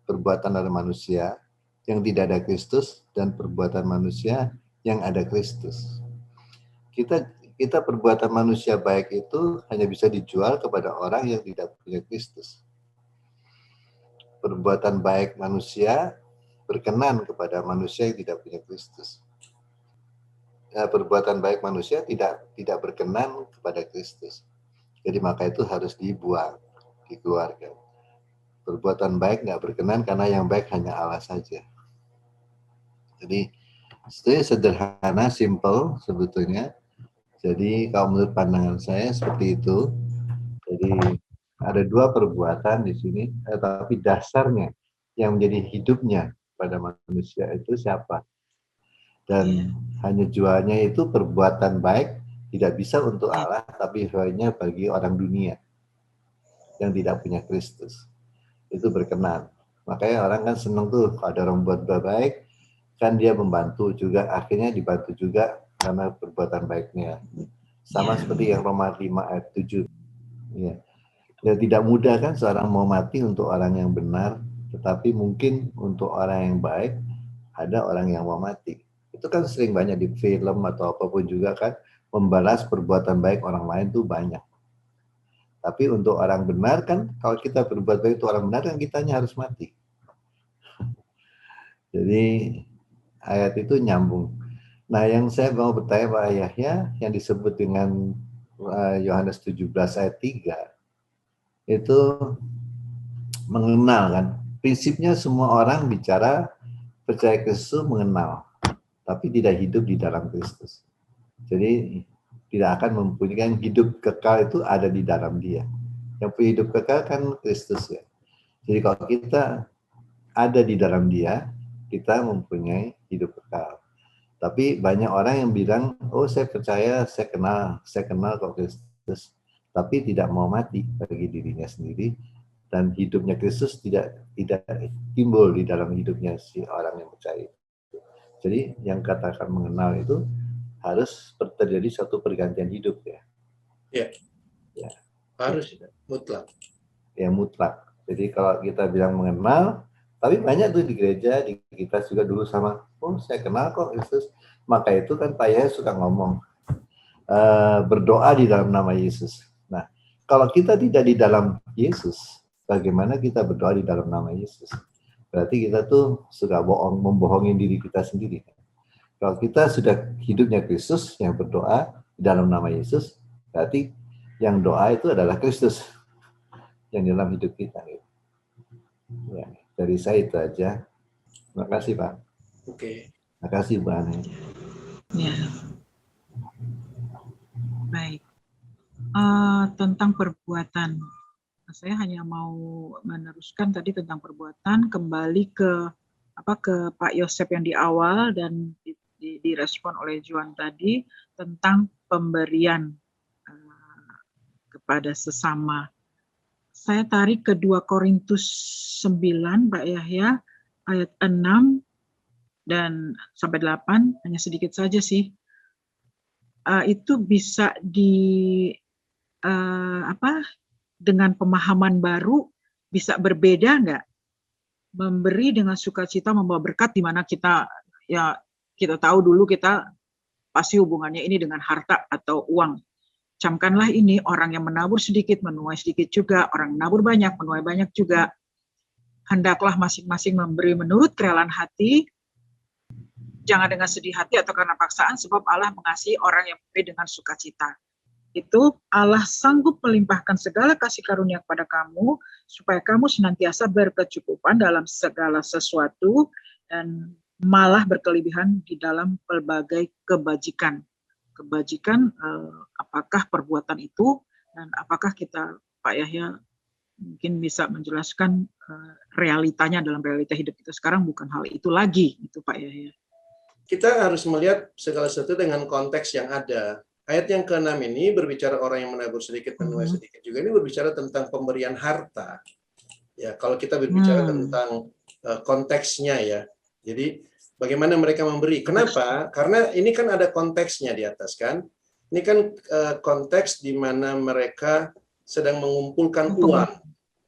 Speaker 13: Perbuatan dari manusia yang tidak ada Kristus dan perbuatan manusia yang ada Kristus. kita perbuatan manusia baik itu hanya bisa dijual kepada orang yang tidak punya Kristus. Perbuatan baik manusia berkenan kepada manusia yang tidak punya Kristus. Perbuatan baik manusia tidak berkenan kepada Kristus. Jadi maka itu harus dibuang, dikeluarkan. Perbuatan baik nggak berkenan karena yang baik hanya Allah saja. Jadi itu sederhana, simple sebetulnya. Jadi kalau menurut pandangan saya seperti itu. Jadi ada dua perbuatan di sini, tapi dasarnya yang menjadi hidupnya pada manusia itu siapa? Dan hanya jualnya itu perbuatan baik tidak bisa untuk Allah, tapi hanya bagi orang dunia yang tidak punya Kristus. Itu berkenan. Makanya orang kan senang tuh kalau ada orang buat baik, kan dia membantu juga, akhirnya dibantu juga karena perbuatan baiknya. Sama seperti yang Roma 5 ayat 7. Ya. Ya, tidak mudah kan seorang mau mati untuk orang yang benar, tetapi mungkin untuk orang yang baik ada orang yang mau mati. Itu kan sering banyak di film atau apapun juga kan, membalas perbuatan baik orang lain tuh banyak. Tapi untuk orang benar kan, kalau kita berbuat baik untuk orang benar kan kitanya harus mati. Jadi ayat itu nyambung. Nah yang saya mau bertanya Pak Yahya, yang disebut dengan Yohanes 17 ayat 3, itu mengenal kan. Prinsipnya semua orang bicara percaya Kristus mengenal, tapi tidak hidup di dalam Kristus. Jadi tidak akan mempunyai hidup kekal, itu ada di dalam dia. Yang punya hidup kekal kan Kristus ya. Jadi kalau kita ada di dalam dia, kita mempunyai hidup kekal. Tapi banyak orang yang bilang, oh saya percaya, saya kenal kok Kristus. Tapi tidak mau mati bagi dirinya sendiri. Dan hidupnya Kristus tidak timbul di dalam hidupnya si orang yang percaya. Jadi yang katakan mengenal itu harus terjadi suatu pergantian hidup ya. Ya.
Speaker 3: Harus mutlak.
Speaker 13: Ya mutlak. Jadi kalau kita bilang mengenal, tapi banyak tuh di gereja, di kita juga dulu sama, oh saya kenal kok Yesus. Maka itu kan Pak Yahya suka ngomong, berdoa di dalam nama Yesus. Nah, kalau kita tidak di dalam Yesus, bagaimana kita berdoa di dalam nama Yesus? Berarti kita tuh suka membohongin diri kita sendiri. Kalau kita sudah hidupnya Kristus yang berdoa di dalam nama Yesus, berarti yang doa itu adalah Kristus yang dalam hidup kita. Ya, dari saya itu aja. Terima kasih Pak.
Speaker 3: Oke.
Speaker 13: Terima kasih Bu Ane.
Speaker 1: Ya. Baik. Tentang perbuatan. Saya hanya mau meneruskan tadi tentang perbuatan, kembali ke Pak Yosef yang di awal dan direspon oleh Juan tadi tentang pemberian kepada sesama. Saya tarik ke 2 Korintus 9 Pak Yahya ayat 6 dan sampai 8, hanya sedikit saja sih. Itu bisa dengan pemahaman baru bisa berbeda nggak? Memberi dengan sukacita membawa berkat, di mana kita tahu dulu kita pasti hubungannya ini dengan harta atau uang. Camkanlah ini, orang yang menabur sedikit menuai sedikit juga, orang menabur banyak menuai banyak juga. Hendaklah masing-masing memberi menurut kerelaan hati, jangan dengan sedih hati atau karena paksaan, sebab Allah mengasihi orang yang memberi dengan sukacita. Itu Allah sanggup melimpahkan segala kasih karunia kepada kamu, supaya kamu senantiasa berkecukupan dalam segala sesuatu, dan malah berkelebihan di dalam pelbagai kebajikan. Kebajikan, apakah perbuatan itu, dan apakah kita, Pak Yahya, mungkin bisa menjelaskan realitanya dalam realita hidup kita sekarang, bukan hal itu lagi, itu Pak Yahya.
Speaker 3: Kita harus melihat segala sesuatu dengan konteks yang ada. Ayat yang ke-6 ini berbicara orang yang menabur sedikit menuai sedikit juga. Ini berbicara tentang pemberian harta. Ya, kalau kita berbicara tentang konteksnya ya. Jadi bagaimana mereka memberi? Kenapa? Karena ini kan ada konteksnya di atas kan. Ini kan konteks di mana mereka sedang mengumpulkan uang.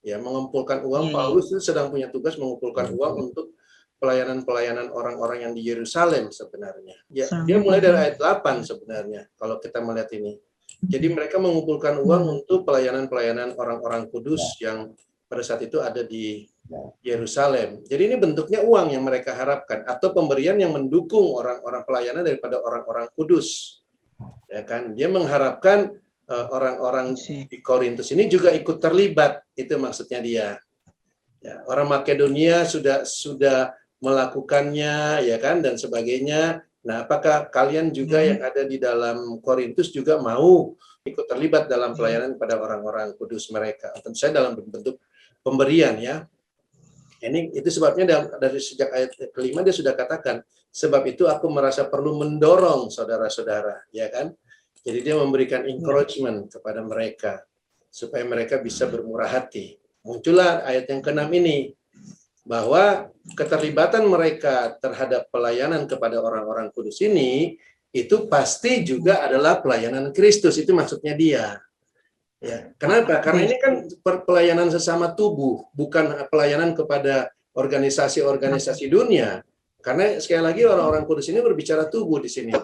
Speaker 3: Ya, mengumpulkan uang. Paulus itu sedang punya tugas mengumpulkan uang untuk pelayanan-pelayanan orang-orang yang di Yerusalem sebenarnya. Ya, dia mulai dari ayat 8 sebenarnya kalau kita melihat ini. Jadi mereka mengumpulkan uang untuk pelayanan-pelayanan orang-orang kudus yang pada saat itu ada di Yerusalem. Jadi ini bentuknya uang yang mereka harapkan atau pemberian yang mendukung orang-orang pelayanan daripada orang-orang kudus. Ya kan? Dia mengharapkan orang-orang di Korintus ini juga ikut terlibat, itu maksudnya dia. Ya, orang Makedonia sudah melakukannya, ya kan, dan sebagainya. Nah, apakah kalian juga yang ada di dalam Korintus juga mau ikut terlibat dalam pelayanan pada orang-orang kudus mereka? Tentu saja dalam bentuk pemberian, ya. Ini itu sebabnya dari sejak ayat kelima dia sudah katakan, sebab itu aku merasa perlu mendorong saudara-saudara, ya kan? Jadi dia memberikan encouragement kepada mereka supaya mereka bisa bermurah hati. Muncullah ayat yang ke-6 ini, bahwa keterlibatan mereka terhadap pelayanan kepada orang-orang kudus ini itu pasti juga adalah pelayanan Kristus, itu maksudnya dia. Ya, kenapa? Karena ini kan pelayanan sesama tubuh, bukan pelayanan kepada organisasi-organisasi dunia. Karena sekali lagi orang-orang kudus ini berbicara tubuh di sini.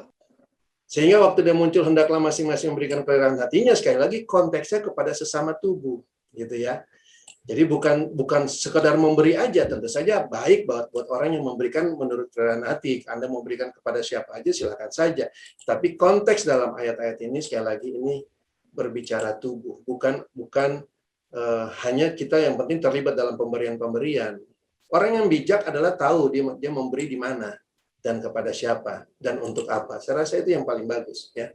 Speaker 3: Sehingga waktu dia muncul hendaklah masing-masing memberikan pelayanan hatinya, sekali lagi konteksnya kepada sesama tubuh, gitu ya. Jadi bukan sekedar memberi aja, tentu saja baik buat orang yang memberikan menurut pelayanan hati. Anda mau berikan kepada siapa aja silakan saja. Tapi konteks dalam ayat-ayat ini sekali lagi ini berbicara tubuh, bukan hanya kita yang penting terlibat dalam pemberian-pemberian. Orang yang bijak adalah tahu dia memberi di mana dan kepada siapa dan untuk apa. Saya rasa itu yang paling bagus, ya.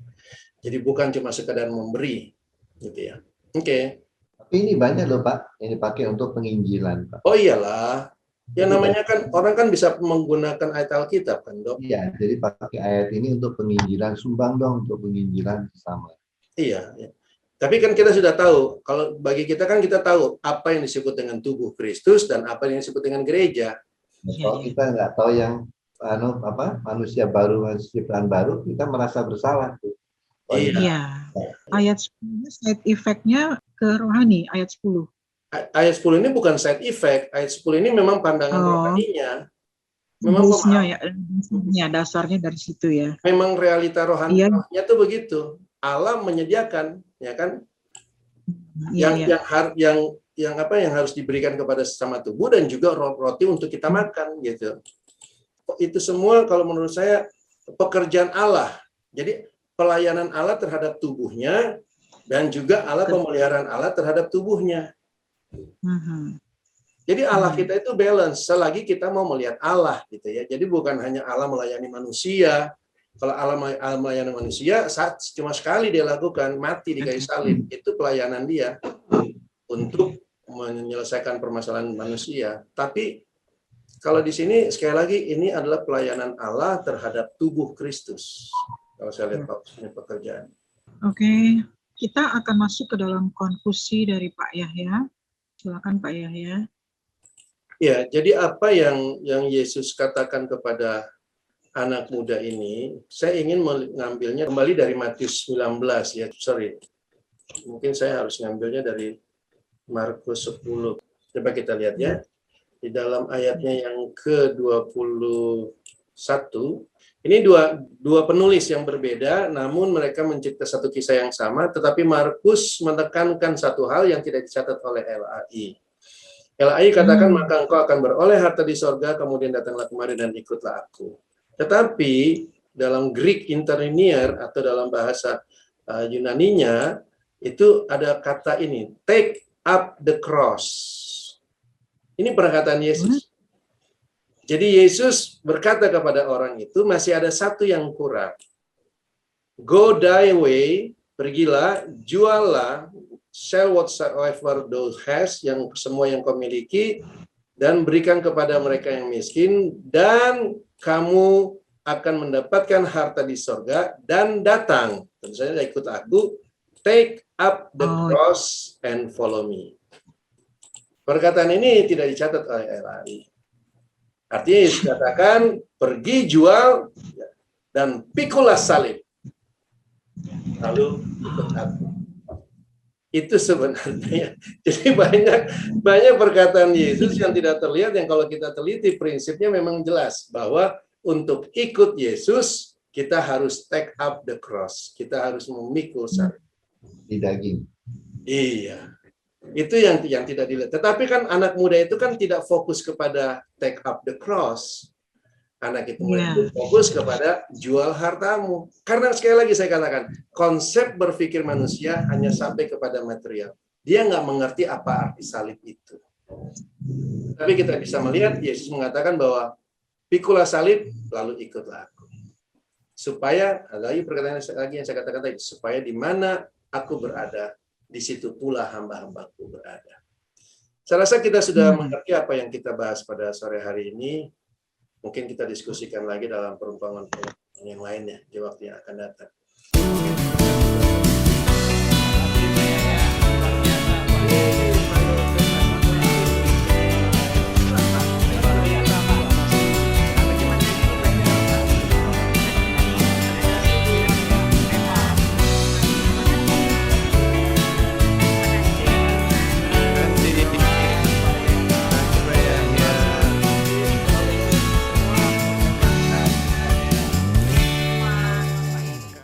Speaker 3: Jadi bukan cuma sekadar memberi, gitu ya. Oke.
Speaker 13: Tapi ini banyak loh Pak yang dipakai untuk penginjilan, Pak.
Speaker 3: Oh iyalah. Ya namanya kan orang kan bisa menggunakan ayat Alkitab kan, Dok.
Speaker 13: Iya, jadi pakai ayat ini untuk penginjilan, sumbang dong untuk penginjilan sesama.
Speaker 3: Iya, ya. Tapi kan kita sudah tahu, kalau bagi kita kan kita tahu apa yang disebut dengan tubuh Kristus dan apa yang disebut dengan gereja.
Speaker 13: Kalau kita nggak tahu yang manusia baru, manusia ciptaan baru, kita merasa bersalah tuh.
Speaker 1: Iya. Ayat 10 side effect-nya ke rohani, ayat 10.
Speaker 3: Ayat 10 ini bukan side effect, ayat 10 ini memang pandangan rohaninya. Memang
Speaker 1: dasarnya dari situ ya.
Speaker 3: Memang realita rohaninya tuh begitu. Allah menyediakan, ya kan? Yang harus diberikan kepada sesama tubuh dan juga roti untuk kita makan, gitu. Itu semua kalau menurut saya pekerjaan Allah. Jadi pelayanan Allah terhadap tubuhnya dan juga pemeliharaan Allah terhadap tubuhnya. Jadi Allah kita itu balance selagi kita mau melihat Allah, gitu ya. Jadi bukan hanya Allah melayani manusia. Kalau Allah melayani manusia, cuma sekali dia lakukan, mati di kayu salib. Itu pelayanan dia untuk menyelesaikan permasalahan manusia. Tapi kalau di sini sekali lagi ini adalah pelayanan Allah terhadap tubuh Kristus. Kalau saya lihat ini pekerjaan. Oke,
Speaker 1: kita akan masuk ke dalam konklusi dari Pak Yahya. Silakan Pak Yahya.
Speaker 3: Ya, jadi apa yang Yesus katakan kepada anak muda ini, saya ingin mengambilnya kembali dari Matius 19 ya, mungkin saya harus ngambilnya dari Markus 10. Coba kita lihat ya, di dalam ayatnya yang ke-21, ini dua penulis yang berbeda, namun mereka mencipta satu kisah yang sama, tetapi Markus menekankan satu hal yang tidak dicatat oleh LAI. LAI katakan, maka engkau akan beroleh harta di sorga, kemudian datanglah kemari dan ikutlah aku. Tetapi dalam Greek interlinear atau dalam bahasa Yunaninya itu ada kata ini, take up the cross. Ini perkataan Yesus. Jadi Yesus berkata kepada orang itu masih ada satu yang kurang. Go thy way, pergilah, juallah, sell whatsoever thou hast, yang semua yang kau miliki, dan berikan kepada mereka yang miskin, dan kamu akan mendapatkan harta di sorga, dan datang, tentu saja ikut aku, take up the cross and follow me. Perkataan ini tidak dicatat oleh LAI. Artinya Yesus katakan, pergi jual, dan pikulah salib, lalu ikut aku. Itu sebenarnya. Jadi banyak perkataan Yesus yang tidak terlihat, yang kalau kita teliti prinsipnya memang jelas bahwa untuk ikut Yesus kita harus take up the cross. Kita harus memikul salib.
Speaker 13: Di daging.
Speaker 3: Iya. Itu yang tidak dilihat. Tetapi kan anak muda itu kan tidak fokus kepada take up the cross. Anak itu fokus kepada jual hartamu. Karena sekali lagi saya katakan, konsep berpikir manusia hanya sampai kepada material. Dia nggak mengerti apa arti salib itu. Tapi kita bisa melihat Yesus mengatakan bahwa pikulah salib, lalu ikutlah aku. Supaya, lagi perkataan lagi yang saya katakan tadi, supaya di mana aku berada, di situ pula hamba-hambaku berada. Saya rasa kita sudah mengerti apa yang kita bahas pada sore hari ini. Mungkin kita diskusikan lagi dalam perumpamaan yang lainnya di waktu yang akan datang.